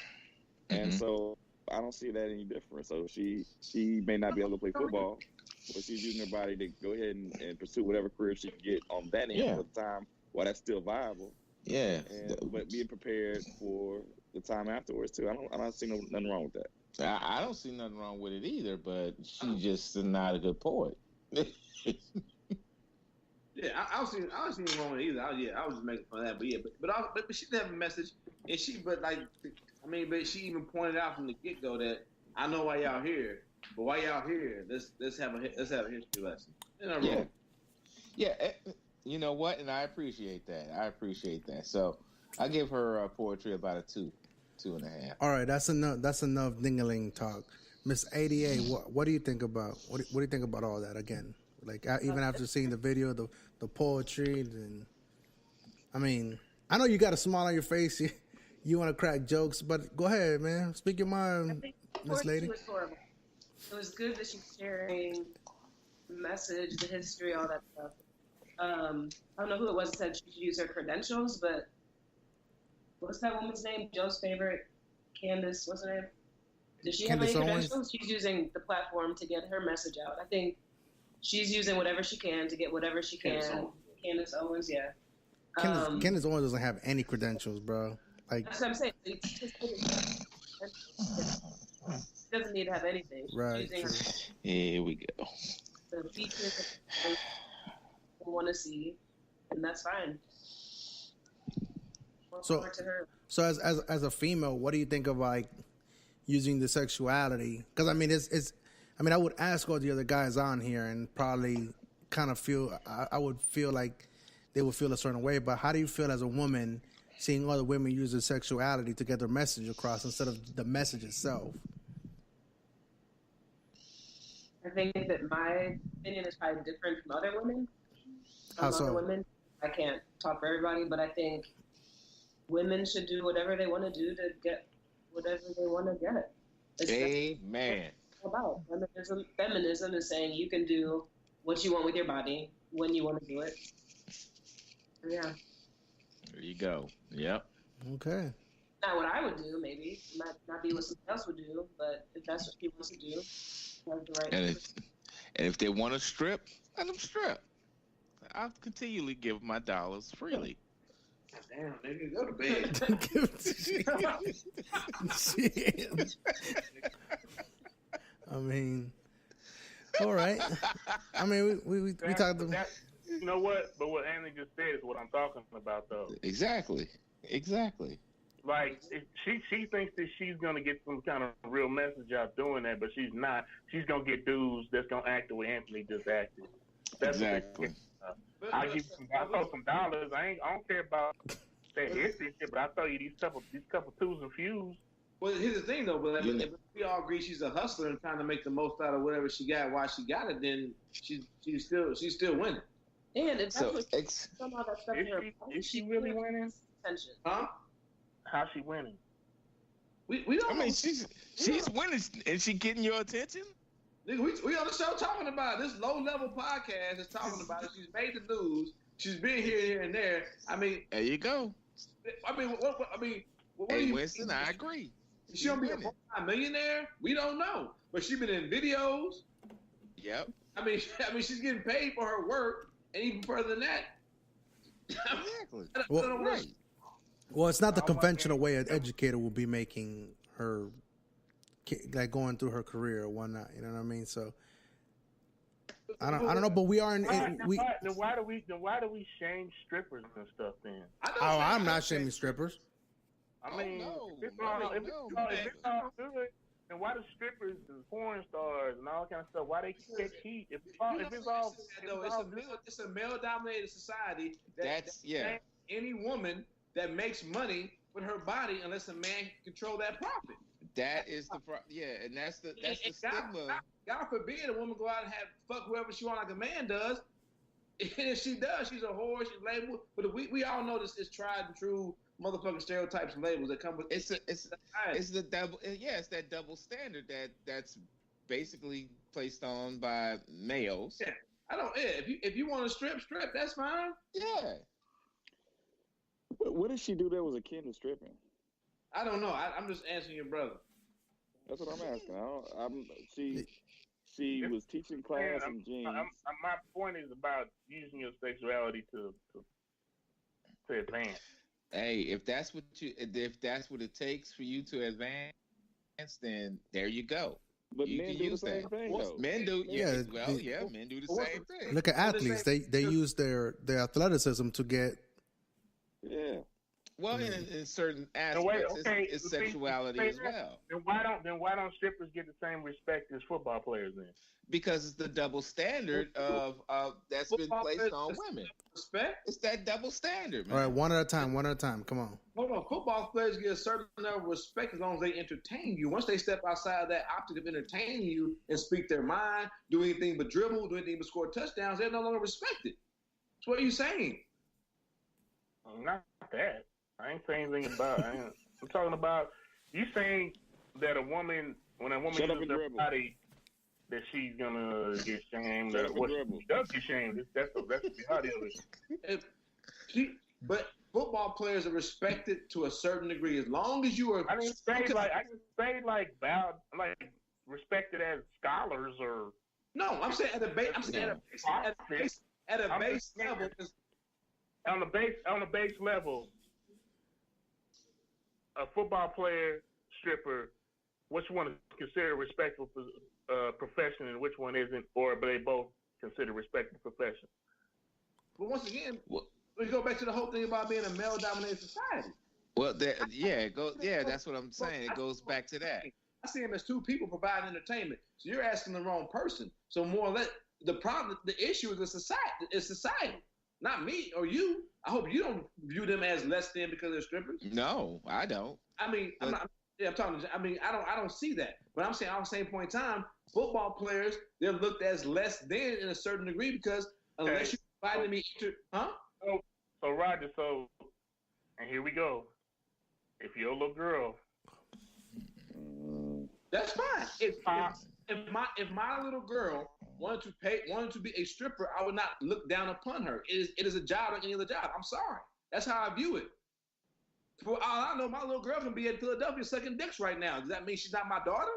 And so I don't see that any different. So she may not be able to play football, but she's using her body to go ahead and pursue whatever career she can get on that end at the time while that's still viable. Yeah. But being prepared for the time afterwards too. I don't see nothing wrong with that. I don't see nothing wrong with it either, but she's just not a good poet. Yeah, I don't see anything wrong with it either. I was just making fun of that, but she did have a message, and but she even pointed out from the get go that I know why y'all here, but why y'all here? Let's have a history lesson. Yeah, you know what? And I appreciate that. So I give her poetry about a 2.5. All right, that's enough dingling talk. Miss A.D.A, what do you think about what do you think about all that again? Like even after seeing the video, the poetry, and I mean, I know you got a smile on your face. You want to crack jokes, but go ahead, man. Speak your mind, Miss Lady. Was horrible. It was good that she's sharing the message, the history, all that stuff. I don't know who it was that said she should use her credentials, but what's that woman's name? Joe's favorite, Candace. What's her name? Does she have any credentials? She's using the platform to get her message out. I think she's using whatever she can to get whatever she can. Candace Owens, yeah. Candace Owens doesn't have any credentials, bro. Like, that's what I'm saying. She doesn't need to have anything. Right. Here we go. The features that people want to see, and that's fine. So as a female, what do you think of like using the sexuality? Because I mean, I would ask all the other guys on here and probably kind of feel, I would feel like they would feel a certain way. But how do you feel as a woman seeing other women use their sexuality to get their message across instead of the message itself? I think that my opinion is probably different from other women. How so? Other women, I can't talk for everybody, but I think women should do whatever they want to do to get whatever they want to get. Amen. About feminism is saying you can do what you want with your body when you want to do it. Yeah. There you go. Yep. Okay. Not what I would do, maybe. Might not be what somebody else would do, but if that's what she wants to do, that's the right. And if they want to strip, let them strip. I'll continually give my dollars freely. Damn, nigga, go to bed. I mean, all right. I mean, we talked about. You know what? But what Andy just said is what I'm talking about, though. Exactly. Like, she thinks that she's gonna get some kind of real message out doing that, but she's not. She's gonna get dudes that's gonna act the way Anthony just acted. That's exactly. I throw some dollars. I don't care about that history shit, but I throw you these couple twos and fews. Well, here's the thing though, but if we all agree she's a hustler and trying to make the most out of whatever she got while she got it, then she's still winning. And if that's what some of that stuff is she really winning? Attention. Huh? How's she winning? We don't. I mean, she's winning, and she getting your attention. Nigga, we on the show talking about it. This low-level podcast is talking about it. She's made the news. She's been here and there. I mean, there you go. I mean, what hey, do you Winston, mean? I agree. She gonna be a multi-millionaire? We don't know, but she's been in videos. Yep. I mean, she's getting paid for her work, and even further than that. Exactly. Right. Well, it's not the conventional way an educator will be making her, like going through her career or whatnot. You know what I mean? So I don't know, but we are in. Then why do we shame strippers and stuff then? I'm not shaming strippers. I mean, if it's all good, then why do strippers and porn stars and all kind of stuff? Why they get heat? It's a male-dominated society. That's Any woman that makes money with her body, unless a man can control that profit. That is the and that's the stigma. God forbid a woman go out and fuck whoever she want like a man does. And if she does, she's a whore. She's labeled. But we all know this is tried and true motherfucking stereotypes and labels that come with. It's that double standard that's basically placed on by males. Yeah, I don't. Yeah, if you want to strip, that's fine. Yeah. What did she do that was akin to stripping? I don't know. I'm just answering your brother. That's what I'm asking. She was teaching class in jeans. My point is about using your sexuality to advance. Hey, if that's what it takes for you to advance, then there you go. But you men can do use the same that. thing, though. Men do, Yeah, men do the same thing. Look at athletes; they use their athleticism to get. Yeah. Well, in certain aspects, it's sexuality as well. Then why don't strippers get the same respect as football players then? Because it's the double standard of that's been placed on women. Respect. It's that double standard, man. All right, one at a time. Come on. Hold on. Football players get a certain level of respect as long as they entertain you. Once they step outside of that optic of entertaining you and speak their mind, do anything but dribble, do anything but score touchdowns, they're no longer respected. That's what you're saying. Not that. I ain't saying anything about. I'm talking about you saying that a woman, when a woman uses her body, that she's gonna get shamed. What she does get shamed. That's the reality of it. But football players are respected to a certain degree as long as you are. I didn't say like respected as scholars or. No, I'm saying at a base. I'm saying at a base level. On the base level. A football player, stripper, which one is considered a respectable profession and which one isn't, or they both consider respectable profession? But once again, we go back to the whole thing about being a male-dominated society. Well, that's what I'm saying. It goes back to that. I see them as two people providing entertainment. So you're asking the wrong person. So more or less, the issue is the society. It's society. Not me or you. I hope you don't view them as less than because they're strippers. No, I don't. I mean, I'm talking. I mean, I don't see that. But I'm saying, at the same point in time, football players, they're looked as less than in a certain degree because unless you provide me, So Roger, and here we go. If you're a little girl, that's fine. If my little girl wanted to be a stripper, I would not look down upon her. It is a job like any other job. I'm sorry. That's how I view it. For all I know, my little girl can be in Philadelphia sucking dicks right now. Does that mean she's not my daughter?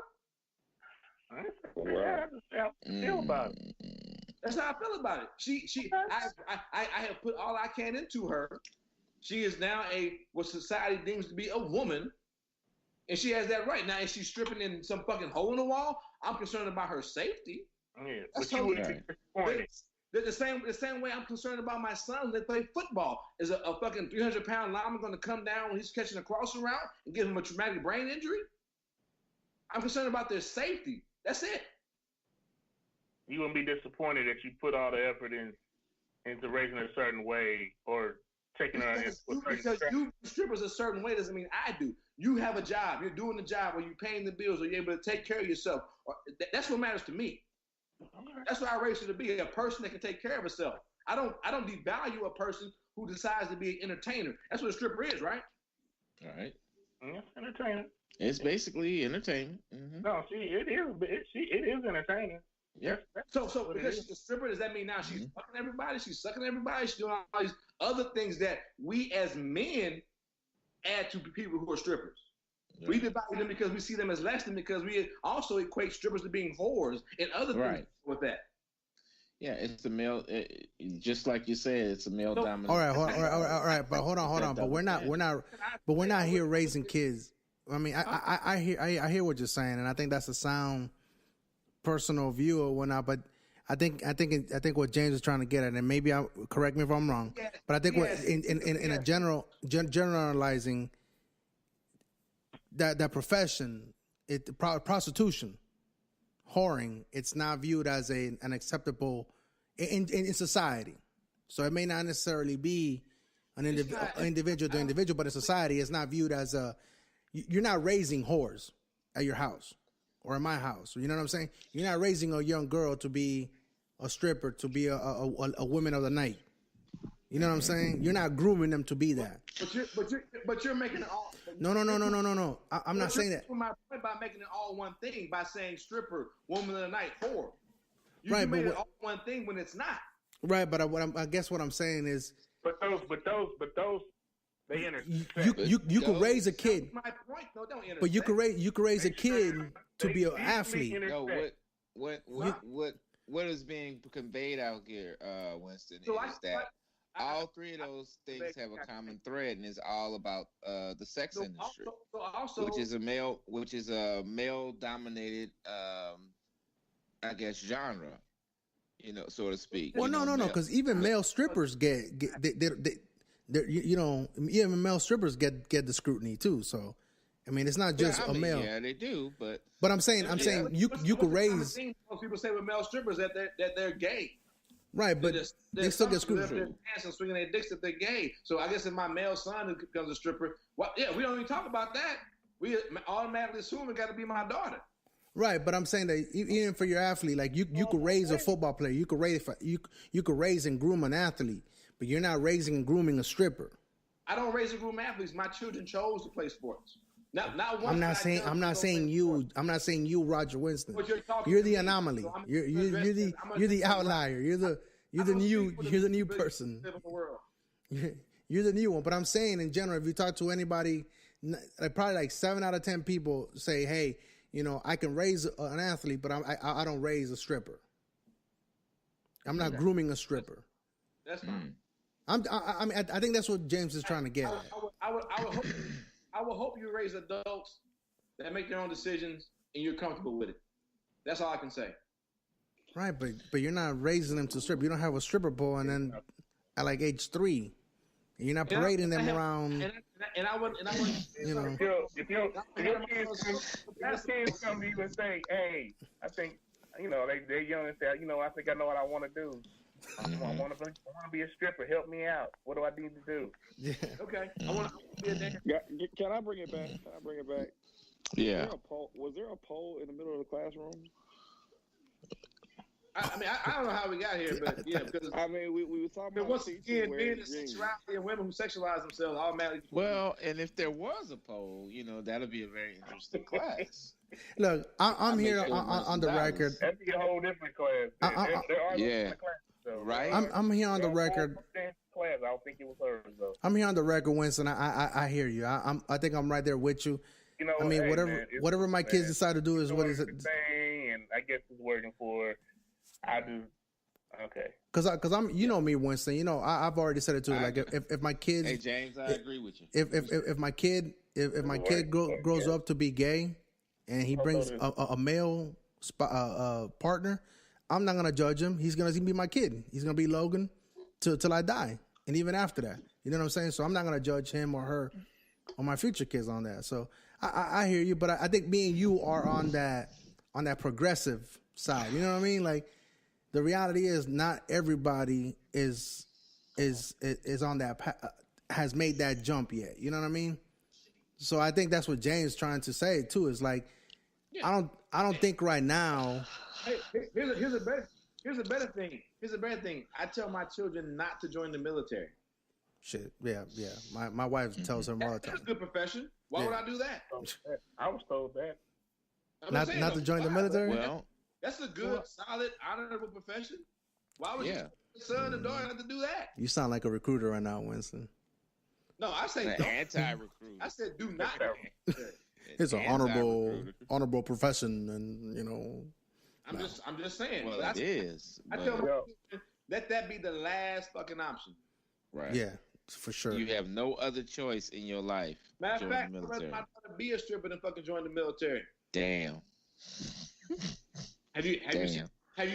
That's how I feel about it. That's how I feel about it. I have put all I can into her. She is now what society deems to be a woman. And she has that right. Now, if she's stripping in some fucking hole in the wall, I'm concerned about her safety. Yeah, that's totally disappointing. The same way I'm concerned about my son that play football. Is a fucking 300-pound lineman going to come down when he's catching a crossing route and give him a traumatic brain injury? I'm concerned about their safety. That's it. You wouldn't be disappointed that you put all the effort into raising a certain way or taking her because you strippers a certain way doesn't mean I do. You have a job. You're doing the job, or you're paying the bills, or you're able to take care of yourself. That's what matters to me. Okay. That's what I raised her to be, a person that can take care of herself. I don't devalue a person who decides to be an entertainer. That's what a stripper is, right? All right. Yeah, entertainer. It's basically entertainment. Mm-hmm. No, it is entertaining. Yeah. So because she's a stripper, does that mean now she's fucking everybody? She's sucking everybody? She's doing all these other things that we as men add to people who are strippers. Yeah. We devalue them because we see them as less than, because we also equate strippers to being whores and other things with that. Yeah, it's a male. Just like you said, it's a male dominant. All right. But hold on. But we're not here raising kids. I mean, I hear what you're saying, and I think that's a sound personal view or whatnot. But I think what James is trying to get at, and maybe correct me if I'm wrong, but I think what in a generalizing that profession, prostitution, whoring, it's not viewed as an acceptable in society. So it may not necessarily be an individual to individual, but in society, it's not viewed as you're not raising whores at your house or in my house. You know what I'm saying? You're not raising a young girl to be a stripper, to be a woman of the night. You know what I'm saying? You're not grooming them to be that. But you're making it all. No. I'm not saying that. My point by making it all one thing by saying stripper, woman of the night, whore. Right, you made it all one thing when it's not. Right, but I guess what I'm saying is. But those. They you could raise a kid. That's my point, though. Don't intersect. But you could raise a kid to be an athlete. No, what is being conveyed out here, Winston, is that all three of those things have a common thread, and it's all about the sex industry, which is a male dominated, I guess, genre, so to speak. Well, no, because even male strippers even male strippers get the scrutiny too. So, I mean, it's not just a male. Yeah, they do, but I'm saying you could raise. Most people say with male strippers that they're gay. Right, but they still get scrutiny. They're dancing, swinging their dicks that they're gay. So I guess if my male son who becomes a stripper, we don't even talk about that. We automatically assume it got to be my daughter. Right, but I'm saying that even for your athlete, like you could raise a football player, you could raise and groom an athlete, but you're not raising and grooming a stripper. I don't raise and groom athletes. My children chose to play sports. Not one. I'm not saying you, Roger Winston. You're the anomaly. So you're the outlier. You're the new person. You're the new one. But I'm saying in general, if you talk to anybody, probably like 7 out of 10 people say, "Hey, I can raise an athlete, but I don't raise a stripper. I'm not grooming a stripper." That's fine. I think that's what James is trying to get at. I would hope you raise adults that make their own decisions and you're comfortable with it. That's all I can say. Right, but you're not raising them to strip. You don't have a stripper pole, and then at like age 3, you're not parading them around. And I wouldn't. If your kids come to you and say, "Hey, I think they're young and say, I think I know what I want to do. I want to be a stripper. Help me out. What do I need to do?" Yeah. Okay. I want to be a dancer. Can I bring it back? Yeah. Was there a pole in the middle of the classroom? I don't know how we got here, but yeah, because we were talking about once again, being the sexuality and women who sexualize themselves automatically. Well, and if there was a poll, that'll be a very interesting class. Look, I'm here on the record. That'd be a whole different class. There are different classes, though. Right. I'm here on the record. Class. I don't think it was hers though. I'm here on the record, Winston. I hear you. I think I'm right there with you. I mean, whatever my kids decide to do is what is it. And I guess it's working for. I do. Okay. Because I'm, me, Winston. I've already said it too. Like if my kids. Hey James, I agree with you. If my kid grows up to be gay, and he brings a male partner, I'm not gonna judge him. He's gonna be my kid. He's gonna be Logan till I die, and even after that. You know what I'm saying? So I'm not gonna judge him or her or my future kids on that. So I hear you, but I think me and you are on that progressive side. You know what I mean? Like. The reality is, not everybody is on that has made that jump yet. You know what I mean? So I think that's what James is trying to say too. Is like, I don't think right now. Hey, here's a better thing. Here's a better thing. I tell my children not to join the military. Shit, yeah. My wife tells them all the time. That's a good profession. Why would I do that? I was told that. Not to join the military. Well. That's a good, solid, honorable profession. Why would you tell your son and daughter not to do that? You sound like a recruiter right now, Winston. No, I say don't. Anti-recruit. I said do not. It's an honorable profession, and I'm just saying. Well, it is. I tell my children, let that be the last fucking option. Right. Yeah, for sure. You have no other choice in your life. Matter of fact, I'd rather my daughter be a stripper than fucking join the military. Damn. Have you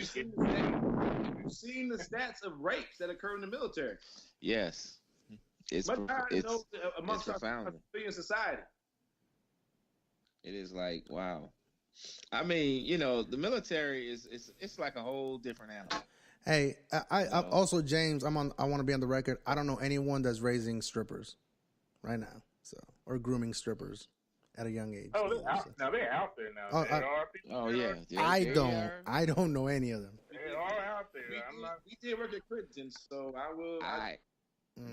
seen the stats of rapes that occur in the military? It's amongst our civilian society. It is like, wow. I mean, the military it's like a whole different animal. Hey, I also, James, I want to be on the record. I don't know anyone that's raising strippers right now, or grooming strippers at a young age. Oh, now they're out there now. Yeah. I don't know any of them. They're all out there. We did work at Cred, so I will.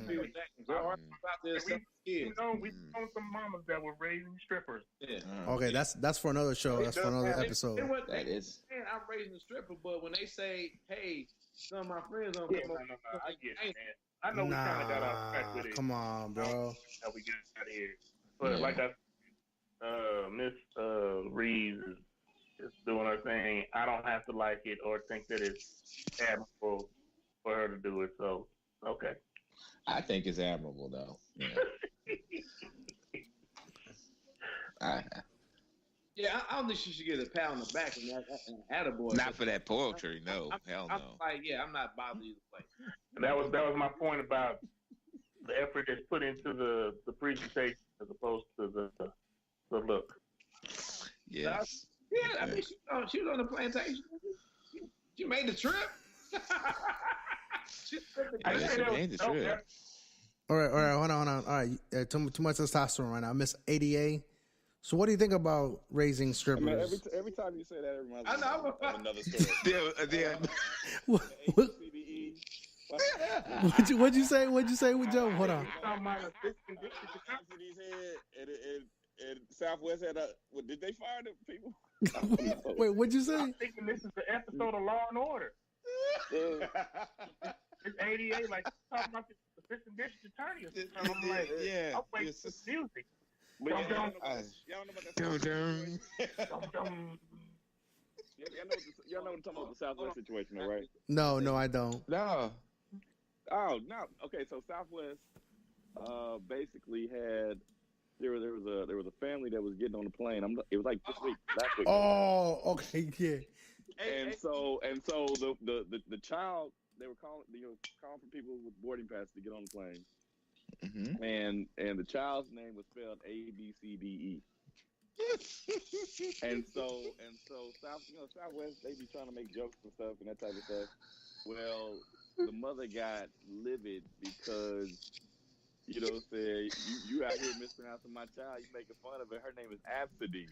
Agree with that. Go hard about this We kids. we know some mamas that were raising strippers. Yeah. Okay, that's for another show. That's for another episode. That is. I'm raising a stripper, but when they say, "Hey, some of my friends don't Yeah, come no, over," I get it, man. I know we kind of got off track with it. Come on, bro. How we get out of here. But like Miss Reeves is doing her thing. I don't have to like it or think that it's admirable for her to do it. So, okay. I think it's admirable, though. Yeah, I don't think she should get a pat on the back and attaboy. Not for that poetry, no. Hell no. I'm not bothered either way. And that was my point about the effort that's put into the presentation as opposed to the look. Yes. Yeah, I mean, she was on the plantation. She made the trip. She made the trip. All right, hold on. All right, too much testosterone right now. Miss A.D.A. So what do you think about raising strippers? I mean, every time you say that, it reminds me of another story. What'd you say with Joe? Hold on. And Southwest had did they fire the people? Wait, what'd you say? I'm thinking this is the episode of Law and Order. It's A.D.A. like talking about the assistant district attorney or something. I'm like, I'll wait for music. Y'all know about that. Y'all know what I'm talking about the Southwest situation, though, right? No, I don't. No. Oh no. Okay, so Southwest basically had there was a family that was getting on the plane. It was like last week. Oh, okay, yeah. And so the child, they were calling for people with boarding passes to get on the plane. Mm-hmm. And the child's name was spelled ABCDE. and so Southwest, they be trying to make jokes and stuff and that type of stuff. Well, the mother got livid because said you out here mispronouncing my child, you making fun of it. Her name is ABCDE.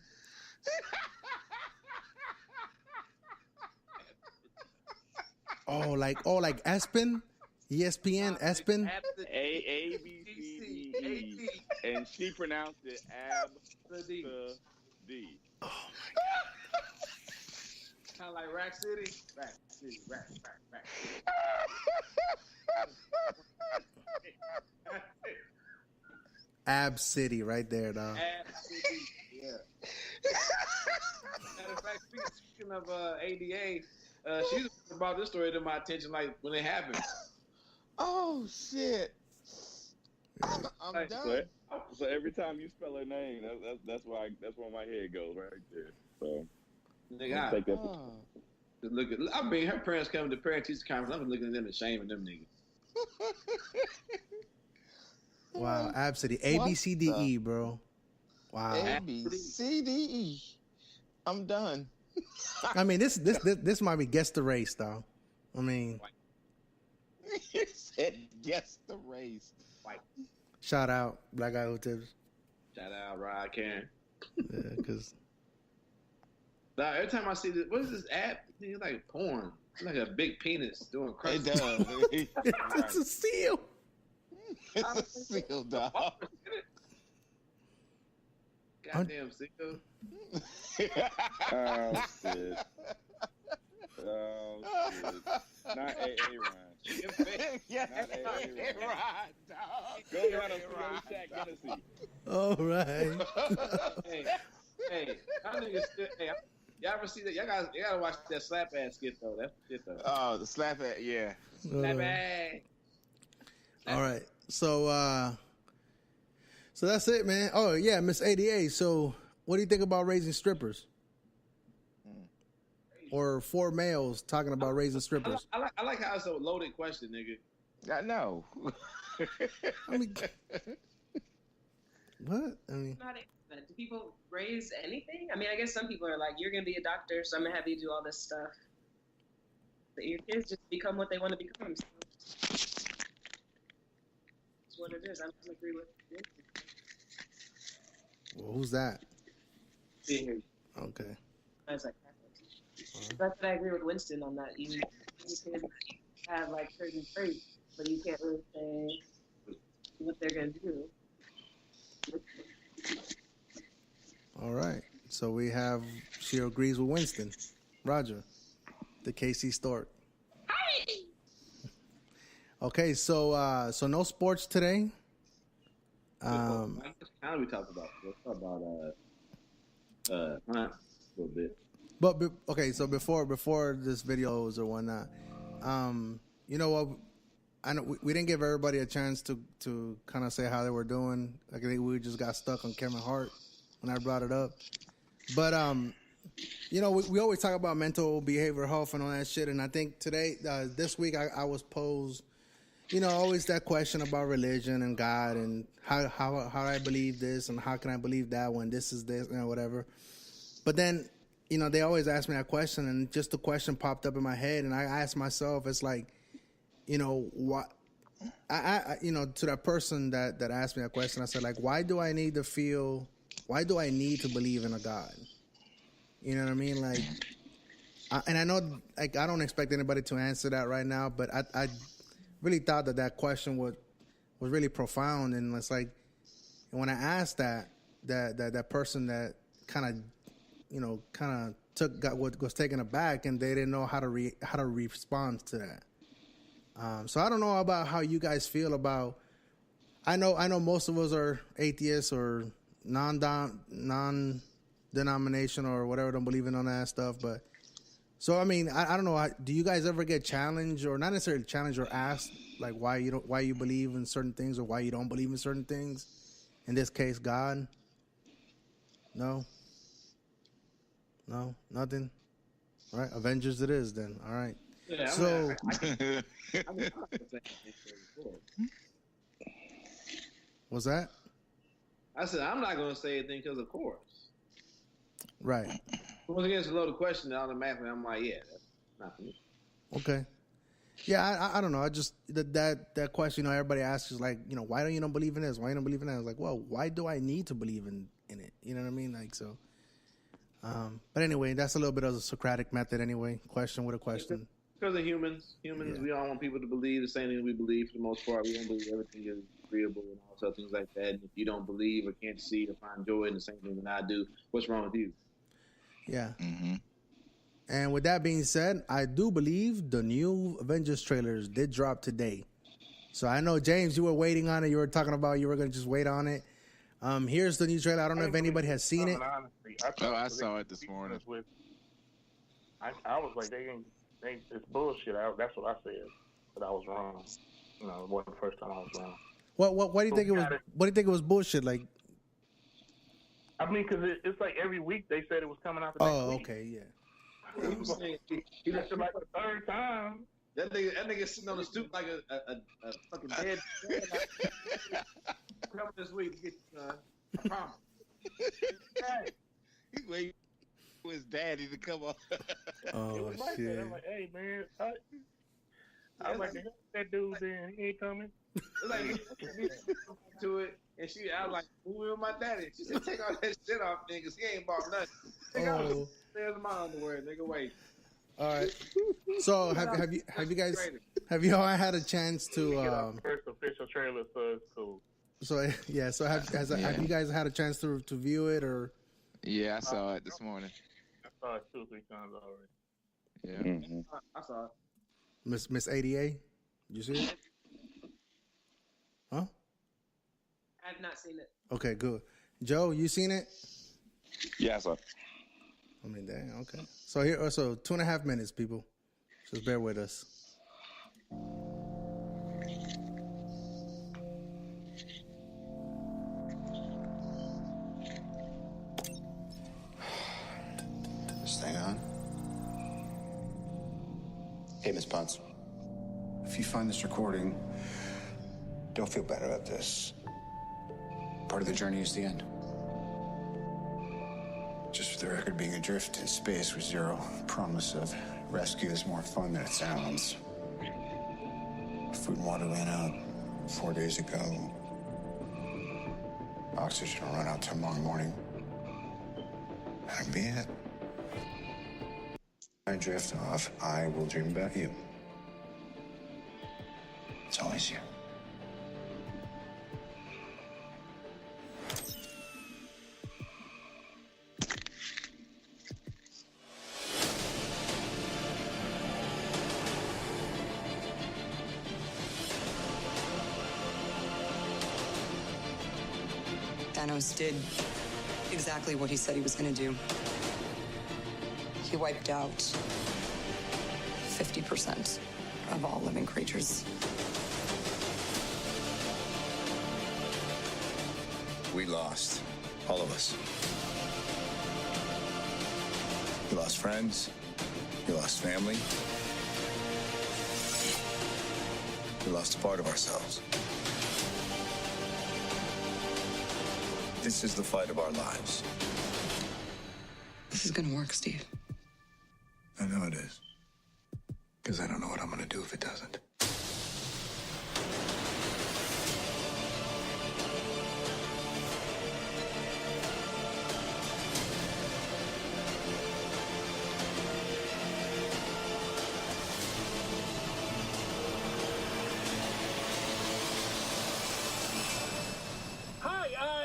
like Aspen? ESPN, Aspen? ABCDE. And she pronounced it ABCDE. Oh, my God. Kind of like Rack City. Rack City. Ab City right there, dog. Ab City, yeah. Matter of fact, speaking of A.D.A., she brought this story to my attention like when it happened. Oh shit! I'm done. So every time you spell her name, that's where my head goes right there. So nigga, I mean, her parents come to parent teacher conference. I'm looking at them and shaming them niggas. Wow, absolutely. ABCDE, bro. Wow. ABCDE. I'm done. I mean, this might be guess the race, though. I mean, he said guess the race. White. Shout out Black Guy Who Tips. Shout out Rod Karen. Yeah, because every time I see this, what is this app? It's like porn. It's like a big penis doing crunch. It does. It's a seal. It's a seal, dog. Goddamn seal. Oh shit. Not A.A. Ryan. Yeah, not A.A. Ryan, dog. Go around and Shaq Hennessy. All right. Hey, y'all niggas still, y'all ever see that? Y'all gotta watch that slap ass skit though. That's shit though. Oh, the slap ass, yeah. Slap ass. All right. So that's it, man. Oh yeah, Miss A.D.A. So what do you think about raising strippers? Or 4 males talking about raising strippers? I like how it's a loaded question, nigga. I know. I mean, what? I mean, do people raise anything? I mean, I guess some people are like, you're gonna be a doctor, so I'm gonna have you do all this stuff. But your kids just become what they want to become. So it's what it is. I don't agree with it. Well, who's that? Yeah. Okay. That's like that's what I agree with Winston on that. You can have like certain traits, but you can't really say what they're gonna do. All right. So we have she agrees with Winston. Roger, the KC Stork. Hi. Okay, so no sports today. Kind of we talked about. Let's talk about a little bit. But okay, so before this videos or whatnot, you know what? I know we didn't give everybody a chance to kind of say how they were doing. Like I think we just got stuck on Kevin Hart when I brought it up. But you know, we always talk about mental behavioral health and all that shit. And I think today, this week, I was posed, you know, always that question about religion and God and how I believe this and how can I believe that when this is this and whatever. But then, you know, they always ask me that question, and just the question popped up in my head, and I asked myself, it's like, you know, what? I you know, to that person that asked me that question, I said, like, why do I need to believe in a God? You know what I mean? Like, and I know, like, I don't expect anybody to answer that right now, but I really thought that question was really profound, and it's like, when I asked that person that kind of, you know, was taken aback, and they didn't know how to respond to that. So I don't know about how you guys feel about. I know most of us are atheists or non-denomination or whatever, don't believe in all that stuff. But so I mean, I don't know. Do you guys ever get challenged, or not necessarily challenged, or asked like why you believe in certain things or why you don't believe in certain things? In this case, God. No, nothing. All right, Avengers it is then. All right. Yeah, so. I'm not gonna say anything before. What's that? I said I'm not going to say anything because, of course. Right. Once again, it's a loaded question. Automatically, I'm like, yeah, that's not for me. Okay. Yeah, I don't know. I just that question, you know, everybody asks is like, you know, why don't you believe in this? Why you don't believe in that? I was like, well, why do I need to believe in it? You know what I mean? Like so. But anyway, that's a little bit of a Socratic method anyway. Question with a question. Because of humans, yeah. We all want people to believe the same thing we believe for the most part. We don't believe everything is agreeable and all sorts of things like that. And if you don't believe or can't see or find joy in the same thing that I do, what's wrong with you? Yeah. Mm-hmm. And with that being said, I do believe the new Avengers trailers did drop today. So I know, James, you were waiting on it. You were talking about you were going to just wait on it. Here's the new trailer. I don't know if anybody has seen it. Honestly, I saw it this morning. I was like, it's bullshit. That's what I said, but I was wrong. You know, it wasn't the first time I was wrong. What do you think it was? What do you think it was bullshit? Like, I mean, because it's like every week they said it was coming out the next week. Okay, yeah. He was like the third time. That nigga sitting on the stoop like a fucking dead. Come this week to get I promise. He waiting for his daddy to come on. Oh shit! I'm like, hey man, I'm like, that dude then he ain't coming. It's like to it, and I was like, who with my daddy? She said, take all that shit off, niggas. He ain't bought nothing. There's my underwear, nigga. Wait. All right. So have you all had a chance to? First official trailer, so it's cool. So yeah. So have you guys had a chance to view it or? Yeah, I saw it this morning. I saw it 2 or 3 times already. Yeah. Mm-hmm. I saw it. Miss A.D.A. You see it? Huh? I've not seen it. Okay, good. Joe, you seen it? Yeah, I saw it. I mean, dang, okay. So here, 2.5 minutes, people. Just bear with us. This thing on? Hey, Miss Potts. If you find this recording, don't feel bad about this. Part of the journey is the end. Just for the record, being adrift in space with zero promise of rescue is more fun than it sounds. Food and water ran out 4 days ago. Oxygen will run out tomorrow morning. That'll be it. I drift off, I will dream about you. It's always you. Thanos did exactly what he said he was going to do. He wiped out 50% of all living creatures. We lost. All of us. We lost friends. We lost family. We lost a part of ourselves. This is the fight of our lives. This is going to work, Steve. I know it is. Because I don't know what I'm going to do if it doesn't.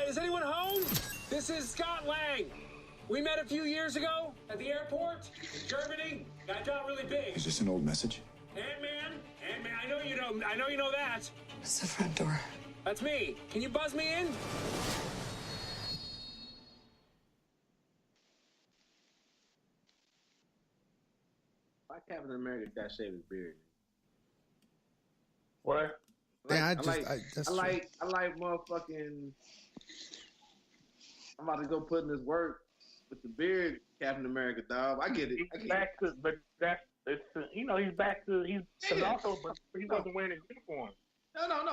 Is anyone home? This is Scott Lang. We met a few years ago at the airport in Germany. Got out really big. Is this an old message? Ant-Man, I know you know that. It's the front door. That's me. Can you buzz me in? Why Captain America got shaved his beard? What? I like motherfucking. I'm about to go put in this work with the beard, Captain America, dog. I get it. He's back to, but that's it's he's back to also, but he wasn't wearing his uniform. No. I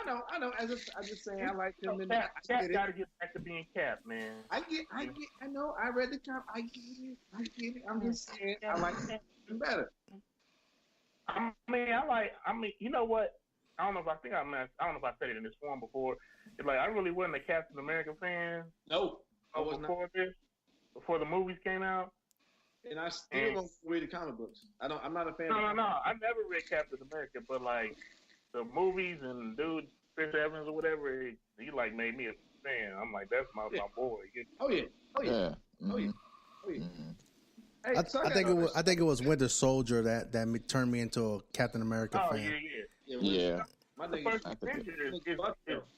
know. I just saying I like him. Cap got to get back to being Cap, man. I know. I read the Cap. I get it. I'm just saying I like him better. I mean, you know what? I don't know if I said it in this form before. It's like I really wasn't a Captain America fan. No, I was before this, before the movies came out. And I still don't read the comic books. I'm not a fan. No. I never read Captain America, but like the movies and dude Chris Evans or whatever, he like made me a fan. I'm like, that's my boy. Oh yeah. Mm-hmm. Hey, I think it was Winter Soldier that turned me into a Captain America fan. Yeah. The first Avenger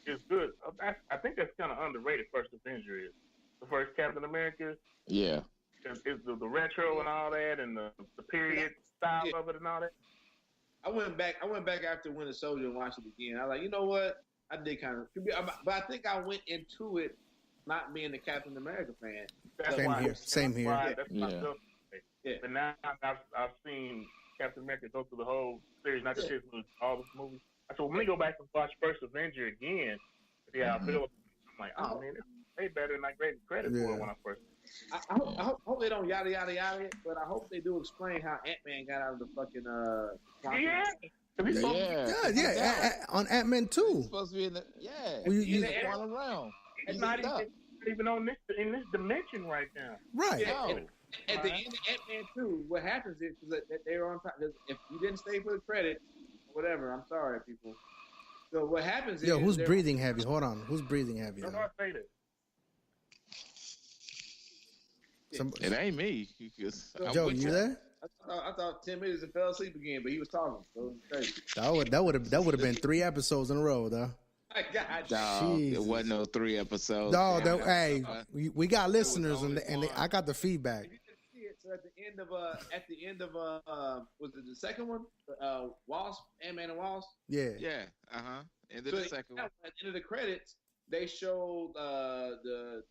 is good. I think that's kind of underrated. First Avenger is the first Captain America. Yeah. It's the retro and all that, and the period style of it and all that. I went back after Winter Soldier and watched it again. I was like, you know what? I did kind of, but I think I went into it not being a Captain America fan. Same here. Yeah. But now I've seen Captain America go through the whole series, not just his movies, all the movies. So when we go back and watch First Avenger again, I feel I'm like, oh man, it's way better than I gave credit for it when I first. I hope they don't yada yada yada it, but I hope they do explain how Ant-Man got out of the fucking on Ant-Man 2. He's supposed to be in the he's going around. It's not even on in this dimension right now. Right. At the end of Ant-Man 2, what happens is that they were on top. If you didn't stay for the credit, whatever, I'm sorry, people. So what happens is... who's breathing heavy? Hold on. Who's breathing heavy? It ain't me. Joe, you there? I thought 10 minutes and fell asleep again, but he was talking. So crazy. That would have been 3 episodes in a row, though. It wasn't no 3 episodes. No, hey, we got listeners, and I got the feedback. So at the end of was it the second one? Wasp, Ant-Man and Wasp. Yeah. End of the second one. At the end of the credits, they showed the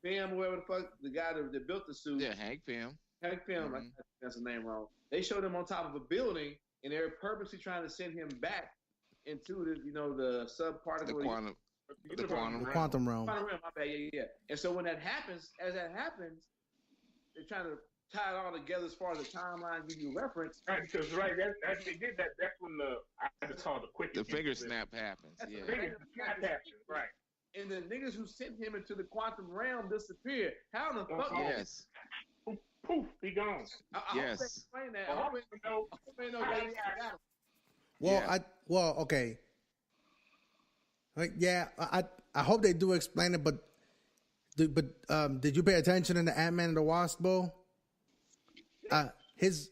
Pym, whoever the fuck, the guy that built the suit. Yeah, Hank Pym. Hank Pym, Mm-hmm. I think that's his name wrong. They showed him on top of a building, and they're purposely trying to send him back into the subparticle. The quantum realm. My bad, yeah. And so when that happens, they're trying to tie it all together as far as the timeline, give you a reference. Right, because that's they did that. That's when I just call it the quick. The finger snap happens. The finger snap happens, right? And the niggas who sent him into the quantum realm disappear. How in the fuck? Yes. Poof, he gone. I hope they explain that. I hope they know that. Well, okay. Like, I hope they do explain it, but did you pay attention in the Ant-Man and the Wasp, Bo? His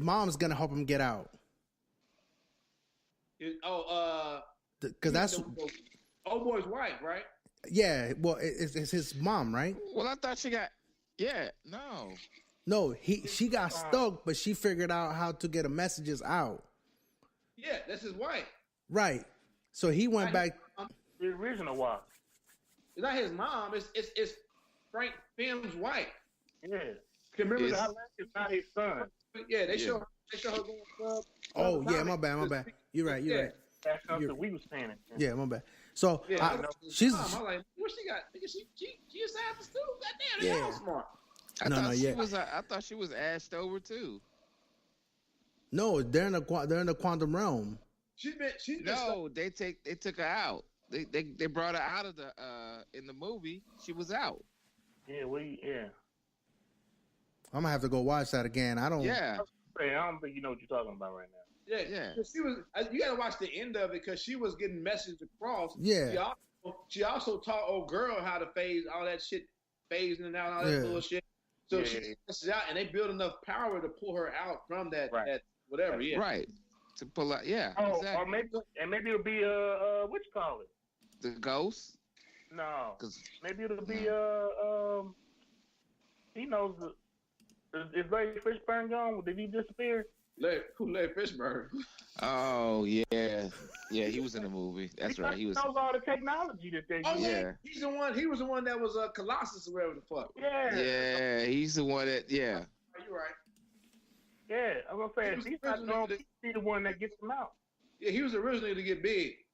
mom's gonna help him get out. because that's old boy's wife, right? Yeah, well, it's his mom, right? Well, I thought she got. Yeah, no. No, she got stuck, but she figured out how to get the messages out. Yeah, that's his wife. Right. So he went back. The original wife. It's not his mom. It's Frank Pym's wife. Yeah. Remember that it's not his son. Yeah, they show her going club. Oh yeah, my bad. You're right. That's something we was saying. Yeah, my bad. So she's. I'm like, what she got? She a savage too. Goddamn, they all smart. I thought she was ashed over too. No, they're in the quantum realm. They took her out. They brought her out of the in the movie. She was out. Yeah, I'm gonna have to go watch that again. I don't think you know what you're talking about right now. Yeah. She was. You gotta watch the end of it because she was getting messages across. Yeah. She also taught old girl how to phase all that shit, phasing and out all that bullshit. So she messes out, and they build enough power to pull her out from that whatever. Yeah. Right. To pull out. Yeah. Oh, exactly. or maybe it'll be what you call it? The ghost. No. Maybe it'll be he knows. Is Larry Fishburne gone? Did he disappear? Larry Fishburne? Oh yeah, he was in the movie. That's right. He was. Knows all the technology that they use. Oh yeah, he's the one. He was the one that was Colossus or whatever the fuck. Yeah, he's the one that. Yeah. You're right. Yeah, I'm gonna say he's not going to be the one that gets him out. Yeah, he was originally to get big.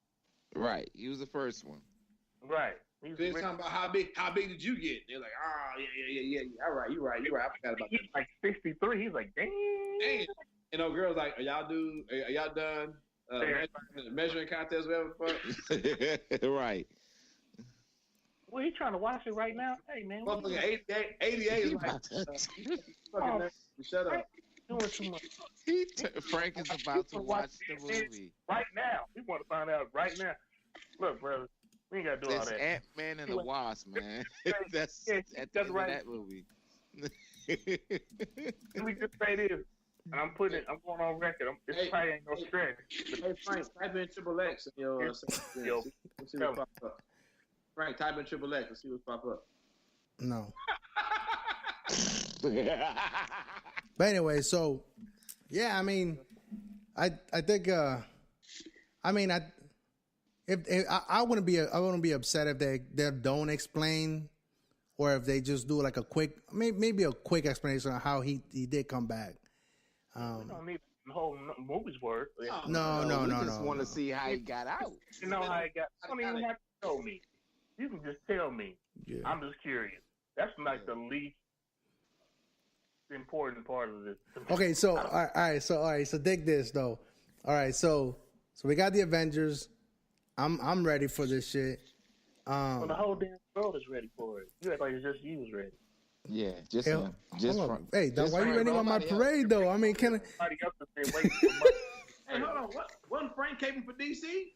Right, he was the first one. Right. They're talking about how big did you get? They're like, yeah. All right, you're right. I forgot about that. He's like 63. He's like, dang. And old girls like, are y'all done? Measuring contest, whatever the fuck. Right. Well, he trying to watch it right now. Hey man, A.D.A is like, shut up. Doing too much. Frank is about to watch the movie right now. We want to find out right now. Look, brother. We ain't gotta do all that. Ant-Man and the Wasp, man. That's right. That movie. Let me just say this. And I'm going on record. This probably ain't no stretch. Hey Frank, type in XXX and you'll see what pops up. Frank, type in XXX and see what pop up. No. But anyway, so yeah, I mean, I think I wouldn't be upset if they don't explain, or if they just do like a quick, maybe a quick explanation of how he did come back. We don't need the whole movie's worth. No. We just want to see how he got out. You know how he got. I don't even have to tell me. You can just tell me. Yeah. I'm just curious. That's like the least important part of this. Okay, so all right, so dig this though. All right, so we got the Avengers. I'm ready for this shit. Well, the whole damn world is ready for it. You act like it's just you was ready. Yeah, just him. Hey, why are you running on my parade though? I mean, can I? Hey, hold on. Wasn't Frank caping for DC?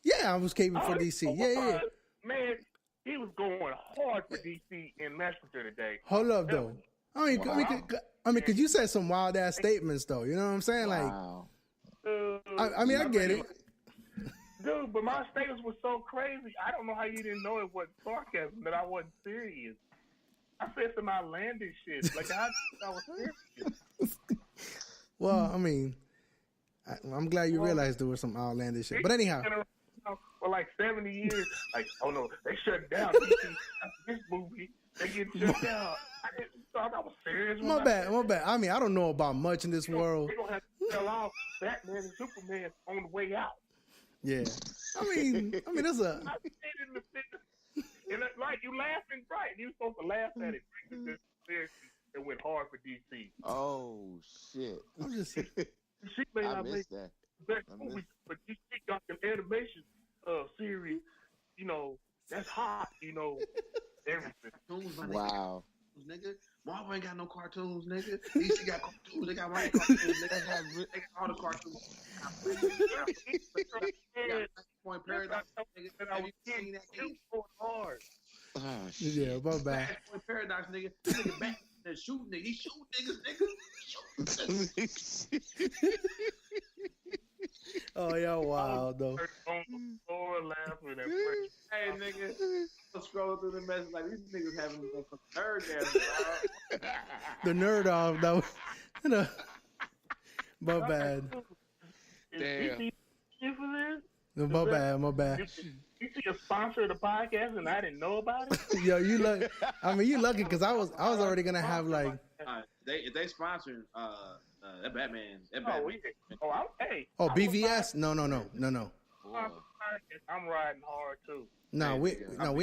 Yeah, I was caping for DC. Yeah. Man, he was going hard for DC in Messenger today. Hold up though. I mean, cause you said some wild ass statements though. You know what I'm saying? Wow. Like, I mean, I get it. Dude, but my status was so crazy. I don't know how you didn't know it was sarcasm, that I wasn't serious. I said some outlandish shit. Like, I was serious. Well, I mean, I'm glad you realized there was some outlandish shit. But anyhow. For like 70 years, like, oh no, they shut down this movie. They get shut down. I didn't thought I was serious. My bad. I mean, I don't know about much in this world. They're going to have to tell off Batman and Superman on the way out. Yeah, I mean, that's a. And like you laughing, right? You supposed to laugh at it. It went hard for DC. Oh shit! I'm just. She may not make that best movie, but DC got an animation series. You know that's hot. You know everything. Wow. Nigga, Marvel ain't got no cartoons, nigga. DC got cartoons. They got white cartoons. They got all the cartoons. Point Paradox, nigga. Have you seen that game? Hard. Oh, yeah, my bad. Point Paradox, nigga. Nigga back there shooting nigga. He shoot niggas, nigga. Oh, yeah, wow, though. On the floor laughing at Hey, nigga, I'm scrolling through the message like these niggas having a nerd dance. The nerd off, though. You know, my bad. Damn. Is DC for this? No, my bad, my bad. You see a sponsor of the podcast and I didn't know about it? Yo, you lucky. I mean, you lucky because I was already gonna have like. They sponsoring that Batman. Hey. Oh, BVS? No. I'm riding hard too. No, we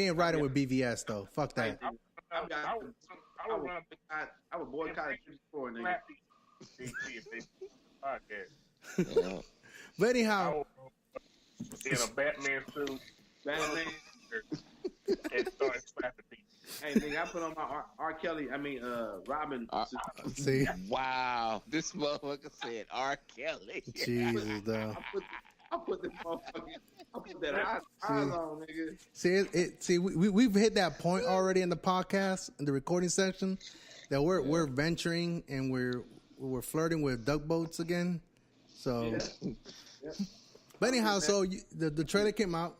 ain't riding with BVS though. Fuck that. I would boycott for nigga. But anyhow, in a Batman suit, Batman, and started slapping people. Hey, nigga, I put on my R. Kelly. I mean, Robin. See? Wow, this motherfucker said R. Kelly. Jesus, though. I put that eyes on, nigga. See, we've hit that point already in the podcast, in the recording section, that we're venturing and we're flirting with duck boats again. So, but anyhow, so the trailer came out.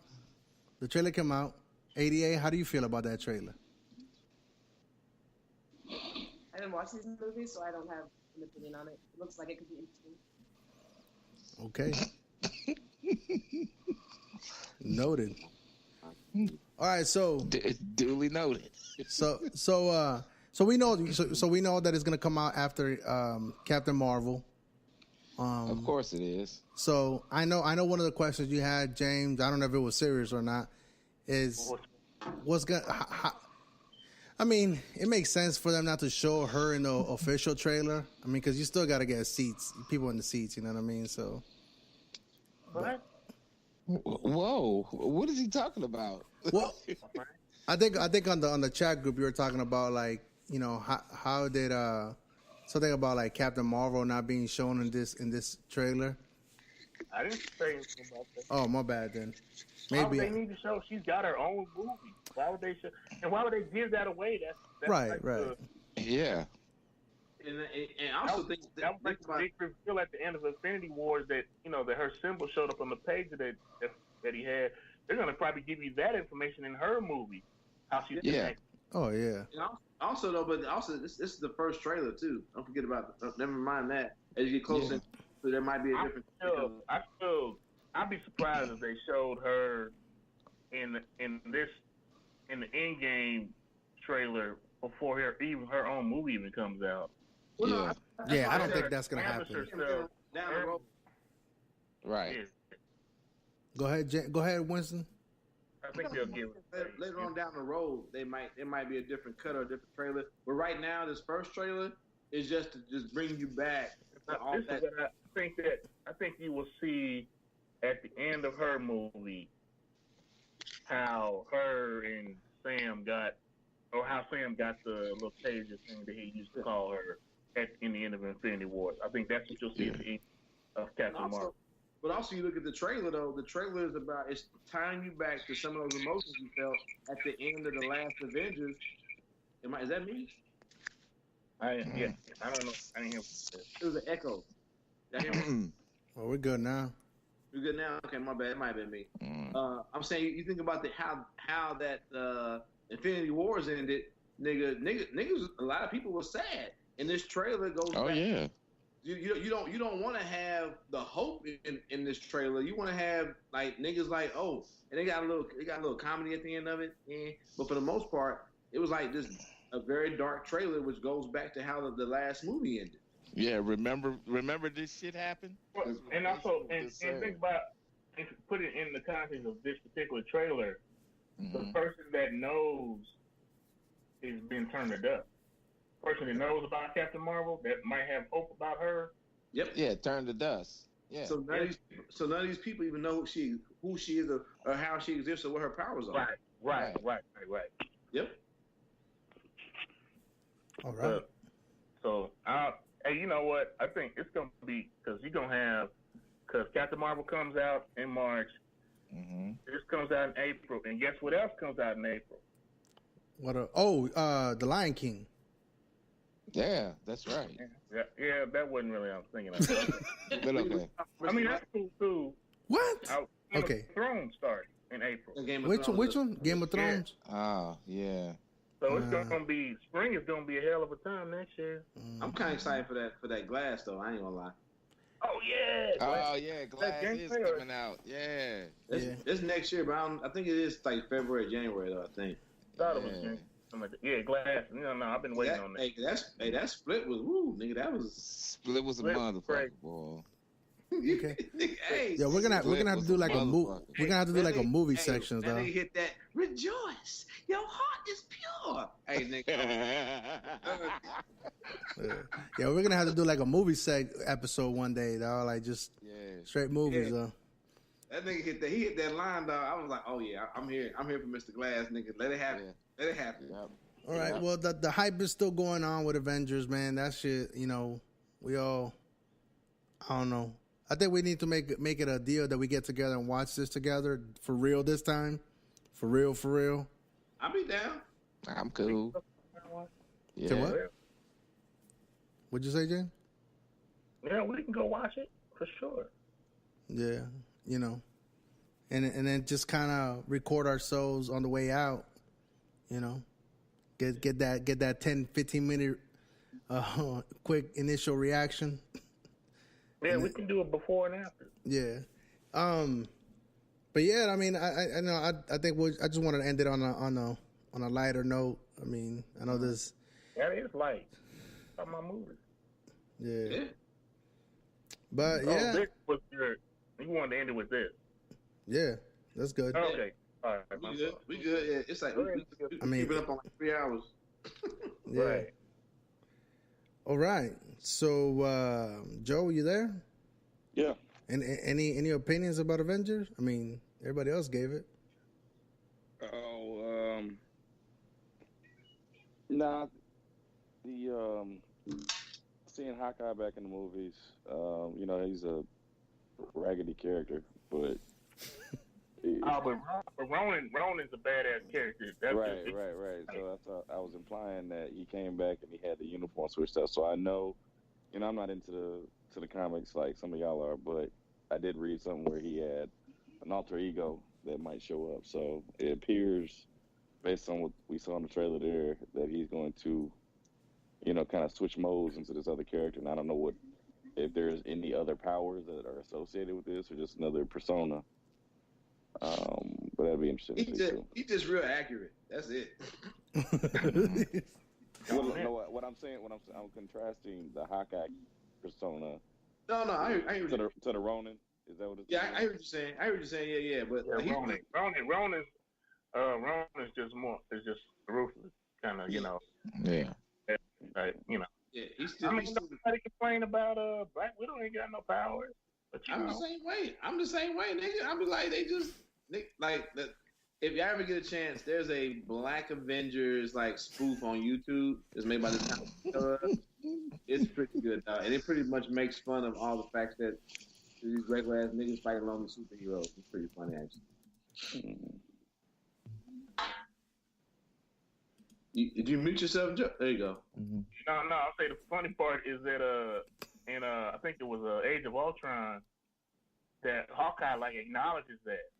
The trailer came out. A.D.A, how do you feel about that trailer? I didn't watch these movies, so I don't have an opinion on it. It looks like it could be interesting. Okay. Noted. All right, so duly noted. So we know that it's gonna come out after Captain Marvel. Of course it is. So I know one of the questions you had, James. I don't know if it was serious or not. Is what's gonna? I mean, it makes sense for them not to show her in the official trailer. I mean, because you still got to get people in the seats. You know what I mean? So. What? Whoa! What is he talking about? Well, I think on the chat group you were talking about like how did something about like Captain Marvel not being shown in this trailer. I didn't say anything about that. Oh, my bad then. Maybe. Why would they need to show she's got her own movie? Why would they show? And why would they give that away? That's right, like right. And I also think that was like the big reveal at the end of Infinity Wars that that her symbol showed up on the page that he had. They're gonna probably give you that information in her movie. How she's Oh yeah. Also though, this is the first trailer too. Don't forget about it. Never mind that. As you get closer, so there might be a different. I'd be surprised if they showed her in the Endgame trailer before her own movie even comes out. Well, I don't think that's gonna happen. Down the road. Right. Yeah. Go ahead, Winston. I think they'll give it later on down the road. It might be a different cut or a different trailer. But right now, this first trailer is just to bring you back. I think you will see at the end of her movie how her and Sam got the little pages thing that he used to call her in the end of Infinity Wars. I think that's what you'll see at the end of Captain Marvel. But also, you look at the trailer, though. The trailer is it's tying you back to some of those emotions you felt at the end of the last Avengers. Is that me? I don't know. I didn't hear. It was an echo. Well, we're good now. We're good now? Okay, my bad. It might have been me. I'm saying you think about how that Infinity Wars ended. Niggas, a lot of people were sad. And this trailer goes back. Yeah. You don't want to have the hope in this trailer. You want to have like niggas like and they got a little comedy at the end of it. Yeah. But for the most part, it was like this a very dark trailer, which goes back to how the last movie ended. Yeah, remember this shit happened. Well, and also and think about put it in the context of this particular trailer. The person that knows is being turned to dust. Person that knows about Captain Marvel that might have hope about her. Yep. Yeah, turn to dust. Yeah. So none of these people even know who she is or how she exists or what her powers are. Right. Yep. All right. So hey, you know what? I think it's gonna be because Captain Marvel comes out in March. This comes out in April, and guess what else comes out in April? The Lion King. Yeah, that's right. Yeah, that wasn't really what I was thinking of. But okay. I mean, that's cool too. What? Game Okay. of Thrones starts in April. Which one? Game of Thrones? Oh, yeah. So it's gonna be spring. Is gonna be a hell of a time next year. I'm kind of excited for that Glass though. I ain't gonna lie. Oh yeah. Glass is coming out. Yeah. It's next year, but I think it is like February, January though. I think. Thought it was Glass. No, I've been waiting on that. That split was nigga. That was split was a motherfucker, boy. Okay. Hey, yeah, we're gonna have to do like a movie. We're gonna have to do like a movie section, though. They hit that. Rejoice, your heart is pure. Hey, nigga. Yeah, we're gonna have to do like a movie episode one day, though. Like just straight movies, though. That nigga hit that. He hit that line, dog. I was like, oh yeah, I'm here. I'm here for Mr. Glass, nigga. Let it happen. Let it happen. Yep. All right. Well, the hype is still going on with Avengers, man. That shit, we all. I don't know. I think we need to make it a deal that we get together and watch this together for real this time. For real. I'll be down. I'm cool. Yeah. To what? What'd you say, Jay? Yeah, we can go watch it for sure. Yeah, and then just kind of record ourselves on the way out. Get that 10, 15 minute quick initial reaction. Yeah, we can do it before and after. Yeah. But yeah, I mean, I know. I think I just wanted to end it on a lighter note. I mean, I know this. Yeah, it is light. It's my movie. Yeah. But yeah. This was good. You wanted to end it with this. Yeah, that's good. Okay. All right. We good. Yeah, it's like we keep it up on like 3 hours. Yeah. Right. All right. So, Joe, you there? Yeah. And any opinions about Avengers? I mean, everybody else gave it. Nah. Seeing Hawkeye back in the movies, he's a raggedy character, but. But Ronan's a badass character. That's right. So I was implying that he came back and he had the uniform switched up. So I know, I'm not into the comics like some of y'all are, but I did read something where he had an alter ego that might show up. So it appears, based on what we saw in the trailer there, that he's going to, kind of switch modes into this other character. And I don't know if there's any other powers that are associated with this or just another persona. But that'd be interesting. He's just real accurate. That's it. What I'm saying, I'm contrasting the Hawkeye persona. No, I hear to the Ronin. Is that what it's? Yeah, I hear what you're saying. Yeah. But Ronin is just more. It's just ruthless, kind of. Yeah. Yeah, he's still. Nobody complain about Black Widow ain't got no powers. But I'm the same way, nigga. I'm like if you ever get a chance, there's a Black Avengers like spoof on YouTube. It's made by the time. It's pretty good, and it pretty much makes fun of all the facts that these regular ass niggas fighting along with superheroes. It's pretty funny, actually. Did you mute yourself, Joe? There you go. Mm-hmm. No. I'll say the funny part is that in I think it was Age of Ultron that Hawkeye like acknowledges that.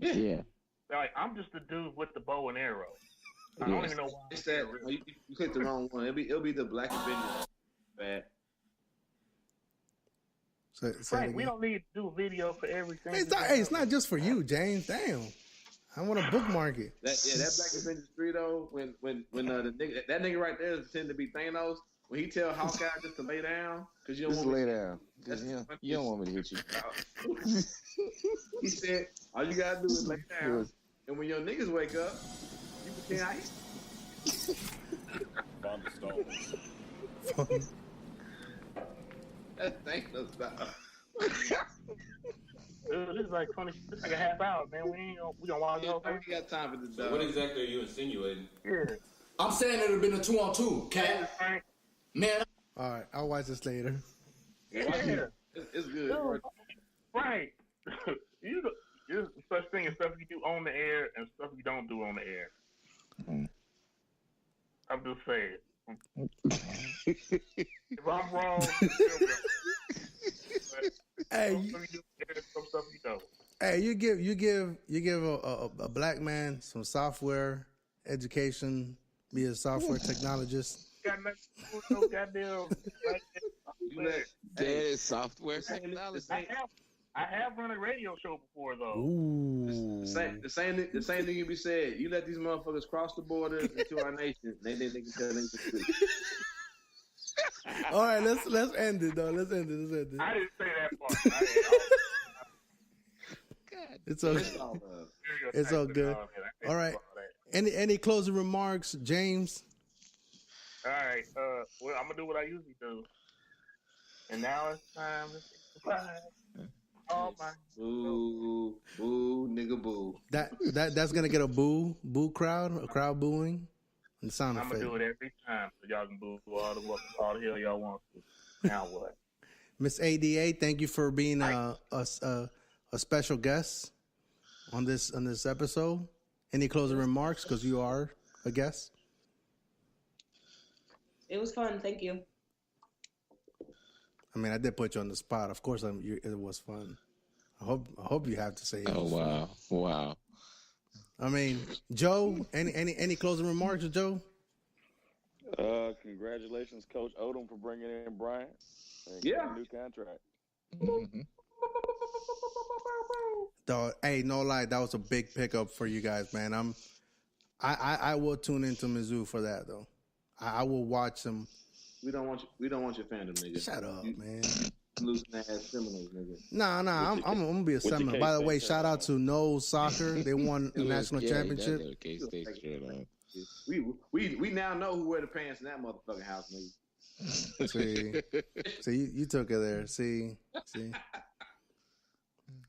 Yeah. Like, I'm just the dude with the bow and arrow. I don't even know why. It's that you clicked the wrong one. It'll be the Black Avengers. Bad. Frank, we don't need to do a video for everything. It's not just for you, James. Damn. I want to bookmark it. That Black Avengers 3 though, when the nigga, that nigga right there is tend to be Thanos. When he tell Hawkeye just to lay down, because you don't want lay down. You don't want me to hit you. He said, all you gotta do is lay down, and when your niggas wake up, you pretend I Bomb stone. That's Thanos. Dude, this is like 20. This is like a half hour, man. We gonna watch the whole thing. We got time for this. So what exactly are you insinuating? Yeah. I'm saying it would have been a 2-on-2, cat. Man. All right, I'll watch this later. Yeah. It's good. Dude, right. There's such thing as stuff you do on the air and stuff you don't do on the air. I'm just saying. If I'm wrong, hey, some stuff you know. Hey, you give a black man some software education, be a software technologist. Got nothing to do with no goddamn. That is software technology. I have run a radio show before though. Ooh. The same thing can be said. You let these motherfuckers cross the border into our nation, they think they can tell them to speak. All right, let's end it though. Let's end it. I didn't say that part. It's okay. It's all good. All right. Any closing remarks, James? All right. Well, I'm gonna do what I usually do. And now it's time to say goodbye. Oh my. Boo, boo, nigga, boo. That's gonna get a boo crowd, a crowd booing, and sound effect. I'm gonna do it every time so y'all can boo all the hell y'all want to. Now what? Miss A.D.A, thank you for being a special guest on this episode. Any closing remarks? Because you are a guest. It was fun. Thank you. I mean, I did put you on the spot. Of course, it was fun. I hope you have to say. Wow. I mean, Joe. Any closing remarks, Joe? Congratulations, Coach Odom, for bringing in Bryant. Yeah. New contract. Mm-hmm. Hey, no lie, that was a big pickup for you guys, man. I will tune into Mizzou for that though. I will watch them. We don't want your fandom, nigga. Shut up, man. Losing ass Seminoles, nigga. Nah. I'm gonna be a Seminole. By the way, shout out to No Soccer. They won the national championship. We now know who wear the pants in that motherfucking house, nigga. See, you took it there. See.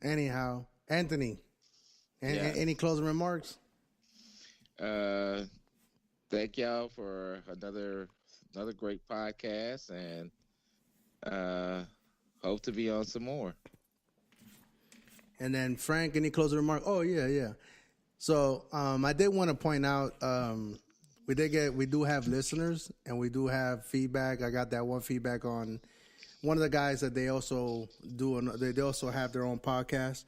Anyhow, Anthony, any closing remarks? Thank y'all for another great podcast, and hope to be on some more. And then Frank, any closing remarks? Oh yeah. So I did want to point out we do have listeners and we do have feedback. I got that one feedback on one of the guys that they also do. They also have their own podcast.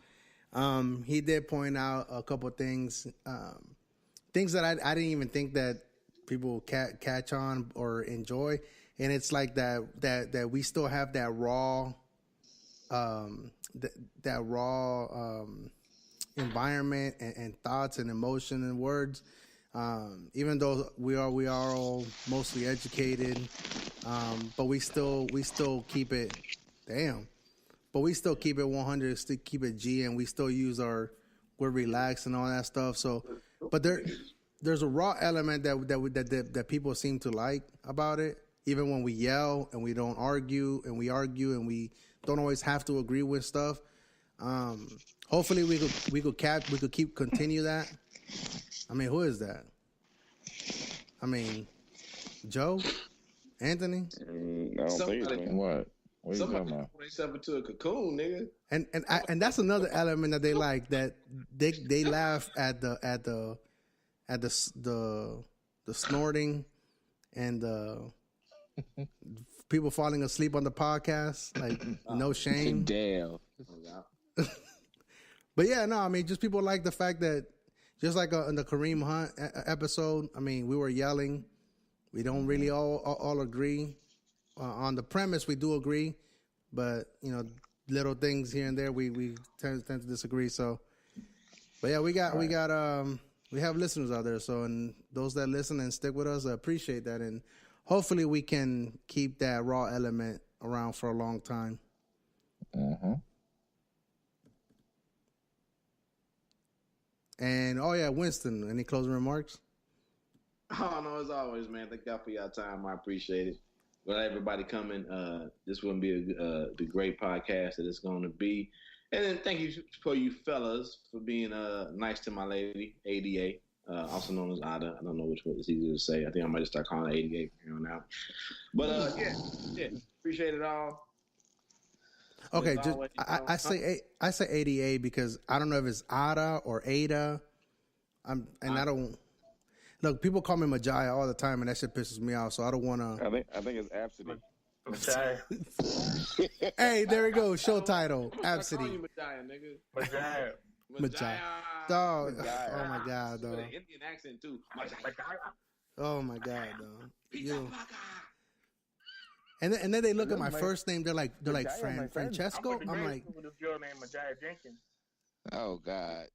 He did point out a couple of things, things that I didn't even think that people catch on or enjoy, and it's like that we still have that raw, environment and thoughts and emotion and words. Even though we are all mostly educated, but we still keep it. But we still keep it 100, still keep it G, and we still use we're relaxed and all that stuff. So, but there's a raw element that people seem to like about it. Even when we yell and we don't argue, and we don't always have to agree with stuff. Hopefully we could continue that. I mean, who is that? I mean, Joe, Anthony. I don't think it's me. What? What are you talking about? Put themselves into a cocoon, nigga. And that's another element that they like, that they laugh at the snorting and the people falling asleep on the podcast, like no shame. Damn. But yeah, no, I mean, just people like the fact that, just like in the Kareem Hunt episode, I mean, we were yelling. We don't really all agree. On the premise, we do agree, but little things here and there we tend to disagree. So, but yeah, we have listeners out there. So, and those that listen and stick with us, I appreciate that, and hopefully we can keep that raw element around for a long time. Mm-hmm. And Winston, any closing remarks? Oh no, as always, man. Thank y'all for your time. I appreciate it. Without everybody coming, this wouldn't be the great podcast that it's going to be. And then thank you for you fellas for being nice to my lady, A.D.A, also known as A.D.A. I don't know which one is easier to say. I think I might just start calling her A.D.A from here on out. But yeah, appreciate it all. Okay, just I say A.D.A because I don't know if it's A.D.A or A.D.A. I don't. Look, people call me Mejia all the time, and that shit pisses me off. So I don't want to. I think it's ABCDE. Hey, there we go. Show title. ABCDE. Mejia. Dog. Oh my god, dog. Indian accent too. Oh my god, dog. You. And then they look at my first name. They're like Francesco. I'm like, with this girl named Mejia Jenkins. Oh God.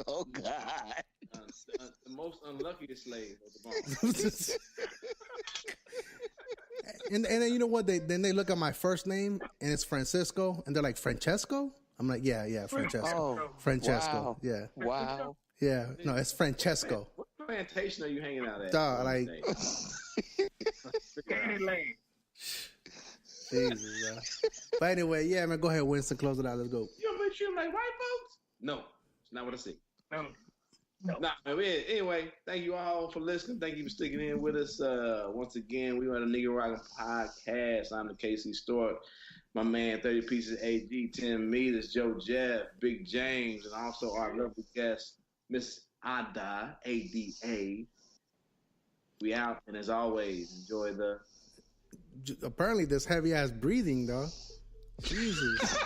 Oh God. The most unluckiest slave of the bunch. and then you know what? Then they look at my first name and it's Francisco, and they're like, Francesco. I'm like, yeah, Francesco. Oh, Francesco. wow. Yeah. Wow. Yeah. No, it's Francesco. What plantation are you hanging out at? Dog, like. Jesus, but anyway, yeah, man, go ahead, Winston, close it out. Let's go. You don't make sure like white folks? No, it's not what I see. No. Nah, man, anyway, thank you all for listening. Thank you for sticking in with us. Once again, we are the Nigga Rockin' Podcast. I'm the KC Stork. My man, 30 Pieces AG, 10 Meters, Joe Jeff, Big James, and also our lovely guest, Miss A.D.A, A.D.A. We out, and as always, enjoy the... Apparently, this heavy ass breathing, though. Jesus.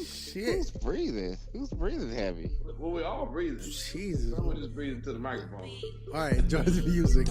Shit. Who's breathing? Who's breathing heavy? Well, we're all breathing. Jesus. Someone just breathing to the microphone. All right, enjoy the music.